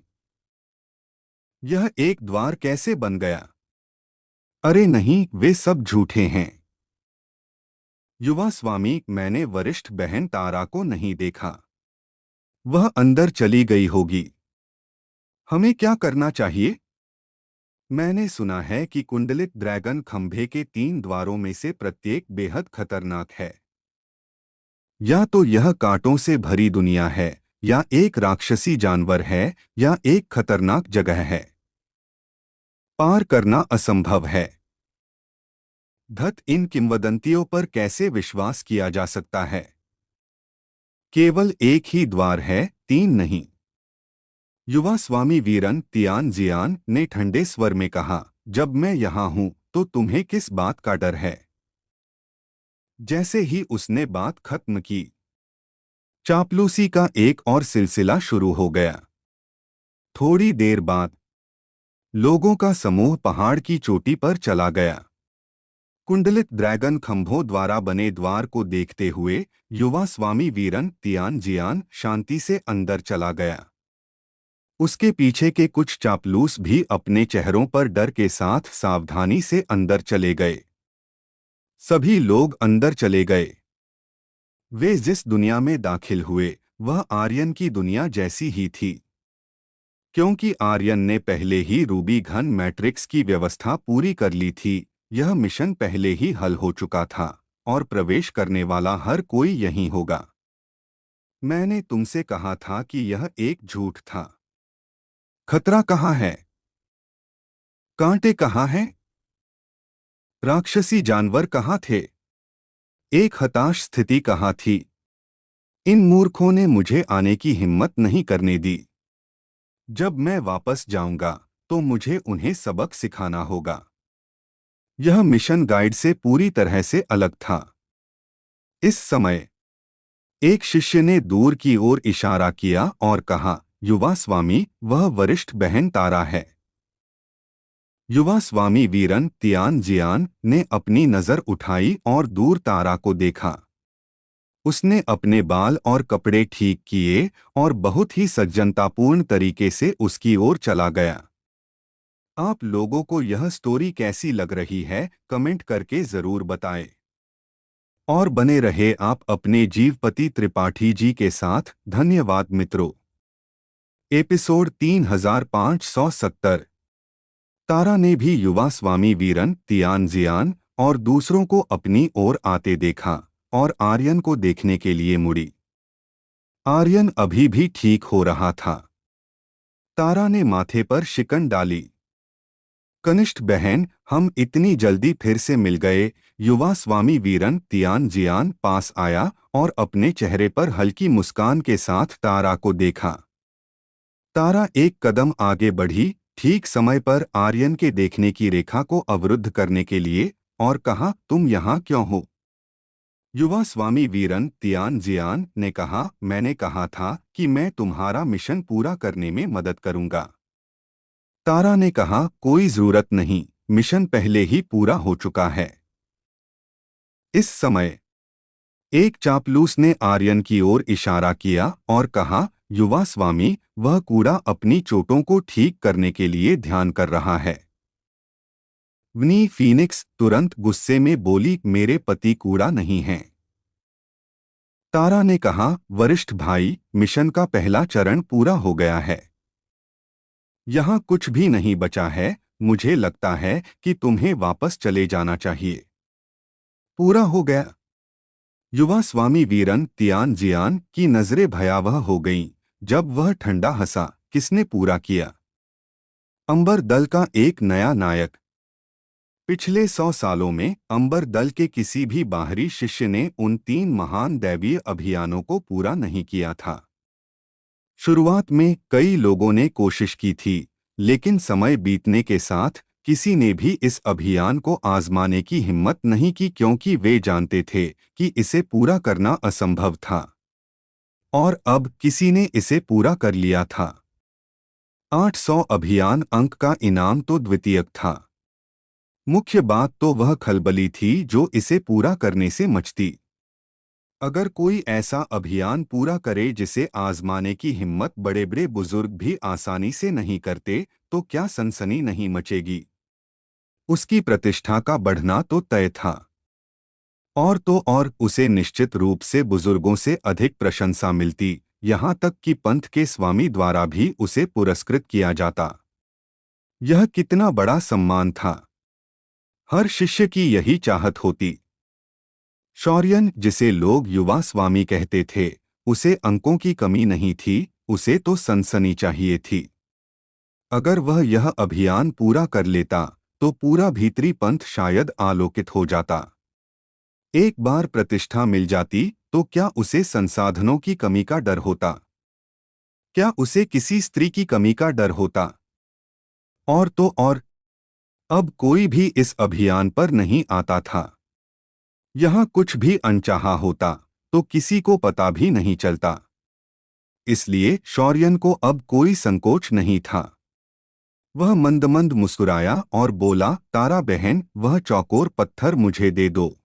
यह एक द्वार कैसे बन गया? अरे नहीं, वे सब झूठे हैं। युवा स्वामी, मैंने वरिष्ठ बहन तारा को नहीं देखा। वह अंदर चली गई होगी। हमें क्या करना चाहिए? मैंने सुना है कि कुंडलित ड्रैगन खंभे के 3 द्वारों में से प्रत्येक बेहद खतरनाक है। या तो यह कांटों से भरी दुनिया है, या एक राक्षसी जानवर है, या एक खतरनाक जगह है। पार करना असंभव है। धत, इन किंवदंतियों पर कैसे विश्वास किया जा सकता है? केवल एक ही द्वार है, 3 नहीं। युवा स्वामी वीरन तियान जियान ने ठंडे स्वर में कहा, जब मैं यहां हूं तो तुम्हें किस बात का डर है? जैसे ही उसने बात खत्म की, चापलूसी का एक और सिलसिला शुरू हो गया। थोड़ी देर बाद लोगों का समूह पहाड़ की चोटी पर चला गया। कुंडलित ड्रैगन खंभों द्वारा बने द्वार को देखते हुए युवा स्वामी वीरन तियान जियान शांति से अंदर चला गया। उसके पीछे के कुछ चापलूस भी अपने चेहरों पर डर के साथ सावधानी से अंदर चले गए। सभी लोग अंदर चले गए। वे जिस दुनिया में दाखिल हुए वह आर्यन की दुनिया जैसी ही थी, क्योंकि आर्यन ने पहले ही रूबी घन मैट्रिक्स की व्यवस्था पूरी कर ली थी। यह मिशन पहले ही हल हो चुका था और प्रवेश करने वाला हर कोई यहीं होगा। मैंने तुमसे कहा था कि यह एक झूठ था। खतरा कहाँ है? कांटे कहाँ हैं? राक्षसी जानवर कहाँ थे? एक हताश स्थिति कहाँ थी? इन मूर्खों ने मुझे आने की हिम्मत नहीं करने दी। जब मैं वापस जाऊंगा तो मुझे उन्हें सबक सिखाना होगा। यह मिशन गाइड से पूरी तरह से अलग था। इस समय एक शिष्य ने दूर की ओर इशारा किया और कहा, युवा स्वामी, वह वरिष्ठ बहन तारा है। युवा स्वामी वीरन तियान जियान ने अपनी नजर उठाई और दूर तारा को देखा। उसने अपने बाल और कपड़े ठीक किए और बहुत ही सज्जनतापूर्ण तरीके से उसकी ओर चला गया। आप लोगों को यह स्टोरी कैसी लग रही है, कमेंट करके जरूर बताएं। और बने रहे आप अपने जीवपति त्रिपाठी जी के साथ। धन्यवाद मित्रों। एपिसोड 3570। तारा ने भी युवा स्वामी वीरन तियान जियान और दूसरों को अपनी ओर आते देखा और आर्यन को देखने के लिए मुड़ी। आर्यन अभी भी ठीक हो रहा था। तारा ने माथे पर शिकन डाली। कनिष्ठ बहन, हम इतनी जल्दी फिर से मिल गए। युवा स्वामी वीरन तियान जियान पास आया और अपने चेहरे पर हल्की मुस्कान के साथ तारा को देखा। तारा एक कदम आगे बढ़ी, ठीक समय पर आर्यन के देखने की रेखा को अवरुद्ध करने के लिए, और कहा, तुम यहाँ क्यों हो? युवा स्वामी वीरन तियान जियान ने कहा, मैंने कहा था कि मैं तुम्हारा मिशन पूरा करने में मदद करूंगा। तारा ने कहा, कोई जरूरत नहीं, मिशन पहले ही पूरा हो चुका है। इस समय एक चापलूस ने आर्यन की ओर इशारा किया और कहा, युवा स्वामी, वह कूड़ा अपनी चोटों को ठीक करने के लिए ध्यान कर रहा है। वनी फीनिक्स तुरंत गुस्से में बोली, मेरे पति कूड़ा नहीं हैं। तारा ने कहा, वरिष्ठ भाई, मिशन का पहला चरण पूरा हो गया है। यहाँ कुछ भी नहीं बचा है। मुझे लगता है कि तुम्हें वापस चले जाना चाहिए। पूरा हो गया? युवा स्वामी वीरन तियान जियान की नजरें भयावह हो गईं जब वह ठंडा हंसा। किसने पूरा किया? अंबर दल का एक नया नायक। पिछले 100 सालों में अंबर दल के किसी भी बाहरी शिष्य ने उन 3 महान दैवीय अभियानों को पूरा नहीं किया था। शुरुआत में कई लोगों ने कोशिश की थी, लेकिन समय बीतने के साथ किसी ने भी इस अभियान को आजमाने की हिम्मत नहीं की, क्योंकि वे जानते थे कि इसे पूरा करना असंभव था। और अब किसी ने इसे पूरा कर लिया था। 800 अभियान अंक का इनाम तो द्वितीयक था। मुख्य बात तो वह खलबली थी जो इसे पूरा करने से मचती। अगर कोई ऐसा अभियान पूरा करे जिसे आजमाने की हिम्मत बड़े बड़े बुजुर्ग भी आसानी से नहीं करते, तो क्या सनसनी नहीं मचेगी? उसकी प्रतिष्ठा का बढ़ना तो तय था। और तो और उसे निश्चित रूप से बुजुर्गों से अधिक प्रशंसा मिलती, यहाँ तक कि पंथ के स्वामी द्वारा भी उसे पुरस्कृत किया जाता। यह कितना बड़ा सम्मान था। हर शिष्य की यही चाहत होती। शौर्यन, जिसे लोग युवा स्वामी कहते थे, उसे अंकों की कमी नहीं थी, उसे तो सनसनी चाहिए थी। अगर वह यह अभियान पूरा कर लेता तो पूरा भीतरी पंथ शायद आलोकित हो जाता। एक बार प्रतिष्ठा मिल जाती तो क्या उसे संसाधनों की कमी का डर होता? क्या उसे किसी स्त्री की कमी का डर होता? और तो और अब कोई भी इस अभियान पर नहीं आता था। यहाँ कुछ भी अनचाहा होता तो किसी को पता भी नहीं चलता। इसलिए शौर्यन को अब कोई संकोच नहीं था। वह मंद-मंद मुस्कुराया और बोला, तारा बहन, वह चौकोर पत्थर मुझे दे दो।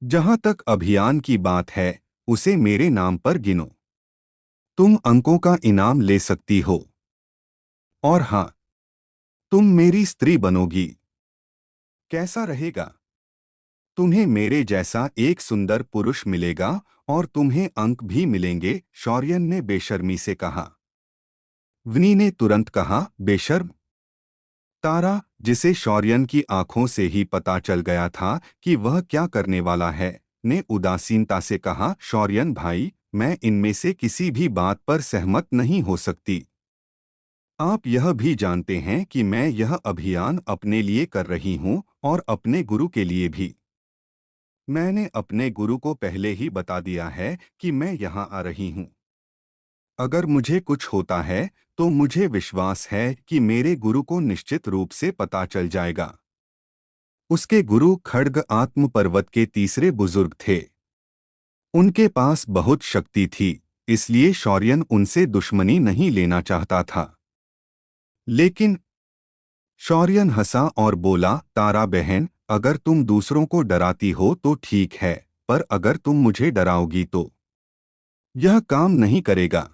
जहां तक अभियान की बात है, उसे मेरे नाम पर गिनो। तुम अंकों का इनाम ले सकती हो। और हाँ, तुम मेरी स्त्री बनोगी। कैसा रहेगा? तुम्हें मेरे जैसा एक सुंदर पुरुष मिलेगा और तुम्हें अंक भी मिलेंगे, शौर्यन ने बेशर्मी से कहा। विनी ने तुरंत कहा, बेशर्म? तारा, जिसे शौर्यन की आंखों से ही पता चल गया था कि वह क्या करने वाला है, ने उदासीनता से कहा, शौर्यन भाई, मैं इनमें से किसी भी बात पर सहमत नहीं हो सकती। आप यह भी जानते हैं कि मैं यह अभियान अपने लिए कर रही हूं और अपने गुरु के लिए भी। मैंने अपने गुरु को पहले ही बता दिया है कि मैं यहाँ आ रही हूँ। अगर मुझे कुछ होता है तो मुझे विश्वास है कि मेरे गुरु को निश्चित रूप से पता चल जाएगा। उसके गुरु खड्ग आत्म पर्वत के तीसरे बुजुर्ग थे। उनके पास बहुत शक्ति थी, इसलिए शौर्यन उनसे दुश्मनी नहीं लेना चाहता था। लेकिन शौर्यन हंसा और बोला, तारा बहन, अगर तुम दूसरों को डराती हो तो ठीक है, पर अगर तुम मुझे डराओगी तो यह काम नहीं करेगा।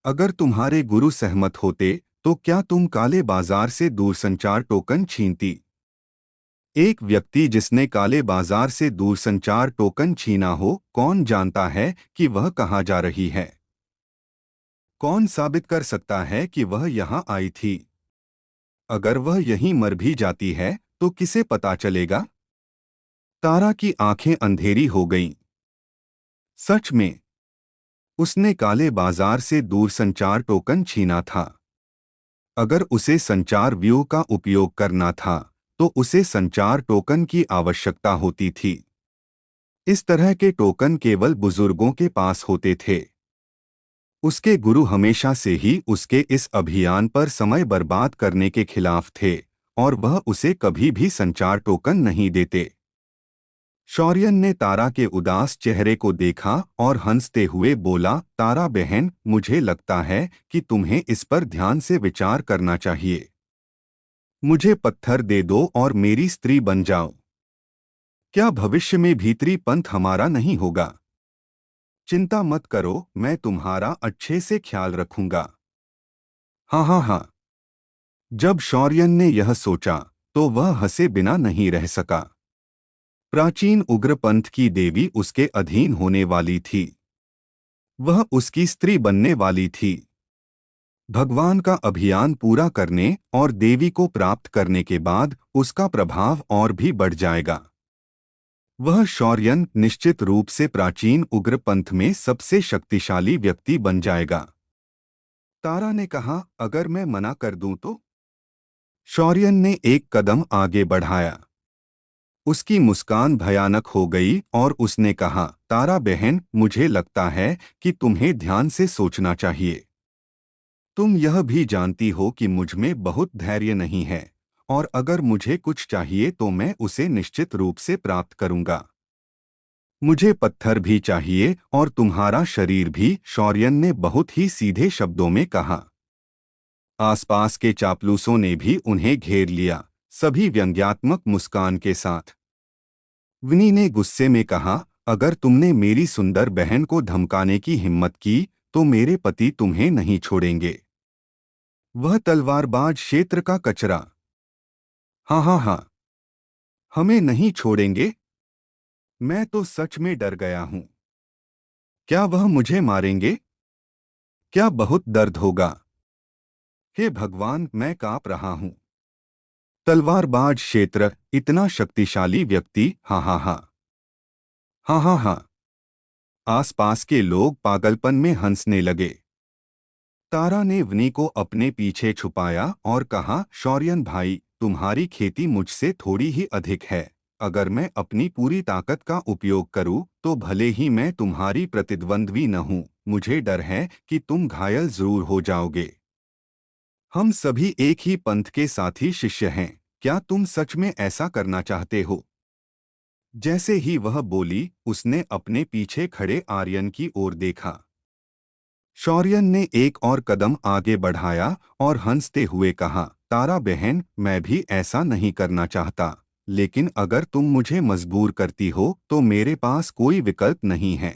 अगर तुम्हारे गुरु सहमत होते तो क्या तुम काले बाजार से दूरसंचार टोकन छीनती? एक व्यक्ति जिसने काले बाजार से दूरसंचार टोकन छीना हो, कौन जानता है कि वह कहाँ जा रही है? कौन साबित कर सकता है कि वह यहाँ आई थी? अगर वह यहीं मर भी जाती है तो किसे पता चलेगा? तारा की आंखें अंधेरी हो गईं। सच में, उसने काले बाजार से दूरसंचार टोकन छीना था। अगर उसे संचार व्यूह का उपयोग करना था तो उसे संचार टोकन की आवश्यकता होती थी। इस तरह के टोकन केवल बुजुर्गों के पास होते थे। उसके गुरु हमेशा से ही उसके इस अभियान पर समय बर्बाद करने के खिलाफ थे और वह उसे कभी भी संचार टोकन नहीं देते। शौर्यन ने तारा के उदास चेहरे को देखा और हंसते हुए बोला, तारा बहन, मुझे लगता है कि तुम्हें इस पर ध्यान से विचार करना चाहिए। मुझे पत्थर दे दो और मेरी स्त्री बन जाओ। क्या भविष्य में भीतरी पंथ हमारा नहीं होगा? चिंता मत करो, मैं तुम्हारा अच्छे से ख्याल रखूंगा। हाँ हाँ हाँ। जब शौर्यन ने यह सोचा तो वह हंसे बिना नहीं रह सका। प्राचीन उग्रपंथ की देवी उसके अधीन होने वाली थी। वह उसकी स्त्री बनने वाली थी। भगवान का अभियान पूरा करने और देवी को प्राप्त करने के बाद उसका प्रभाव और भी बढ़ जाएगा। वह शौर्यन निश्चित रूप से प्राचीन उग्रपंथ में सबसे शक्तिशाली व्यक्ति बन जाएगा। तारा ने कहा, अगर मैं मना कर दूं तो? शौर्यन ने एक कदम आगे बढ़ाया। उसकी मुस्कान भयानक हो गई और उसने कहा, तारा बहन, मुझे लगता है कि तुम्हें ध्यान से सोचना चाहिए। तुम यह भी जानती हो कि मुझ में बहुत धैर्य नहीं है और अगर मुझे कुछ चाहिए तो मैं उसे निश्चित रूप से प्राप्त करूंगा। मुझे पत्थर भी चाहिए और तुम्हारा शरीर भी, शौर्यन ने बहुत ही सीधे शब्दों में कहा। आसपास के चापलूसों ने भी उन्हें घेर लिया, सभी व्यंग्यात्मक मुस्कान के साथ। विनी ने गुस्से में कहा, अगर तुमने मेरी सुंदर बहन को धमकाने की हिम्मत की तो मेरे पति तुम्हें नहीं छोड़ेंगे। वह तलवारबाज क्षेत्र का कचरा। हाँ हाँ हाँ, हमें नहीं छोड़ेंगे। मैं तो सच में डर गया हूं। क्या वह मुझे मारेंगे? क्या बहुत दर्द होगा? हे भगवान, मैं कांप रहा हूं। तलवारबाज क्षेत्र, इतना शक्तिशाली व्यक्ति, हाँ हाँ हाँ। हाँ हाँ हाँ। आसपास के लोग पागलपन में हंसने लगे। तारा ने विनी को अपने पीछे छुपाया और कहा, शौर्यन भाई, तुम्हारी खेती मुझसे थोड़ी ही अधिक है। अगर मैं अपनी पूरी ताकत का उपयोग करूं तो भले ही मैं तुम्हारी प्रतिद्वंद्वी न हूं, मुझे डर है कि तुम घायल जरूर हो जाओगे। हम सभी एक ही पंथ के साथी शिष्य हैं, क्या तुम सच में ऐसा करना चाहते हो? जैसे ही वह बोली, उसने अपने पीछे खड़े आर्यन की ओर देखा। शौर्यन ने एक और कदम आगे बढ़ाया और हंसते हुए कहा, तारा बहन, मैं भी ऐसा नहीं करना चाहता, लेकिन अगर तुम मुझे मजबूर करती हो तो मेरे पास कोई विकल्प नहीं है।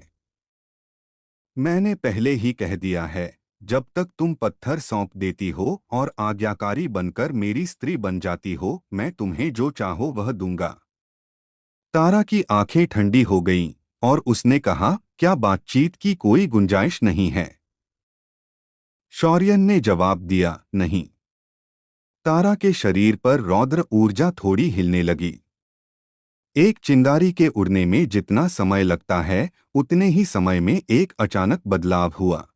मैंने पहले ही कह दिया है, जब तक तुम पत्थर सौंप देती हो और आज्ञाकारी बनकर मेरी स्त्री बन जाती हो, मैं तुम्हें जो चाहो वह दूंगा। तारा की आंखें ठंडी हो गईं और उसने कहा, क्या बातचीत की कोई गुंजाइश नहीं है? शौर्यन ने जवाब दिया, नहीं। तारा के शरीर पर रौद्र ऊर्जा थोड़ी हिलने लगी। एक चिंगारी के उड़ने में जितना समय लगता है, उतने ही समय में एक अचानक बदलाव हुआ।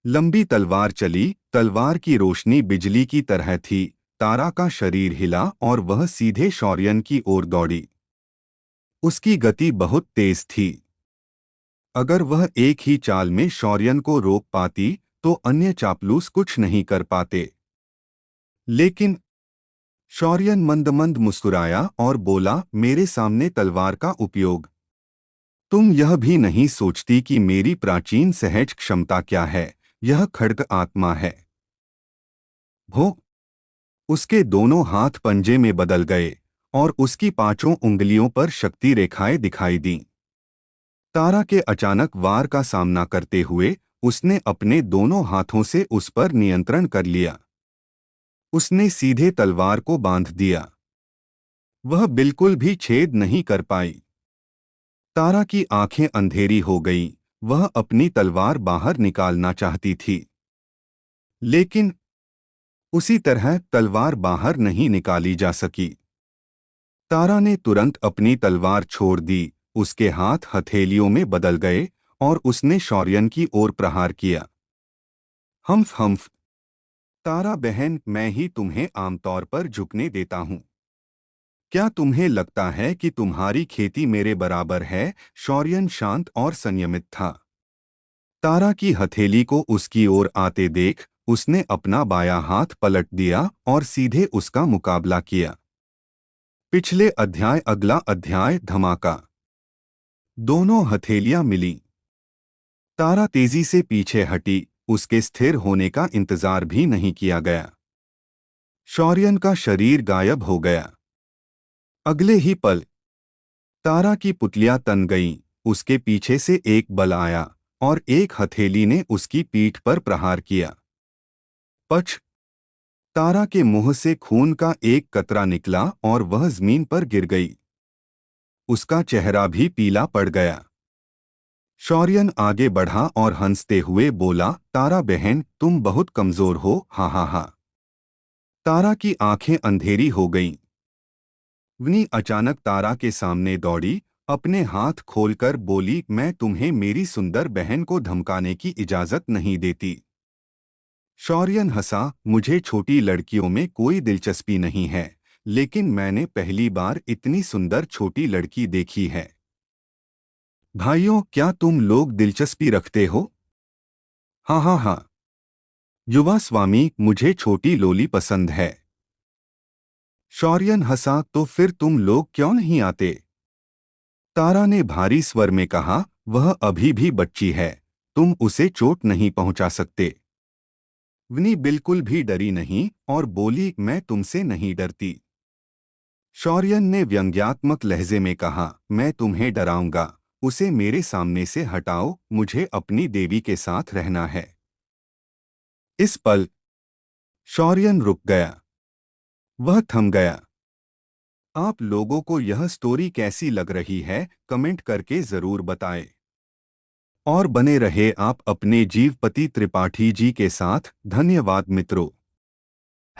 लंबी तलवार चली, तलवार की रोशनी बिजली की तरह थी। तारा का शरीर हिला और वह सीधे शौर्यन की ओर दौड़ी। उसकी गति बहुत तेज थी। अगर वह एक ही चाल में शौर्यन को रोक पाती, तो अन्य चापलूस कुछ नहीं कर पाते। लेकिन शौर्यन मंद-मंद मुस्कुराया और बोला, मेरे सामने तलवार का उपयोग। तुम यह भी नहीं सोचती कि मेरी प्राचीन सहज क्षमता क्या है? यह खड्ग आत्मा है। भो! उसके दोनों हाथ पंजे में बदल गए और उसकी पांचों उंगलियों पर शक्ति रेखाएं दिखाई दीं। तारा के अचानक वार का सामना करते हुए उसने अपने दोनों हाथों से उस पर नियंत्रण कर लिया। उसने सीधे तलवार को बांध दिया। वह बिल्कुल भी छेद नहीं कर पाई। तारा की आंखें अंधेरी हो गईं। वह अपनी तलवार बाहर निकालना चाहती थी, लेकिन उसी तरह तलवार बाहर नहीं निकाली जा सकी। तारा ने तुरंत अपनी तलवार छोड़ दी। उसके हाथ हथेलियों में बदल गए और उसने शौर्यन की ओर प्रहार किया। हम्फ हम्फ। तारा बहन, मैं ही तुम्हें आमतौर पर झुकने देता हूं। क्या तुम्हें लगता है कि तुम्हारी खेती मेरे बराबर है? शौर्यन शांत और संयमित था। तारा की हथेली को उसकी ओर आते देख उसने अपना बायां हाथ पलट दिया और सीधे उसका मुकाबला किया। पिछले अध्याय अगला अध्याय धमाका। दोनों हथेलियां मिलीं। तारा तेजी से पीछे हटी। उसके स्थिर होने का इंतजार भी नहीं किया गया। शौर्यन का शरीर गायब हो गया। अगले ही पल तारा की पुतलियां तन गईं। उसके पीछे से एक बल आया और एक हथेली ने उसकी पीठ पर प्रहार किया। पछ! तारा के मुंह से खून का एक कतरा निकला और वह जमीन पर गिर गई। उसका चेहरा भी पीला पड़ गया। शौर्यन आगे बढ़ा और हंसते हुए बोला, तारा बहन, तुम बहुत कमजोर हो। हा हा हा। तारा की आंखें अंधेरी हो गईं। वनी अचानक तारा के सामने दौड़ी, अपने हाथ खोलकर बोली, मैं तुम्हें मेरी सुंदर बहन को धमकाने की इजाजत नहीं देती। शौर्यन हंसा, मुझे छोटी लड़कियों में कोई दिलचस्पी नहीं है, लेकिन मैंने पहली बार इतनी सुंदर छोटी लड़की देखी है। भाइयों, क्या तुम लोग दिलचस्पी रखते हो? हाँ हाँ हाँ। युवा स्वामी, मुझे छोटी लोली पसंद है। शौर्यन हंसा, तो फिर तुम लोग क्यों नहीं आते? तारा ने भारी स्वर में कहा, वह अभी भी बच्ची है, तुम उसे चोट नहीं पहुंचा सकते। वनी बिल्कुल भी डरी नहीं और बोली, मैं तुमसे नहीं डरती। शौर्यन ने व्यंग्यात्मक लहजे में कहा, मैं तुम्हें डराऊंगा। उसे मेरे सामने से हटाओ, मुझे अपनी देवी के साथ रहना है। इस पल शौर्यन रुक गया। वह थम गया। आप लोगों को यह स्टोरी कैसी लग रही है, कमेंट करके जरूर बताएं। और बने रहे आप अपने जीवपति त्रिपाठी जी के साथ। धन्यवाद मित्रों।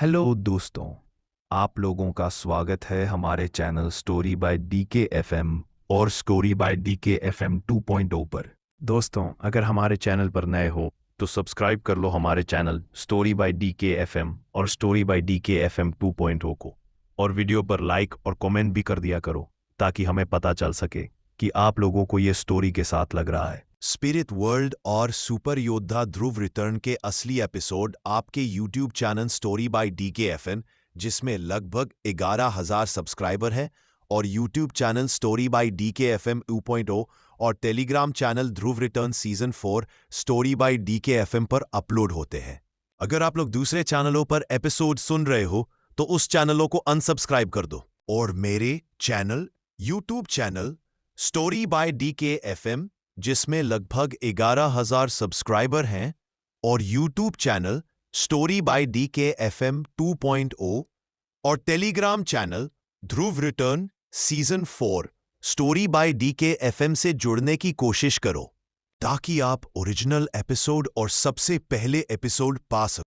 हेलो दोस्तों, आप लोगों का स्वागत है हमारे channel story by DK FM और स्टोरी बाय डीके एफएम 2.0 पर। दोस्तों, अगर हमारे चैनल पर नए हो तो सब्सक्राइब कर लो हमारे channel story by DK FM और स्टोरी बाय डीके एफएम 2.0 को, और वीडियो पर लाइक और कमेंट भी कर दिया करो ताकि हमें पता चल सके कि आप लोगों को ये स्टोरी के साथ लग रहा है। स्पिरिट वर्ल्ड और सुपर योद्धा ध्रुव रिटर्न के असली एपिसोड आपके YouTube channel story bye DKFN, जिसमें लगभग 11,000 सब्सक्राइबर हैं, और YouTube channel story bye DKFM 2.0 और Telegram channel Dhruv return season 4 story by DKFM पर अपलोड होते हैं। अगर आप लोग दूसरे चैनलों पर एपिसोड सुन रहे हो तो उस चैनलों को अनसब्सक्राइब कर दो और मेरे channel YouTube channel story bye DKFM, जिसमें लगभग 11,000 सब्सक्राइबर हैं, और YouTube channel story bye DKFM 2.0 और Telegram channel Dhruv return season 4 story by DKFM से जुड़ने की कोशिश करो ताकि आप ओरिजिनल एपिसोड और सबसे पहले एपिसोड पा सको।